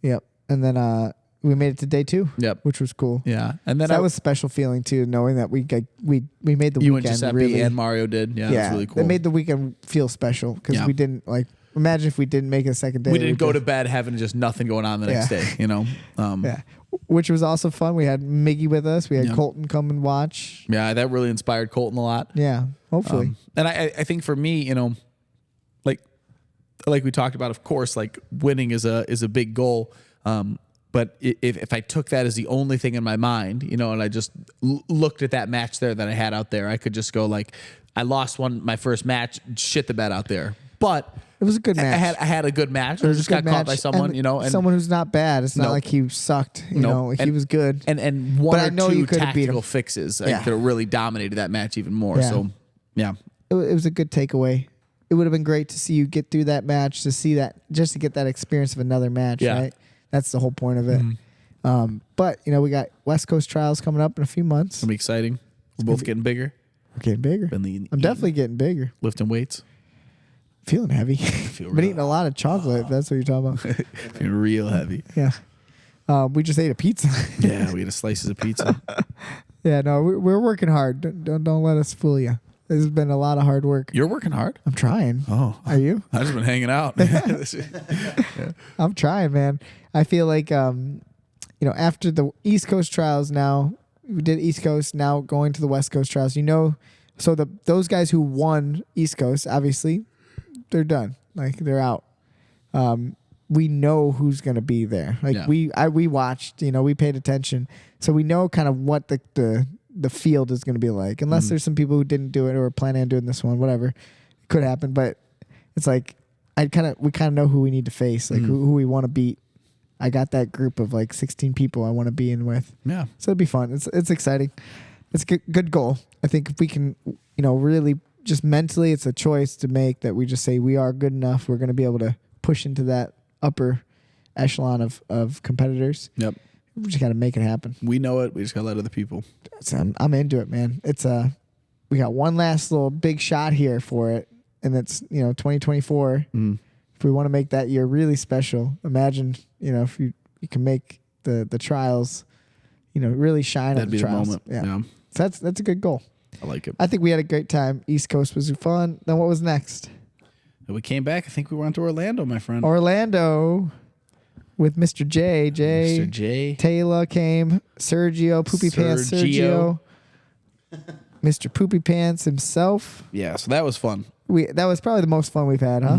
Yep. And then we made it to day 2. Yep. Which was cool. Yeah, and then So that was a special feeling too, knowing that we made the you and weekend Giuseppe really. and Mario did. Yeah, that's really cool. It made the weekend feel special because Yeah. we didn't like. Imagine if we didn't make it a second day. we didn't go to bed having just nothing going on the next Yeah. day. You know. Yeah, which was also fun. We had Miggy with us. We had Yeah. Colton come and watch. Yeah, that really inspired Colton a lot. Yeah, hopefully. And I think for me, like we talked about, of course, like winning is a big goal. But if I took that as the only thing in my mind, and I just looked at that match there that I had out there, I could just go like, I lost my first match, shit the bed out there. But It was a good match. I had a good match. I It was just a good got caught match, by someone, and you know, and someone who's not bad. It's not Nope. like he sucked. You Nope. know, he And- was good. and one But I or know two you could've beat him. tactical fixes Yeah. could have really dominated that match even more. Yeah. So yeah. It was a good takeaway. It would have been great to see you get through that match, to see that, just to get that experience of another match, Yeah. right? That's the whole point of it. But, you know, we got West Coast trials coming up in a few months. It's gonna be exciting. We're both getting bigger. We're getting bigger. Been eating- I'm definitely getting bigger. lifting weights. Feeling heavy. Feel Been real- eating a lot of chocolate, if that's what you're talking about. Feeling real heavy. Yeah. We just ate a pizza. Yeah, we got a slices of pizza. Yeah, no, we're working hard. Don't let us fool you. This has been a lot of hard work. You're working hard. I'm trying. Oh, Are you? I've just been hanging out. I'm trying, man. I feel like, you know, after the East Coast trials, now we did East Coast. Now going to the West Coast trials. You know, so those guys who won East Coast, obviously, they're done. Like they're out. We know who's gonna be there. Like Yeah. we watched. You know, we paid attention, so we know kind of what the field is gonna be like. Unless there's some people who didn't do it or were planning on doing this one, whatever, it could happen. But it's like we kind of know who we need to face, like who we want to beat. I got that group of like 16 people I want to be in with. Yeah. So it'll be fun. It's exciting. It's a good goal. I think if we can, you know, really just mentally, it's a choice to make that we just say we are good enough. We're going to be able to push into that upper echelon of competitors. Yep. We just got to make it happen. We know it. We just gotta let other people. So I'm into it, man. It's we got one last little big shot here for it, and it's 2024. If we want to make that year really special, imagine if you can make the trials, really shine That'd at be the the trials. moment. Yeah. Yeah. So that's a good goal. I like it. I think we had a great time. East Coast was fun. Then what was next? And we came back. I think we went to Orlando, my friend. Orlando with Mr. J. Mr. J. Taylor came. Sergio, Poopy Pants Sergio. Mr. Poopy Pants himself. Yeah. So that was fun. That was probably the most fun we've had, huh?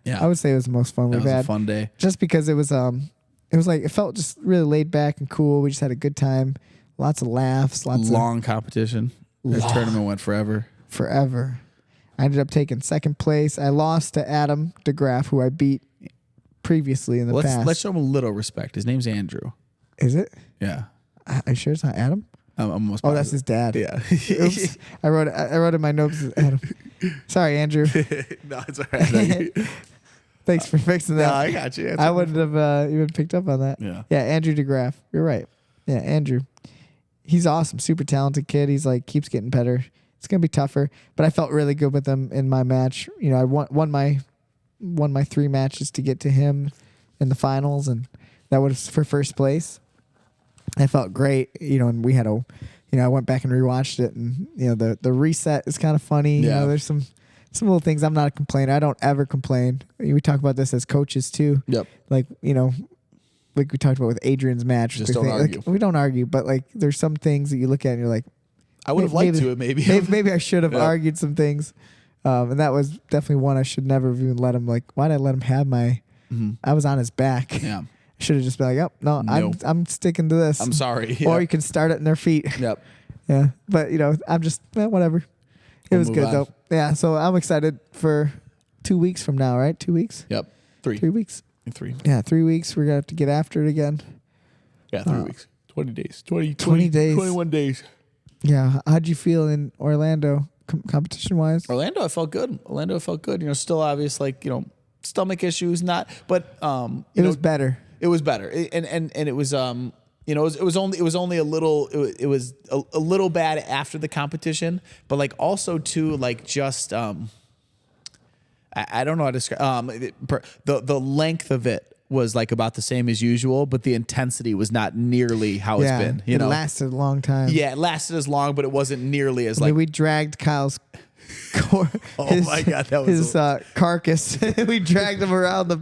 Yeah. I would say it was the most fun that we've was had. a fun day. Just because it was like it felt just really laid back and cool. We just had a good time. Lots of laughs, lots Long competition. That Long. tournament went forever. of forever. I ended up taking second place. I lost to Adam DeGraff, who I beat previously in the past. Let's show him a little respect. His name's Andrew. Is it? Yeah. Are you sure it's not Adam? I'm almost Oh, that's his dad. Yeah. Oops. I wrote in my notes Adam. Sorry, Andrew. No, it's all right. Thanks for fixing that. No, I got you. I wouldn't have even picked up on that. Yeah. Yeah, Andrew DeGraff. You're right. Yeah, Andrew. He's awesome. Super talented kid. He's like keeps getting better. It's gonna be tougher, but I felt really good with him in my match. I won my 3 matches to get to him in the finals, and that was for first place. I felt great, and we had I went back and rewatched it, and the reset is kind of funny. Yeah. There's some little things. I'm not a complainer. I don't ever complain. We talk about this as coaches too. Yep. Like like we talked about with Adrian's match. Just don't argue. Like, we don't argue, but like there's some things that you look at and you're like, I would have liked to maybe. maybe I should have Yeah. argued some things. And that was definitely one I should never have even let him. Like, why did I let him have my? I was on his back. Yeah. I should have just been like, oh no, No. I'm sticking to this. I'm sorry. Or Yeah. you can start it in their feet. Yep. Yeah, but I'm just whatever. It We'll was move good on. though. Yeah, so I'm excited for 2 weeks from now. Right, 2 weeks, Yep. 3. 3 weeks. 3. Yeah, 3 weeks. We're gonna have to get after it again. Yeah, 3 weeks. 20 days. 20 days. 21 days. Yeah, how'd you feel in Orlando competition wise? Orlando, I felt good. Still obvious, stomach issues, but It was better. It was better, and it was it was only a little it was a little bad after the competition, but also too just I don't know how to describe the length of it was about the same as usual, but the intensity was not nearly how it's been. It lasted a long time. Yeah, it lasted as long, but it wasn't nearly as I mean, we dragged Kyle's my God, that was his carcass. We dragged him around the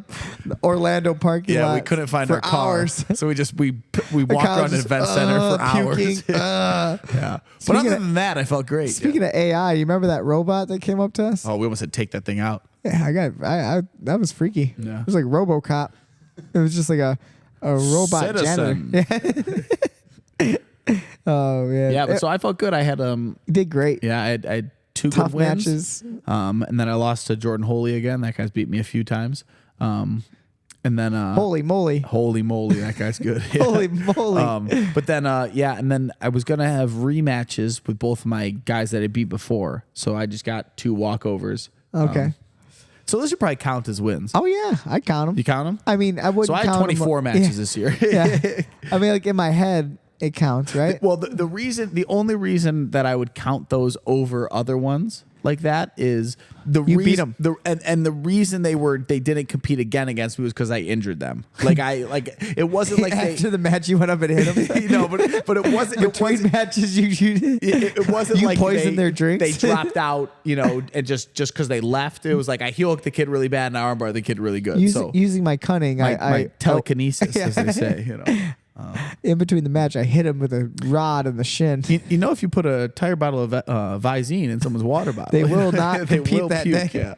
Orlando parking lot. Yeah, we couldn't find for our car, hours. so we walked Kyle around the just, event center for hours. puking. Yeah, but Speaking other of- than that, I felt great. Speaking of AI, you remember that robot that came up to us? Oh, we almost had to take that thing out. Yeah, I that was freaky. Yeah. It was like RoboCop. It was just like a robot Citizen. janitor. Oh man. Yeah, but It so I felt good. I had did great. I had two Tough good wins. matches. And then I lost to Jordan Holy again. That guy's beat me a few times. And then Holy moly. holy moly, that guy's good. Yeah. Holy moly. But then and then I was gonna have rematches with both of my guys that I beat before. So I just got 2 walkovers. Okay. So those should probably count as wins. Oh yeah, I count them. You count them? I mean, I wouldn't So I had count 'em 24 like- matches this year. Yeah. I mean, like in my head, it counts, right? Well, the only reason that I would count those over other ones like that is the You beat reason 'em. and the reason they didn't compete again against me was because I injured them. Like it wasn't like After the match, you went up and hit them. you know, but it wasn't Between matches, it wasn't you like poisoned their drinks. They dropped out, you know, and just because they left, it was like I heel hooked the kid really bad and I armbar the kid really good. Using my cunning, my telekinesis, as they say, you know. in between the match, I hit him with a rod in the shin. You know, if you put a entire bottle of Visine in someone's water bottle, They will not they compete will that puke, day.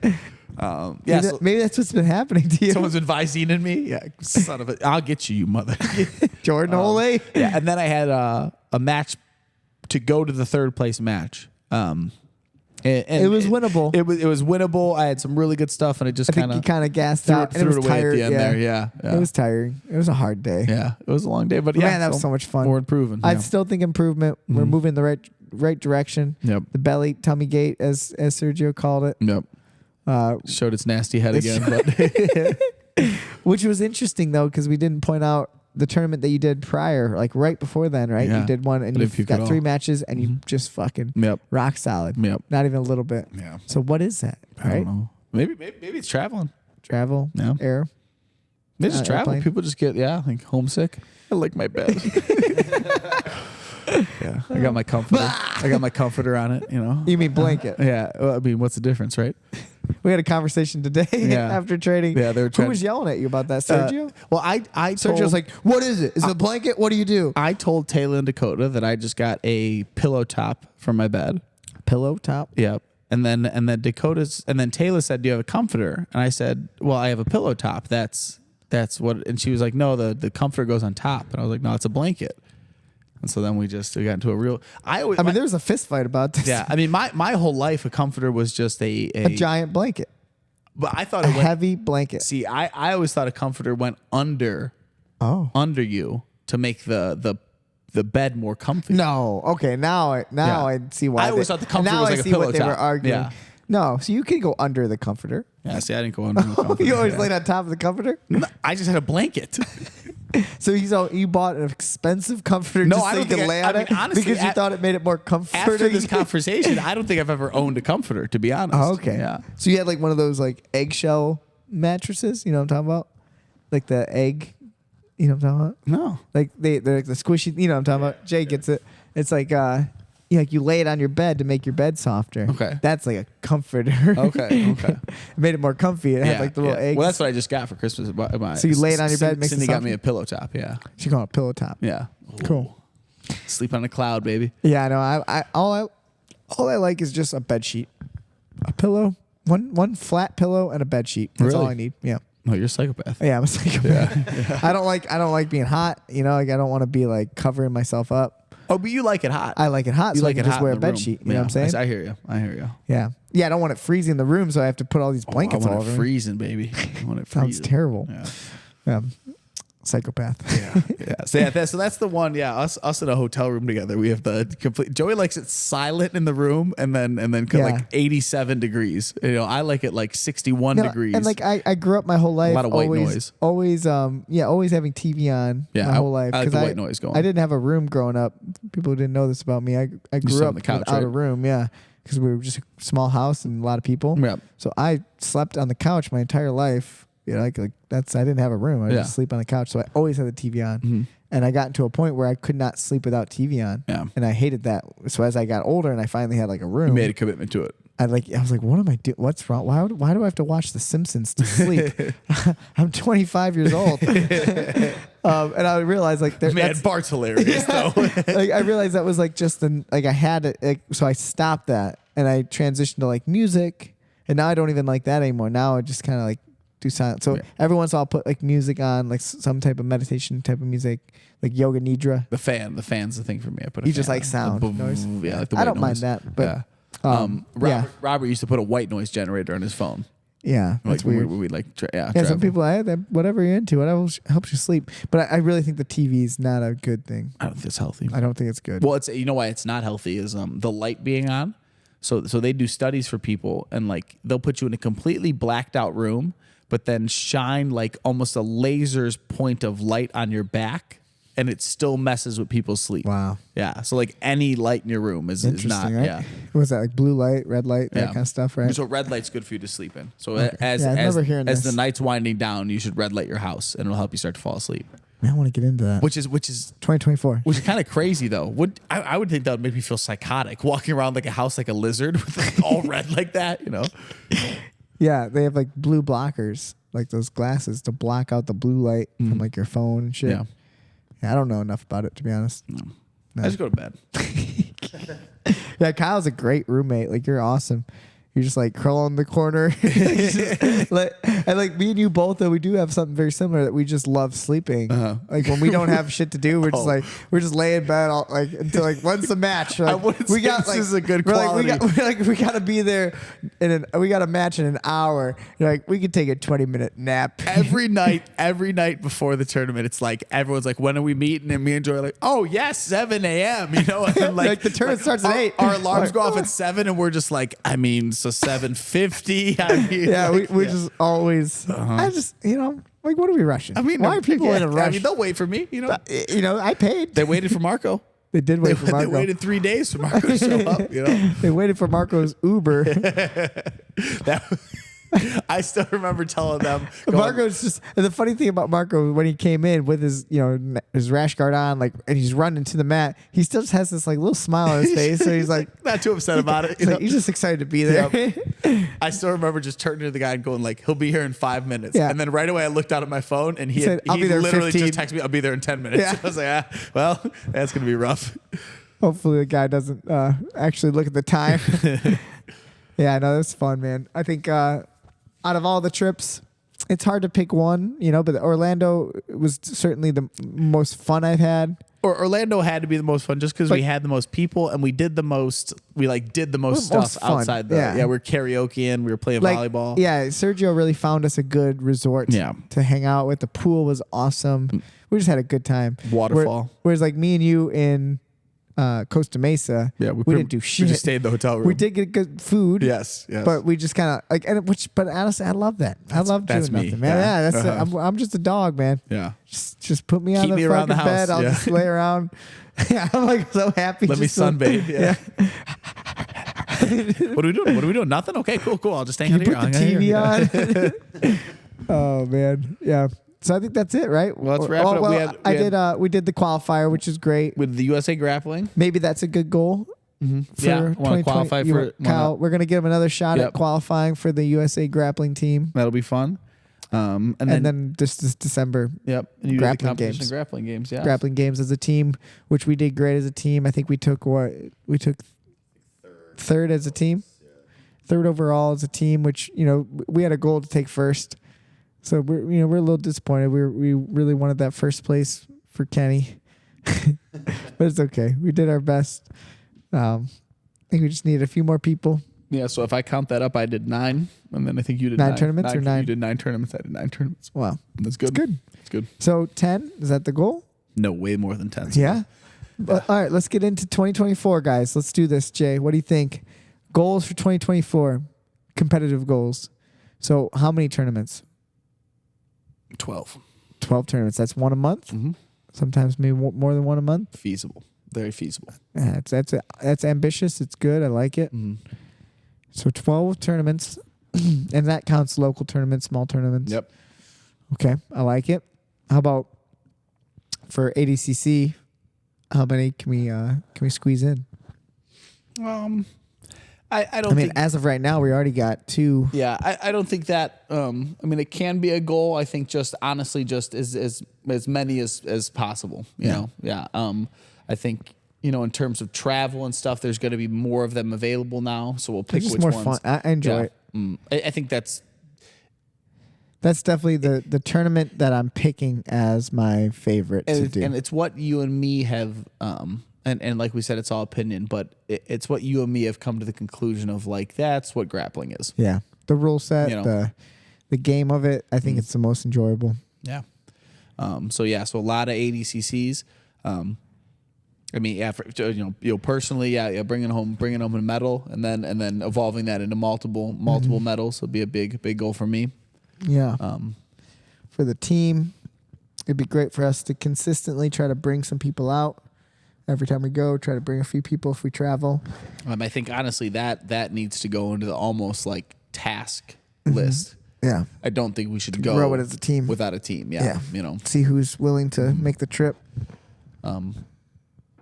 Yeah. Maybe that's what's been happening to you, Someone's been Visine in me. Yeah, son of a. I'll get you, you mother. Jordan Ole. Yeah, and then I had a match to go to the 3rd place match. And It was winnable. It was winnable. I had some really good stuff, and it just I think kind you of kind of gassed out, and it threw was it away tired. at the end there. Yeah, It was tiring. It was a hard day. yeah, it was a long day, but yeah, Man, that was so much fun. More improving. I Yeah. still think improvement. We're moving in the right direction. Yep. The belly tummy gate, as Sergio called it, Yep. Showed its nasty head again, but which was interesting though because we didn't point out the tournament that you did prior, like right before then, right? Yeah. You did one and I you didn't puke got at 3 all. matches and you just fucking Yep. rock solid. Yep. Not even a little bit. Yeah. So what is that? I Right? don't know. Maybe it's traveling. Travel, Yeah. air. They just travel. Airplane. People just get like homesick. I like my bed. Yeah, I got my comforter. I got my comforter on it. You know. You mean blanket? Yeah. Well, I mean, what's the difference, right? We had a conversation today Yeah. after trading. Yeah, they were Who trying- was yelling at you about that, Sergio? Well, I Sergio's told, like, "What is it? Is it a blanket? What do you do?" I told Taylor and Dakota that I just got a pillow top for my bed. Pillow top. Yep. And then Taylor said, "Do you have a comforter?" And I said, "Well, I have a pillow top. That's what." And she was like, "No, the comforter goes on top." And I was like, "No, it's a blanket." And so then we got into a real. I mean, there was a fist fight about this. yeah. I mean, my whole life a comforter was just a giant blanket, But I thought a it went. heavy blanket. See, I always thought a comforter went under Oh you to make the bed more comfy. no. Okay, now Yeah. I see why. I always thought the comforter now was I like a see pillow what they were top. arguing. Yeah. No, so you could go under the comforter. Yeah. See, I didn't go under the comforter. You always Yeah. laid on top of the comforter. No, I just had a blanket. So you bought an expensive comforter No, just I so you don't could think lay I on mean, it honestly, because you thought it made it more comforting. After this conversation, I don't think I've ever owned a comforter, to be honest. Oh, okay. Yeah. So you had like one of those like eggshell mattresses. You know what I'm talking about? Like the egg. You know what I'm talking about? No. Like they're like the squishy. You know what I'm talking about? Jay gets it. It's like you lay it on your bed to make your bed softer. Okay. That's like a comforter. Okay. Okay. It made it more comfy. It had like the little eggs. Well, that's what I just got for Christmas. So you lay it on your bed, it makes it Cindy got softer? me a pillow top. Yeah. She called it a pillow top. Yeah. Cool. Sleep on a cloud, baby. Yeah, I know. All I like is just a bed sheet, a pillow, one flat pillow, and a bed sheet. That's all Really? I need. Yeah. No, you're a psychopath. Yeah, I'm a psychopath. I don't like being hot. You know, like I don't want to be like covering myself up. Oh, but you like it hot. I like it hot, You so like I can it just hot wear in a the bed room. sheet. You know what I'm saying? I hear you. I hear you. Yeah. Yeah, I don't want it freezing in the room, so I have to put all these blankets I all want over it me. freezing, baby. I want it Sounds freezing. terrible. Yeah. Yeah. Psychopath. Yeah. So that's the one. Yeah. Us in a hotel room together. We have the complete. Joey likes it silent in the room, and then Yeah. like 87 degrees. You know, I like it like 61 No, degrees. And like I grew up my whole life lot of white always, noise. always having TV on Yeah, my whole life I like the 'cause white noise going. I didn't have a room growing up. People didn't know this about me. I grew slept up on the couch, without a right? room. Yeah, because we were just a small house and a lot of people. Yeah. So I slept on the couch my entire life. You know, like that's I didn't have a room. I would Yeah. just sleep on the couch. So I always had the TV on. Mhm. And I got to a point where I could not sleep without TV on. Yeah. And I hated that. So as I got older and I finally had like a room, We made a commitment to it. I was like, what am I doing? What's wrong? Why do I have to watch The Simpsons to sleep? I'm 25 years old. And I realized like Man, Bart's hilarious though. like I realized that was like just like I had it. Like, so I stopped that and I transitioned to like music. And now I don't even like that anymore. Now I just kind of like do silence. So Yeah. every once in a while I'll put like music on, like some type of meditation type of music, like yoga nidra. The fan's the thing for me. I put. You just like sound noise. Yeah, like the I white don't mind noise. that, but Yeah. Robert used to put a white noise generator on his phone. Yeah, that's Like when weird. we like, Yeah, travel. some people, whatever you're into, whatever helps you sleep. But I really think the TV is not a good thing. I don't think it's healthy. I don't think it's good. Well, it's you know why it's not healthy is the light being on. So they do studies for people and like they'll put you in a completely blacked out room, but then shine like almost a laser's point of light on your back, and it still messes with people's sleep. Wow. Yeah. So like any light in your room is not. Interesting, right? Yeah. Was that like blue light, red light, that Yeah. kind of stuff, right? So red light's good for you to sleep in. So Okay. as Yeah, I remember as, hearing as this. the night's winding down, you should red light your house, and it'll help you start to fall asleep. Man, I want to get into that. Which is 2024. Which is kind of crazy though. I would think that would make me feel psychotic, walking around like a house like a lizard with like all red like that, you know? Yeah, they have like blue blockers, like those glasses to block out the blue light from like your phone and shit. Yeah. Yeah, I don't know enough about it, to be honest. No. I just go to bed. Yeah, Kyle's a great roommate. Like, you're awesome. You're just like curl in the corner. And like me and you both, though, we do have something very similar that we just love sleeping. Like when we don't have shit to do, we're just like we're just laying in bed all, like until like when's the match? Like, I wouldn't say this is a good we're quality. we got to be there we got a match in an hour. You're like, we could take a 20-minute nap. Every night before the tournament, it's like everyone's like, when are we meeting? And me and Joy are like, oh yes, 7 a.m. You know, and Like, the tournament starts at 8. Our alarms Like, go off at 7, and we're just like, I mean, so 7:50. I mean, Yeah, like, we just always. I just like, what are we rushing? I mean, why are people in a rush? I mean, they'll wait for me. You know, I paid. they waited for Marco. They did wait for They Marco. waited 3 days for Marco to show up. You know. They waited for Marco's Uber. That, I still remember telling them. Marco's just, and the funny thing about Marco, when he came in with his, his rash guard on, like, and he's running to the mat, he still just has this like little smile on his face. So he's like, not too upset about it. he's just excited to be there. I still remember just turning to the guy and going like, he'll be here in 5 minutes. Yeah. And then right away I looked out at my phone and he said, "I'll be there in literally 15." just texted me, I'll be there in 10 minutes. Yeah. I was like, well, that's going to be rough. Hopefully the guy doesn't actually look at the time. Yeah, no, that's fun, man. I think out of all the trips, it's hard to pick one, but Orlando was certainly the most fun I've had. Or Orlando had to be the most fun just because we had the most people and we did the most stuff fun. outside Yeah. we're karaokeing, we were playing volleyball. Yeah, Sergio really found us a good resort to hang out with. The pool was awesome. We just had a good time. Waterfall. Whereas like me and you in Costa Mesa, Yeah, we didn't do shit. We just stayed in the hotel room. We did get good food. Yes. But we just kind of like, but honestly, I love that. I love doing that's me. nothing, man. Yeah. Yeah, that's I'm just a dog, man. Yeah. Just put me on Keep the me around fucking the bed. house. I'll Yeah. just lay around. Yeah, I'm like so happy. Let me just to- sunbathe. Yeah. What are we doing? Nothing? Okay, cool. I'll just hang You out here. put the TV on. Oh man, yeah. So I think that's it, right? Well, let's wrap it up. We did the qualifier, which is great. With the USA grappling. Maybe that's a good goal. For Yeah, wanna 2020. qualify for- Kyle. We're gonna give him another shot Yep. at qualifying for the USA grappling team, That'll be fun. And and then then this December yep, and you did the grappling competition games. grappling games. Yeah. grappling games as a team, which we did great as a team. I think we took third as a team, third overall as a team. Which we had a goal to take first, so we're a little disappointed. We really wanted that first place for Kenny, but it's okay. We did our best. I think we just needed a few more people. Yeah. So if I count that up, I did 9, and then I think you did 9 tournaments or 9? You did 9 tournaments. I did 9 tournaments. Wow, That's good. good. It's good. So 10, is that the goal? No, way more than 10. Yeah. But, all right, let's get into 2024, guys. Let's do this, Jay. What do you think? Goals for 2024, competitive goals. So how many tournaments? 12. 12 tournaments. That's one a month. Mm-hmm. Sometimes maybe more than one a month. Feasible. Very feasible. Yeah, that's ambitious. It's good. I like it. Mm-hmm. So 12 tournaments, and that counts local tournaments, small tournaments. Yep. Okay, I like it. How about for ADCC? How many can we squeeze in? I don't think. As of right now, we already got 2. Yeah, I don't think that. It can be a goal. I think just honestly, just as many as possible. You know. Yeah. I think in terms of travel and stuff, there's going to be more of them available now. So we'll pick It's just which more ones. fun. I enjoy it. I think that's definitely the tournament that I'm picking as my favorite to do. and it's what you and me have. I and like we said, it's all opinion, but it's what you and me have come to the conclusion of, like, that's what grappling is. Yeah. The rule set, You know. the game of it, I think it's the most enjoyable. Yeah. So a lot of ADCCs. I mean, yeah, personally, bringing home a medal, and then evolving that into multiple medals would be a big goal for me. Yeah. For the team, it'd be great for us to consistently try to bring some people out every time we go. Try to bring a few people if we travel. I think honestly that needs to go into the almost like task list. Yeah. I don't think we should go Grow it as a team without a team. Yeah. See who's willing to make the trip.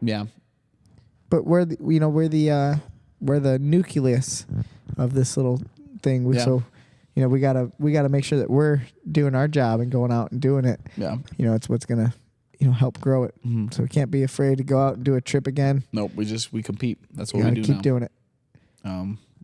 Yeah. But we're the nucleus of this little thing. Yeah. So, we gotta make sure that we're doing our job and going out and doing it. Yeah. It's what's gonna help grow it. Mm-hmm. So we can't be afraid to go out and do a trip again. Nope. We compete. That's We what we gotta do keep doing it.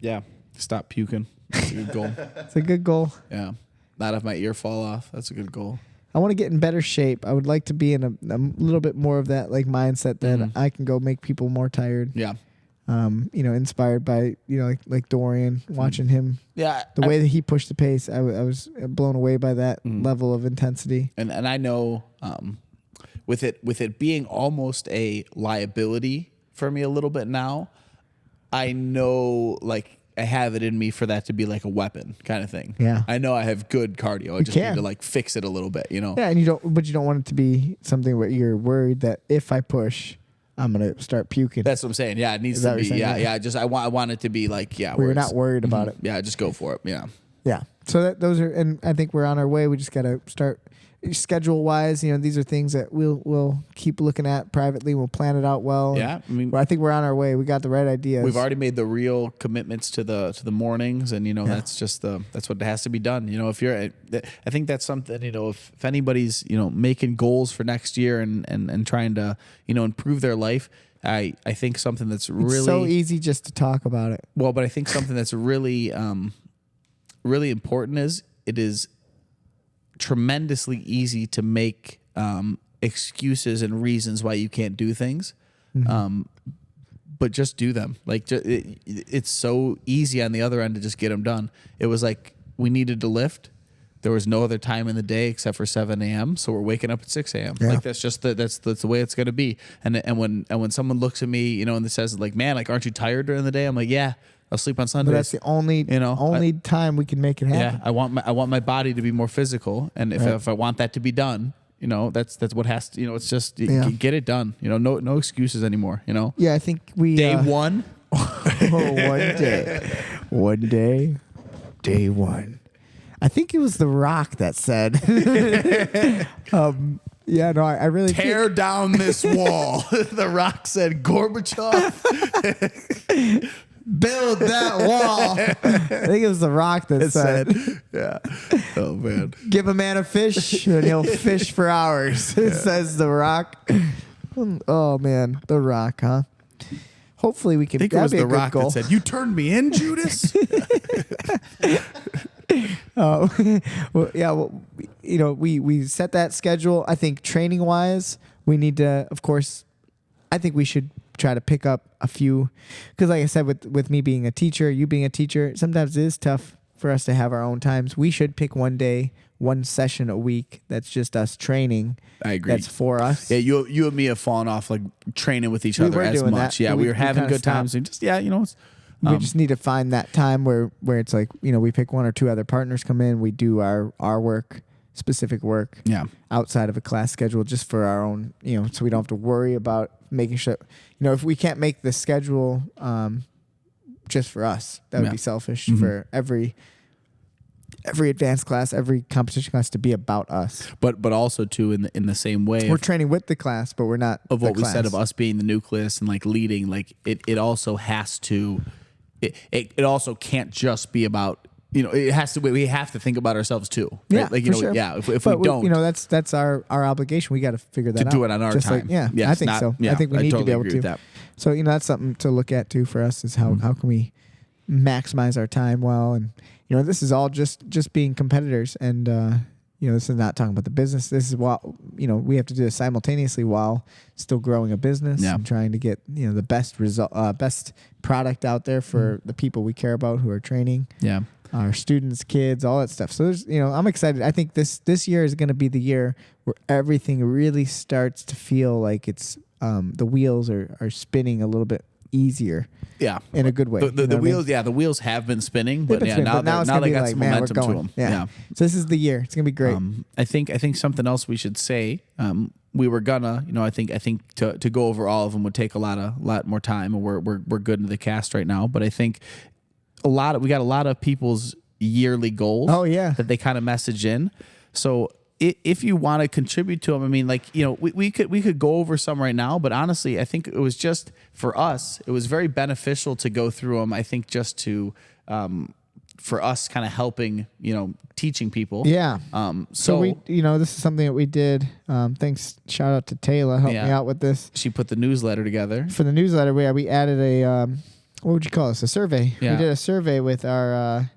Yeah. Stop puking. That's a good goal. It's a good goal. Yeah. Not have my ear fall off. That's a good goal. I want to get in better shape. I would like to be in a little bit more of that like mindset that I can go make people more tired. Yeah. Inspired by like Dorian, watching him, Yeah. the way that he pushed the pace. I was blown away by that level of intensity. And I know with it being almost a liability for me a little bit now, I know like I have it in me for that to be like a weapon kind of thing. Yeah. I know I have good cardio. I just need to like fix it a little bit, Yeah, and you don't want it to be something where you're worried that if I push, I'm gonna start puking. That's what I'm saying. Yeah, it needs Is that to what be. you're saying? Yeah. Just I want it to be like where where you're it's- not worried about it. Yeah, just go for it. Yeah. Yeah. So those are, and I think we're on our way. We just gotta start schedule wise. These are things that we'll keep looking at privately. We'll plan it out well. Yeah, I mean, I think we're on our way. We got the right ideas. we've already made the real commitments to the mornings, and that's just that's what has to be done. If you're, I think that's something. If anybody's making goals for next year and trying to improve their life, I think something that's really It's so easy just to talk about it. well, but I think something that's really really important is it is tremendously easy to make excuses and reasons why you can't do things. But just do them. Like it's so easy on the other end to just get them done. It was like we needed to lift. There was no other time in the day except for 7 a.m. So we're waking up at 6 a.m. Yeah. Like that's just that's the way it's going to be. And when someone looks at me, and says like, man, like, aren't you tired during the day? I'm like, yeah, I'll sleep on Sundays. But that's the only time we can make it happen. Yeah, I want my body to be more physical, and if I want that to be done, that's what has to. It's just get it done. No excuses anymore. Yeah, I think we Day one. one day, day one. I think it was The Rock that said. Yeah, no, I really Tear down this wall. The Rock said, Gorbachev. build that wall. I think it was The Rock that said, yeah. Oh man. give a man a fish and he'll fish for hours. It says The Rock. Oh man, The Rock, huh? Hopefully we can. I think it was that'd The be a good Rock goal. that said, "You turned me in, Judas." Well, yeah. Well, we set that schedule. I think training wise, we need to, of course, I think we should try to pick up a few, because like I said, with me being a teacher, you being a teacher, sometimes it is tough for us to have our own times. We should pick one day, one session a week that's just us training. I agree. That's for us. Yeah, you and me have fallen off like training with each We other were as doing much. that, Yeah, but we we were having kinda good times. stopped. And just it's We just need to find that time where it's like, we pick one or two other partners come in, we do our work, specific work. Yeah. Outside of a class schedule, just for our own, so we don't have to worry about making sure, if we can't make the schedule just for us, that would be selfish for every advanced class, every competition class to be about us. But also too in the same way We're training with the class, but we're not of what the we said class. of us being the nucleus and like leading, like it also has to it also can't just be about it has to. We have to think about ourselves too. Right? Yeah, like for sure. yeah. If But we don't, that's our obligation. We got to figure that out. do it on our Just time. Like, Yes, I think not- so. yeah, I think we I need to totally be able agree to. with that. So that's something to look at too for us is how can we maximize our time well, and this is all just being competitors, and this is not talking about the business. This is while, we have to do this simultaneously while still growing a business and trying to get, the best best product out there for the people we care about who are training. Yeah. Our students, kids, all that stuff. So there's, I'm excited. I think this year is going to be the year where everything really starts to feel like it's, the wheels are spinning a little bit easier. Yeah, in a good way. The wheels, the wheels have been spinning, but now they got some momentum to them. Yeah. So this is the year. It's gonna be great. I think something else we should say. We were gonna, I think to go over all of them would take a lot more time, and we're good into the cast right now. But I think we got a lot of people's yearly goals. Oh yeah, that they kind of message in. So if you want to contribute to them, I mean, we could go over some right now, but honestly, I think it was just for us, it was very beneficial to go through them. I think just to, for us kind of helping, teaching people. Yeah. So we, this is something that we did. Thanks. Shout out to Taylor. Helped me out with this. She put the newsletter together. For the newsletter, we added a, what would you call this? A survey. Yeah. We did a survey with our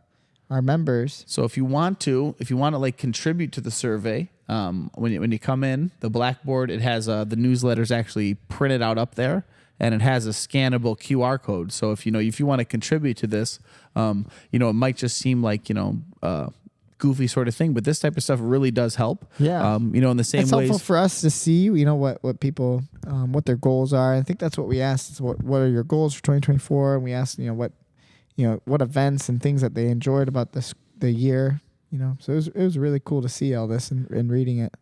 members. So if you want to like contribute to the survey, when you come in, the Blackboard, it has the newsletters actually printed out up there, and it has a scannable QR code. So if you want to contribute to this, it might just seem like goofy sort of thing, but this type of stuff really does help. Yeah. In the same it's ways. Helpful for us to see, what people, what their goals are. I think that's what we asked. Is what are your goals for 2024? And we asked, what events and things that they enjoyed about the year, so it was really cool to see all this and reading it.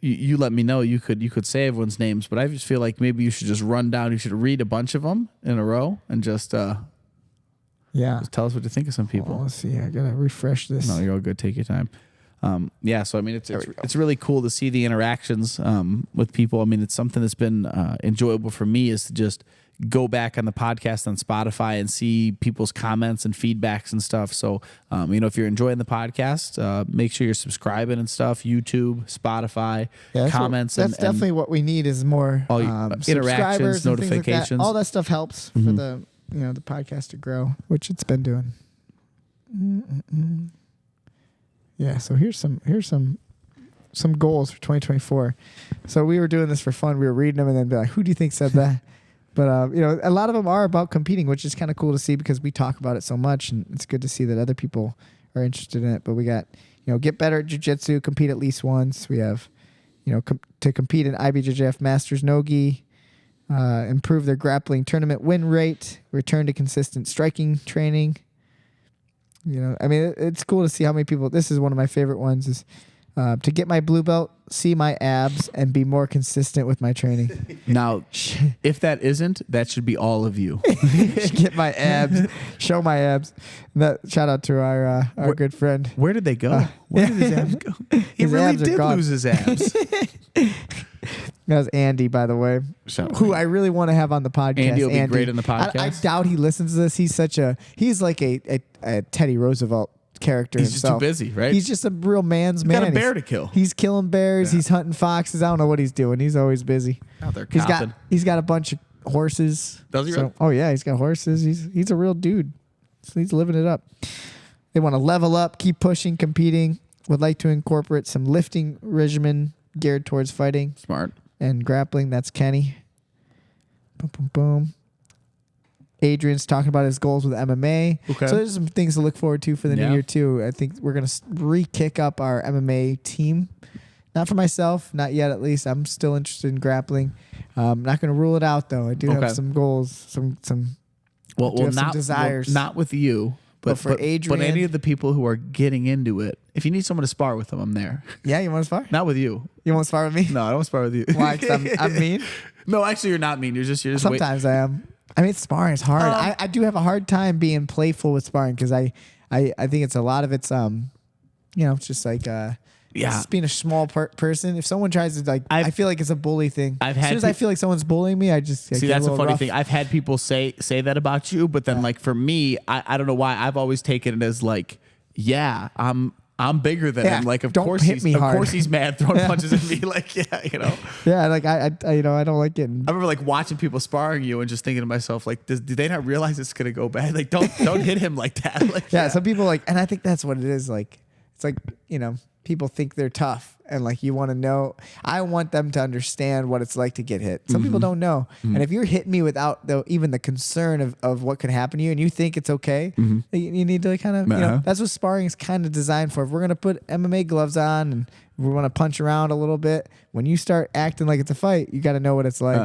You let me know, you could say everyone's names, but I just feel like maybe you should just you should read a bunch of them in a row and just tell us what you think of some people. Let's see. I gotta refresh this. No, you're all good. Take your time. So I mean, it's really cool to see the interactions with people. I mean, it's something that's been enjoyable for me is to just go back on the podcast on Spotify and see people's comments and feedbacks and stuff. So, if you're enjoying the podcast, make sure you're subscribing and stuff. YouTube, Spotify, comments. That's definitely what we need is more interactions, notifications. All that stuff helps for the the podcast to grow, which it's been doing. Yeah. So here's some goals for 2024. So we were doing this for fun. We were reading them and then be like, who do you think said that? But, a lot of them are about competing, which is kind of cool to see because we talk about it so much, and it's good to see that other people are interested in it. But we got, get better at jiu-jitsu, compete at least once. We have, to compete in IBJJF Masters Nogi, improve their grappling tournament win rate, return to consistent striking training. It's cool to see how many people, this is one of my favorite ones, is to get my blue belt, see my abs, and be more consistent with my training. Now, if that isn't, that should be all of you. Get my abs, show my abs. Shout out to our good friend. Where did they go? Where did his abs go? He really did lose his abs. That was Andy, by the way, who I really want to have on the podcast. Andy will be great on the podcast. I doubt he listens to this. He's like a Teddy Roosevelt character he's himself. Just too busy, right? He's just a real man's man. Got a bear to kill. He's killing bears. Yeah. He's hunting foxes. I don't know what he's doing. He's always busy. Out there copping. He's got a bunch of horses. Does he really? Oh yeah, he's got horses. He's a real dude. So he's living it up. They want to level up, keep pushing, competing. Would like to incorporate some lifting regimen geared towards fighting. Smart. And grappling. That's Kenny. Boom, boom, boom. Adrian's talking about his goals with MMA. Okay. So there's some things to look forward to for the new year too. I think we're going to re-kick up our MMA team. Not for myself, not yet at least. I'm still interested in grappling. I'm not going to rule it out though. I do have some goals, some desires. Not with you, but for Adrian. But any of the people who are getting into it. If you need someone to spar with them, I'm there. Yeah, you want to spar? Not with you. You want to spar with me? No, I don't want to spar with you. Why? 'Cause I'm mean? No, actually, you're not mean. You're just Sometimes I am. I mean, sparring is hard. I do have a hard time being playful with sparring because I think it's a lot of it's it's just like just being a small person. If someone tries to I feel like it's a bully thing. As soon as I feel like someone's bullying me, I just see. That's a funny thing. I've had people say that about you, but then like for me, I don't know why I've always taken it as like, I'm bigger than him. Like, of course he's mad throwing punches at me. Like, Yeah, like I don't like getting. I remember like watching people sparring you and just thinking to myself, like, do they not realize it's gonna go bad? Like, don't hit him like that. Like, some people and I think that's what it is. Like, it's like people think they're tough and like you want to know. I want them to understand what it's like to get hit. Some people don't know. And if you're hitting me without even the concern of what could happen to you and you think it's okay, you need to kind of, that's what sparring is kind of designed for. If we're going to put MMA gloves on and we want to punch around a little bit, when you start acting like it's a fight, you got to know what it's like.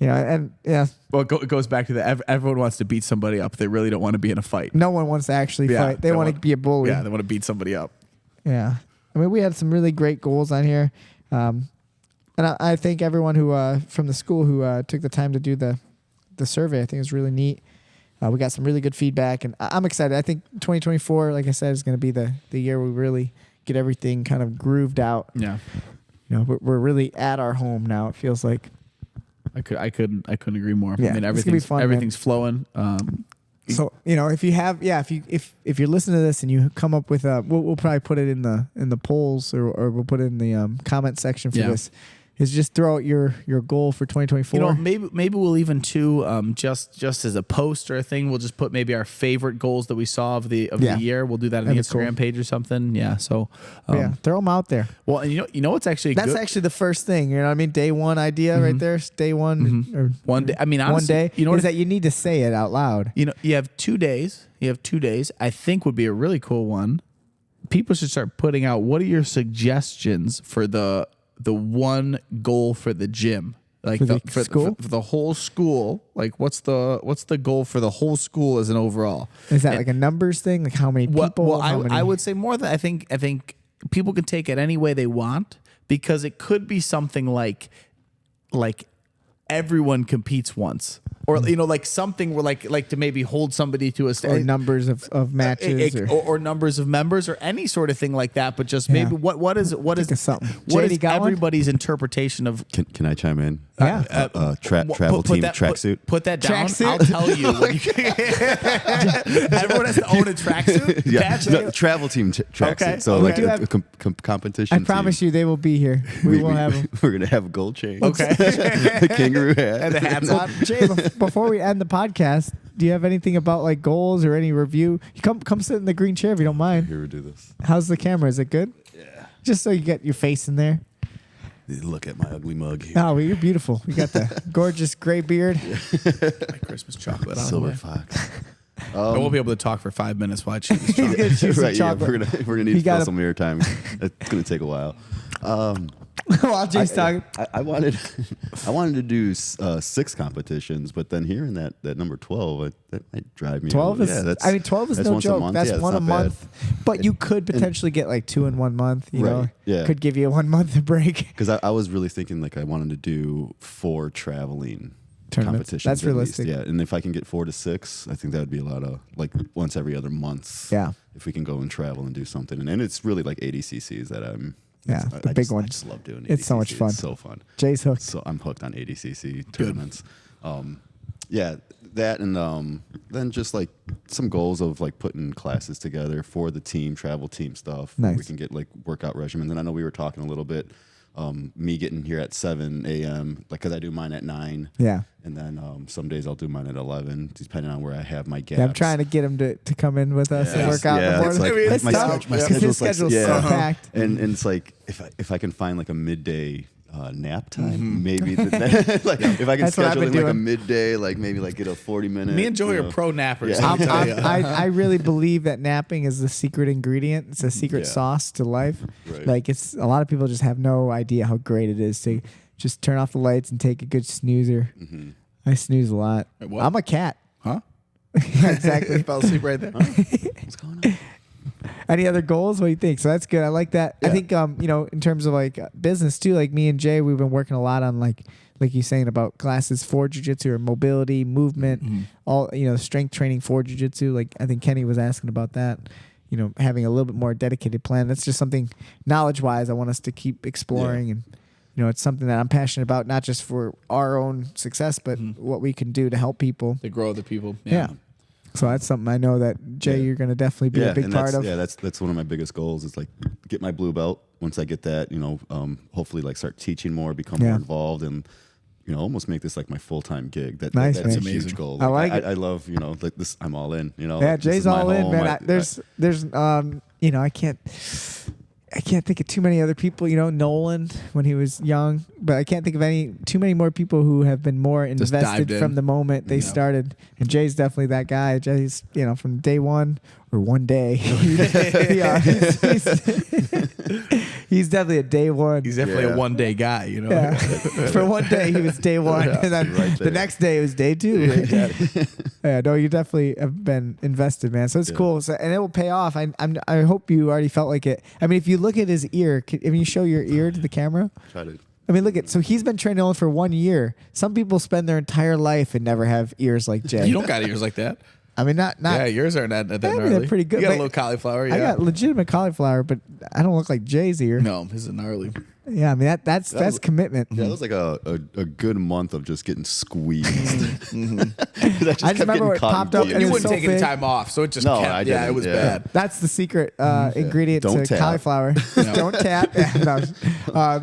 And yeah. Well, it goes back to everyone wants to beat somebody up. They really don't want to be in a fight. No one wants to actually fight. They want to be a bully. Yeah, they want to beat somebody up. Yeah. I mean, we had some really great goals on here. And I thank everyone who from the school who took the time to do the survey. I think it was really neat. We got some really good feedback, and I'm excited. I think 2024, like I said, is going to be the year we really get everything kind of grooved out. Yeah. We're really at our home now. It feels like. I couldn't agree more. Yeah, I mean, it's gonna be fun, everything's flowing. So if you have if you're listening to this and you come up with we'll probably put it in the polls or we'll put it in the comment section for this. Is just throw out your goal for 2024. Maybe we'll even just as a post or a thing, we'll just put maybe our favorite goals that we saw of the year. We'll do that on the Instagram page or something. Yeah. So throw them out there. Well, and you know what's actually that's actually the first thing. You know what I mean? Day one idea right there. Day one or one day. I mean, honestly, one day. You know is that you need to say it out loud. You have 2 days. I think would be a really cool one. People should start putting out. What are your suggestions for the one goal for the gym, like for the whole school? Like what's the goal for the whole school as an overall? Is that like a numbers thing? Like how many people? Well, I would say more than I think people can take it any way they want, because it could be something like everyone competes once, or like something where like to maybe hold somebody to a or numbers of matches or numbers of members or any sort of thing like that. But just maybe what is something. What is everybody's interpretation of? Can I chime in? Yeah. Travel team tracksuit. Put that down. Tracksuit? I'll tell you. Everyone has to own a tracksuit. Yeah, travel team tracksuit. Okay. So We like do have- a competition. I promise you, they will be here. We will have them. We're gonna have gold chains. Okay. The kangaroo hat. And the hats on. Jay, before we end the podcast, do you have anything about like goals or any review? You come sit in the green chair if you don't mind. Here we do this. How's the camera? Is it good? Yeah. Just so you get your face in there. Look at my ugly mug here. Oh, well, you're beautiful. You got the gorgeous gray beard. Like Christmas chocolate. Silver fox. I won't be able to talk for 5 minutes while I chew this He's chocolate. gonna choose some Right, yeah, chocolate. we're gonna need You to fill gotta- some air time. It's gonna take a while. While Jay's talking. I wanted to do 6 competitions, but then hearing that number 12, that might drive me. 12 is, Yeah, that's- 12 is that's no once a joke. month. That's Yeah, it's one a not bad. month. But you could potentially get like 2 in 1 month. You know, Right, yeah. could give you a 1 month break. Because I was really thinking like I wanted to do 4 traveling Tournaments. competitions. That's at least, realistic. yeah, and if I can get 4 to 6, I think that would be a lot of like once every other month. Yeah. If we can go and travel and do something, and it's really like ADCCs that I'm. Yeah, I the big just, one. I just love doing. It's so much ADCC. fun. It's so fun. Jay's hooked. So I'm hooked on ADCC tournaments. Yeah, that and then just like some goals of like putting classes together for the team, travel team stuff. Where we Nice. can get like workout regimens. And I know we were talking a little bit. Me getting here at 7 a.m. like because I do mine at 9. Yeah. And then some days I'll do mine at 11, depending on where I have my gaps. Yeah, I'm trying to get him to come in with us and work out in the it's morning. like It's my, tough, schedule, my 'cause his schedule's like, schedule's so packed. And it's like if I can find like a midday nap time, maybe like if I can That's what I've schedule been in like a doing. midday, like maybe like get a 40-minute. Me and Joey are pro nappers. Yeah. Let me tell you. I really believe that napping is the secret ingredient. It's a secret Yeah. sauce to life. Right. Like it's a lot of people just have no idea how great it is to just turn off the lights and take a good snoozer. I snooze a lot. Wait, what? I'm a cat. Huh? Yeah, exactly. Fell asleep right there. What's going on? Any other goals? What do you think? So that's good. I like that. I Yeah. think in terms of like business too, like me and Jay, we've been working a lot on like you saying about classes for jiu-jitsu or mobility, movement, all strength training for jiu-jitsu. Like I think Kenny was asking about that. Having a little bit more dedicated plan. That's just something knowledge-wise I want us to keep exploring and it's something that I'm passionate about, not just for our own success, but what we can do to help people. To grow the people. Yeah. So that's something I know that Jay, Yeah. you're going to definitely be a big and part of. Yeah, that's one of my biggest goals is like get my blue belt. Once I get that, hopefully like start teaching more, become Yeah. more involved, and almost make this like my full-time gig. That's Nice, a man. huge goal. I like it. I love like this. I'm all in. Yeah, like, this Jay's is my all in, home. man. There's I can't. I can't think of too many other people. Nolan when he was young, but I can't think of too many more people who have been more Just invested dived in. from the moment they started. And Jay's definitely that guy. Jay's from day one or one day. He's definitely a day one. He's definitely a one-day guy, Yeah. For one day he was day one, and then Right the there. next day it was day two. Yeah, no, you definitely have been invested, man. So it's cool, and it will pay off. I hope you already felt like it. I mean, if you look at his ear, can you show your ear to the camera? Try to. I mean, look at, so he's been training only for 1 year. Some people spend their entire life and never have ears like Jay. You don't got ears like that. I mean, not. Yeah, yours are not that I mean, gnarly. they're pretty good, You got a but little cauliflower. Yeah. I got legitimate cauliflower, but I don't look like Jay's ear. no, his is gnarly. Yeah, I mean that's commitment. Yeah, that was like a good month of just getting squeezed. Mm-hmm. I just I just remember it popped up You and it was wouldn't so take any big. time off, so it just No, kept. I Yeah, it didn't, was yeah. bad. That's the secret ingredient Don't to tap. cauliflower. Don't tap.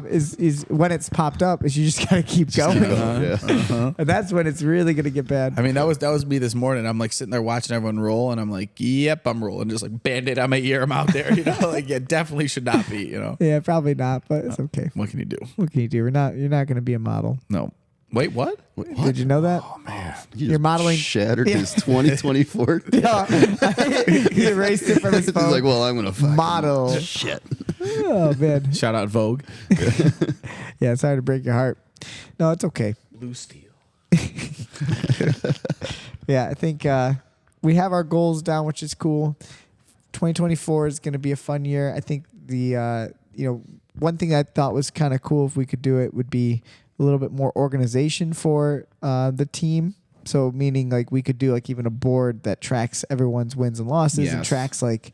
Is when it's popped up, is you just gotta keep going, Yeah. and that's when it's really gonna get bad. I mean, that was me this morning. I'm like sitting there watching everyone roll, and I'm like, "Yep, I'm rolling." Just like Band-Aid on my ear. I'm out there. Like yeah, definitely should not be. Yeah, probably not, but it's okay. What can you do? What can you do? You're not gonna be a model. No. Wait, what? Did you know that? Oh man, you You're just modeling- shattered his 2024. He erased it from his He's phone. like, well, I'm gonna fucking Model. shit. Oh man. Shout out Vogue. Yeah, sorry to break your heart. No, it's okay. Blue Steel. Yeah, I think we have our goals down, which is cool. 2024 is going to be a fun year. I think the one thing I thought was kind of cool if we could do it would be a little bit more organization for the team. So meaning like we could do like even a board that tracks everyone's wins and losses and Yes. tracks like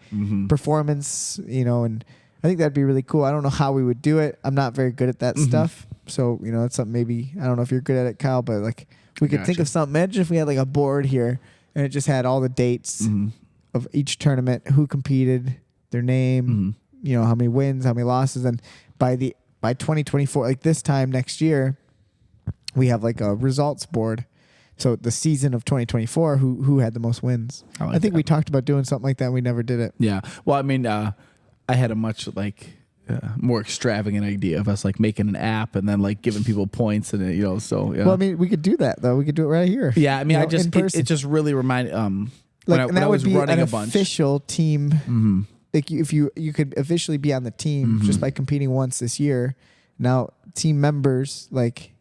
performance, and I think that'd be really cool. I don't know how we would do it. I'm not very good at that stuff. So, that's something maybe, I don't know if you're good at it, Kyle, but like we could think Gotcha. of something. Imagine if we had like a board here and it just had all the dates of each tournament, who competed, their name, how many wins, how many losses. And by 2024, like this time next year, we have like a results board. So the season of 2024, who had the most wins. I like I think that. we talked about doing something like that. We never did it. Yeah. Well, I mean, I had a much more extravagant idea of us like making an app and then like giving people points and so yeah. Well, I mean, we could do that though. We could do it right here. Yeah, I mean, You I know, just in person. it just really reminded and when that I would was be running an a bunch. official team. Like if you could officially be on the team just by competing once this year. Now team members like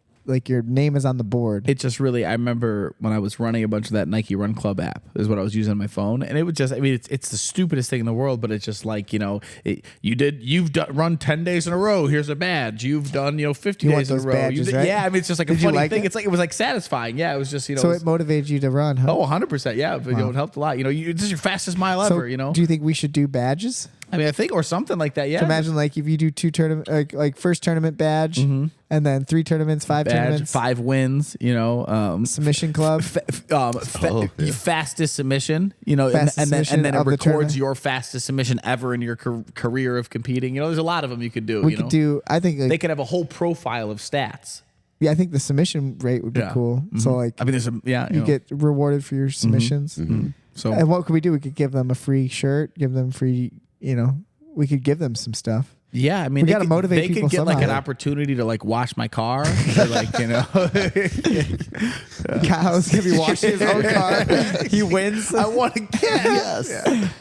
your name is on the board. It just really, I remember when I was running a bunch of that Nike Run Club app is what I was using on my phone. And it would just, I mean, it's the stupidest thing in the world, but it's just like, you've run 10 days in a row. Here's a badge. You've done, 50 You want days in a those row. badges, right? Yeah. I mean, it's just like a Did you funny like thing. it? It was like satisfying. Yeah. It was just, so it was, it motivated you to run, huh? 100%. Yeah. But, it helped a lot. This is your fastest mile So ever, do you think we should do badges? I mean, I think, or something like that. Yeah. So imagine like if you do 2 tournament, like first tournament badge, and then 3 tournaments, 5 badge, tournaments, 5 wins, submission club. yeah. fastest submission, Fastest and then submission it of the records tournament. your fastest submission ever in your career of competing. There's a lot of them you could do. We could do. I think. Like, They could have a whole profile of stats. yeah, I think the submission rate would be Yeah. cool. So like, I mean, there's you get rewarded for your submissions. so And what could we do? We could give them a free shirt, give them free. We could give them some stuff. yeah. I mean, We they gotta could- motivate They people could get like an somehow. opportunity to like wash my car, or like Kyle's gonna be washing his own car. He wins. I want to get yes.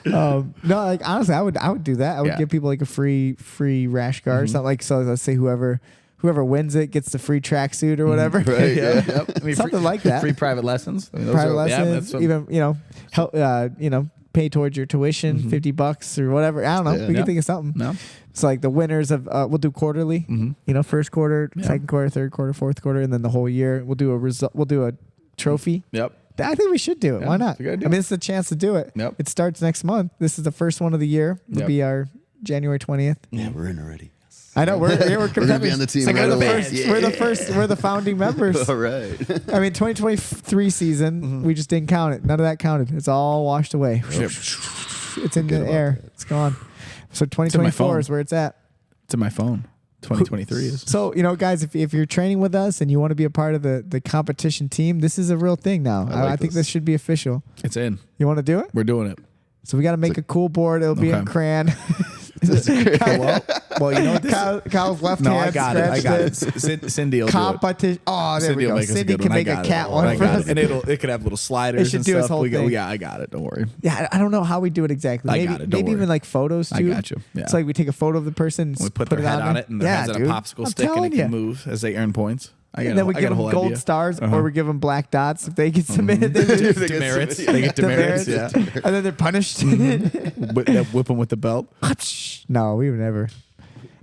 No, like honestly, I would do that. I would Yeah. give people like a free rash guard. Something like, so let's say whoever wins it gets the free tracksuit or whatever. Right. Yeah, yep. I mean, Something like that. Free private lessons. I mean, those Private are- yeah, lessons, that's what- even help pay towards your tuition, $50 or whatever. I don't know. Yeah. We Yeah. can think of something. No. It's like the winners of we'll do quarterly. First quarter, second quarter, third quarter, fourth quarter, and then the whole year. We'll do a result. We'll do a trophy. Yep. I think we should do it. Yeah, Why not? it's a good idea. I mean, it's a chance to do it. Yep. It starts next month. This is the first one of the year. It'll Yep. be our January 20th. Yeah, we're in already. I know we're We're gonna be on the team Like right we're, the away. first, Yeah. we're the first. We're the founding members. All right. I mean, 2023 season, we just didn't count it. None of that counted. It's all washed away. It's in the about air. It's gone. So 2024 phone. is where it's at. It's in my phone. 2023 is. So, guys, if you're training with us and you want to be a part of the competition team, this is a real thing now. I like I think this. this should be official. It's in. You want to do it? We're doing it. So we got to make a cool board. It'll be in Okay. crayon. Well, you know what? Kyle's left No, hand. I got it. I scratched got it. Cindy will do it. Competition. Oh, there Cindy we will go. make us a Cindy good can one. I make a got cat it. one I for got us. it. And it could have little sliders. It should and do his stuff. whole thing. Yeah, I got it. Don't worry. Yeah, I don't know how we do it exactly. I Maybe, got it. Don't maybe even worry. like photos I too. got you. Yeah. It's like we take a photo of the person, and We put put their it head on there. it, and their head's on a dude. popsicle I'm stick, and telling it can you. move as they earn points. And then we give them gold stars, Uh-huh. or we give them black dots if they get submitted. They lose. Demerits. They get demerits. Yeah. And then they're punished. Whip them with the belt. No, we would never.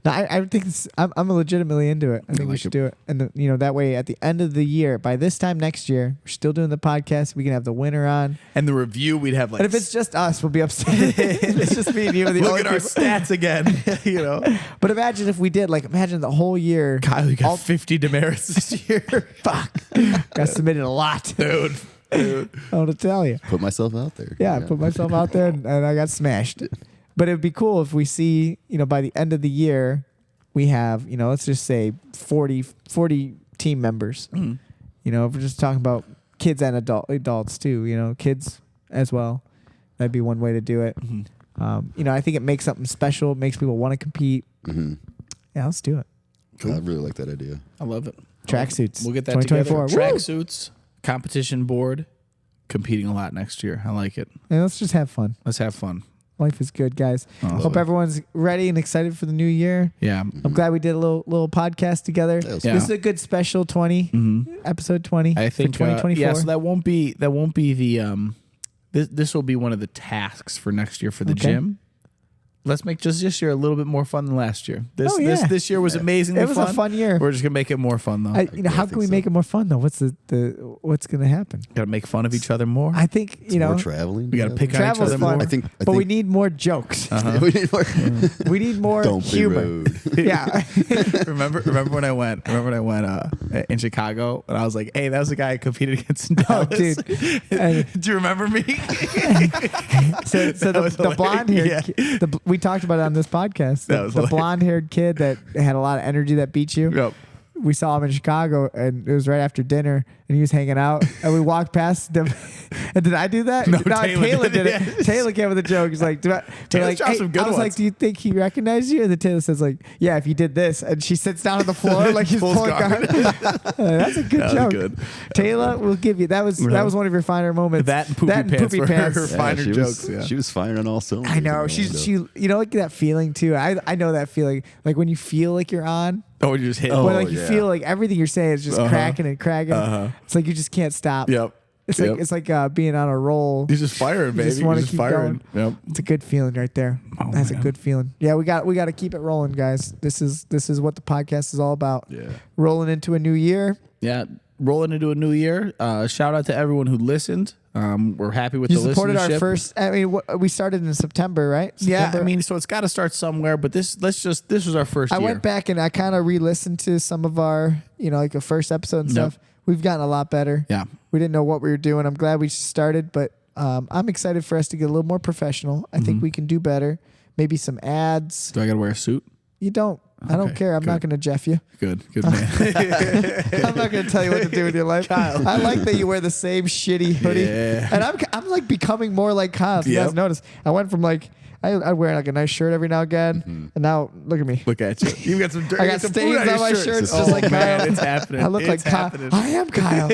No, I think I'm legitimately into it. I think we like should it. do it, and that way, at the end of the year, by this time next year, we're still doing the podcast. We can have the winner on, And the review, we'd have like. and if it's just us, we'll be upset. It's just me and you. Are the look only at our people. stats again. You know, But imagine if we did. Like, imagine the whole year. Kyle, you got all- 50 demerits this year. Fuck. Got submitted a lot. Dude. I want to tell you. Put myself out there. Yeah, I put myself out there and I got smashed. But it'd be cool if we see, by the end of the year, we have, let's just say 40 team members. Mm. If we're just talking about kids and adults too, kids as well. That'd be one way to do it. Mm-hmm. I think it makes something special. It makes people want to compete. Mm-hmm. Yeah, let's do it. Cool. I really like that idea. I love it. Tracksuits. We'll get that together. 2024. Woo! Tracksuits, competition board, competing a lot next year. I like it. And let's just have fun. Let's have fun. Life is good, guys. Awesome. Hope everyone's ready and excited for the new year. Yeah. I'm glad we did a little podcast together. That was Yeah. This is a good special 20, Mm-hmm. episode 20 I think for 2024. yeah, so that won't be the this will be one of the tasks for next year for the Okay. gym. Let's make just this year a little bit more fun than last year. Oh, yeah. This year was amazingly It was fun. a fun year. We're just gonna make it more fun though. How think can we so. make it more fun though? What's what's going to happen? Gotta make fun of each other more. I think, More traveling. we gotta pick on each travel's other fun, more. I think. but we need more jokes. we need more. We need more Don't be humor. rude. Yeah. remember when I went in Chicago and I was like, hey, that was the guy I competed against in Oh, Dallas. dude. And Do you remember me? so was the blonde haired hilarious. we talked about it on this podcast. That was The hilarious. blonde haired kid that had a lot of energy that beat you. Yep. We saw him in Chicago, and it was right after dinner, and he was hanging out, and we walked past him. And did I do that? No, Taylor Taylor did it. did. Taylor came with a joke. He's like, we're Taylor's dropped some good I was like, ones. do you think he recognized you? And then Taylor says, like, yeah, if you did this. And she sits down on the floor like he's Pulls pulling guard. That's a good That was joke. good. Taylor, we'll give you. That was one of your finer moments. That and poopy pants were her finer she jokes. Was, Yeah. She was firing on all cylinders. I know. in She Orlando. like that feeling too. I know that feeling. Like when you feel like you're on, Oh, you just hit. Oh, when like you yeah. feel like everything you're saying is just cracking and cracking. It's like you just can't stop. Yep. It's Yep. like being on a roll. He's just firing, baby. just wanna He's just keep firing. Yep. It's a good feeling right there. Oh, That's man. a good feeling. Yeah, we got to keep it rolling, guys. This is what the podcast is all about. Yeah. Rolling into a new year. Yeah. Rolling into a new year. Shout out to everyone who listened. We're happy with You the supported listenership. our first. I mean, we started in September, right? Yeah, September. I mean, so it's got to start somewhere. But this was our first I year. went back and I kind of re-listened to some of our, like the first episode and Yep. stuff. We've gotten a lot better. Yeah. We didn't know what we were doing. I'm glad we started, but I'm excited for us to get a little more professional. I think we can do better. Maybe some ads. Do I got to wear a suit? You don't. I don't Okay, care. I'm not good. going to Jeff you. Good man. I'm not going to tell you what to do with your life. Kyle. I like that you wear the same shitty hoodie. Yeah. And I'm like becoming more like Kyle. If you Yep. guys notice, I went from like I wear like a nice shirt every now and again, and now look at me. Look at you. You got some dirt. I got some stains food on my your shirt. It's Oh, just like man, Kyle. it's happening. I look It's like Kyle. happening. I am Kyle.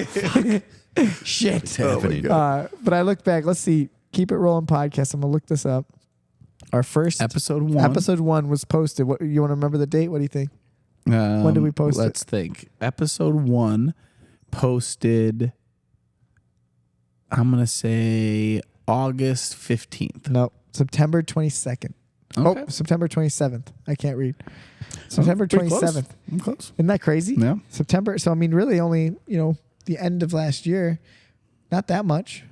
Shit. It's happening. But I look back. Let's see. Keep It Rolling podcast. I'm gonna look this up. Our first Episode 1. Episode 1 was posted. What you want to remember the date? What do you think? When did we post it? Let's think. Episode 1 posted, I'm going to say August 15th. No, September 22nd. Okay. Oh, September 27th. I can't read. September Pretty close. 27th. I'm close. Isn't that crazy? Yeah. September. So I mean, really, only the end of last year. Not that much.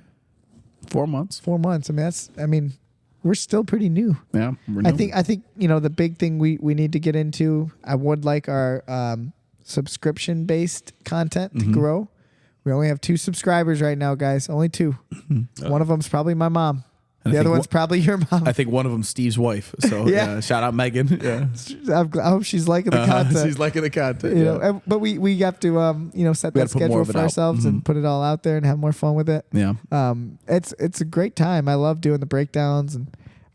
4 months. 4 months. I mean, we're still pretty new. Yeah. We're I new. think the big thing we need to get into. I would like our subscription based content to grow. We only have 2 subscribers right now, guys. Only 2. One of them's probably my mom. And The I other think one's probably your mom. I think one of them Steve's wife. So Yeah. shout out Megan. Yeah. I hope she's liking the content. She's liking the content. you yeah. know, but we have to set We that gotta put more schedule of it for out. ourselves and put it all out there and have more fun with it. Yeah. It's a great time. I love doing the breakdowns and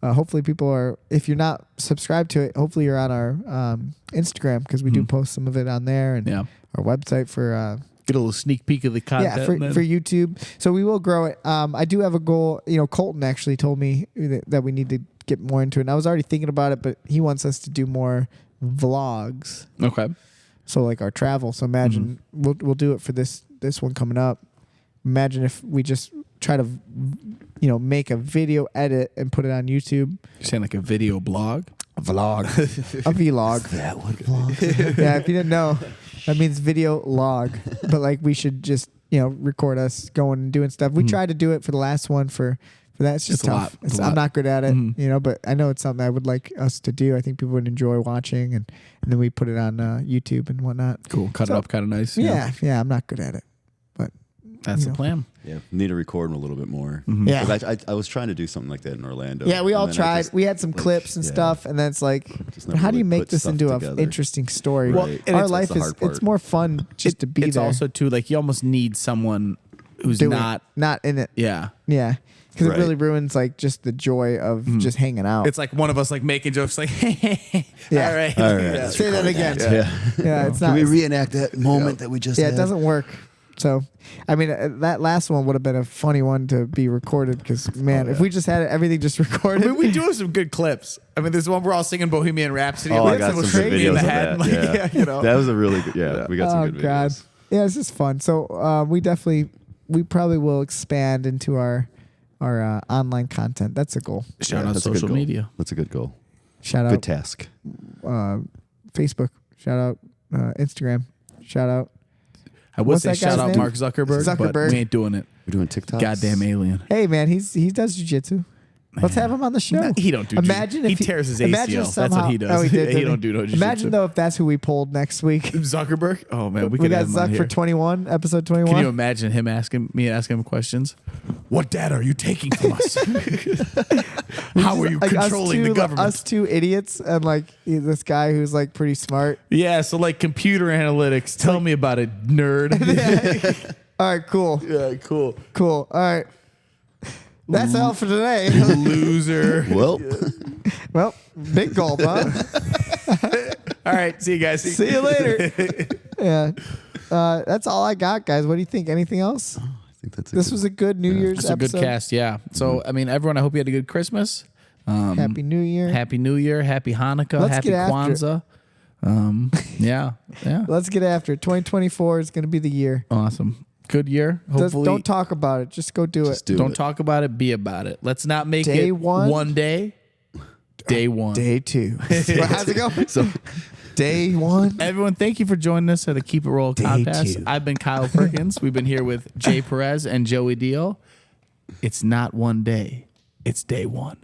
hopefully people are. If you're not subscribed to it, hopefully you're on our Instagram because we do post some of it on there, and Yeah. our website for. Get a little sneak peek of the content. Yeah, for and then- YouTube. So we will grow it. I do have a goal. Colton actually told me that we need to get more into it. And I was already thinking about it, but he wants us to do more vlogs. Okay. So like our travel. So imagine we'll do it for this one coming up. Imagine if we just try to make a video edit and put it on YouTube. You're saying like a video blog? A vlog. A vlog. That would vlog. Yeah, if you didn't know, that means video log. But like we should just record us going and doing stuff. We tried to do it for the last one for that. It's just It's a tough. lot. It's a I'm lot. not good at it, but I know it's something I would like us to do. I think people would enjoy watching, and then we put it on YouTube and whatnot. Cool. Cut So- it up kind of nice. Yeah, I'm not good at it, but That's the plan. Yeah, need to record them a little bit more. Yeah. 'Cause I was trying to do something like that in Orlando. yeah, we all and then I tried. just, We had some like, clips and yeah. stuff, and then it's like, Just but never how do you really make put this stuff into an together. interesting story? Well, and our that's life the is hard part. it's more fun just to be It's there. also too like you almost need someone who's doing not. it, not in it. Yeah. Yeah, because Right. it really ruins like just the joy of just hanging out. It's like one of us like making jokes like, Yeah. all right. All right. Yeah. let's Say that record again. Yeah. Yeah, it's not. Can we reenact that moment that we just Yeah, had? it doesn't work. So, I mean, that last one would have been a funny one to be recorded because, man, if we just had everything just I recorded, mean, we do have some good clips. I mean, there's one we're all singing Bohemian Rhapsody. Oh, We I have got someone some good shooting me in videos the of head. that. Like, Yeah. you know. That was a really good. Yeah, we got some oh good god, videos. yeah, it's just fun. So we probably will expand into our online content. That's a goal. Shout Yeah, out that's a good social goal. media. That's a good goal. Shout Good out task. Facebook. Shout out Instagram. Shout out. I would What's say that shout guy's out name? Mark Zuckerberg, but Zuckerberg. we ain't doing it. We're doing TikTok. Goddamn alien. Hey man, he does jujitsu. Let's have him on the show. No, he don't do Imagine jiu- if he tears his imagine ACL. if That's somehow- what he does. Oh, he did, He didn't don't do no jiu-jitsu. Imagine though if that's who we pulled next week. Zuckerberg. Oh man, we We could got have him on Zuck here. for 21, episode 21. Can you imagine him asking him questions? What data are you taking from us? How are you Like controlling the government? Us two idiots and like this guy who's like pretty smart. Yeah, so like computer analytics. Tell me about it, nerd. All right, cool. Yeah, cool. Cool. All right. That's all for today. Loser. Well, Well, big gulp, huh? All right, see you guys. See you later. Yeah. That's all I got, guys. What do you think? Anything else? I think that's This was a good New Year's It's a good episode. cast, yeah. So I mean, everyone, I hope you had a good Christmas. Happy New Year. Happy New Year, Happy Hanukkah, Let's Happy get after Kwanzaa. Yeah. Let's get after it. 2024 is going to be the year. Awesome. Good year. Hopefully, Don't talk about it. Just go do Just it. do don't it. talk about it. Be about it. Let's not make Day it one? day. Day one. Day 2. How's it going? So, Day 1. Everyone, thank you for joining us at the Keep It Roll contest. 2. I've been Kyle Perkins. We've been here with Jay Perez and Joey Deal. It's not one day. It's day one.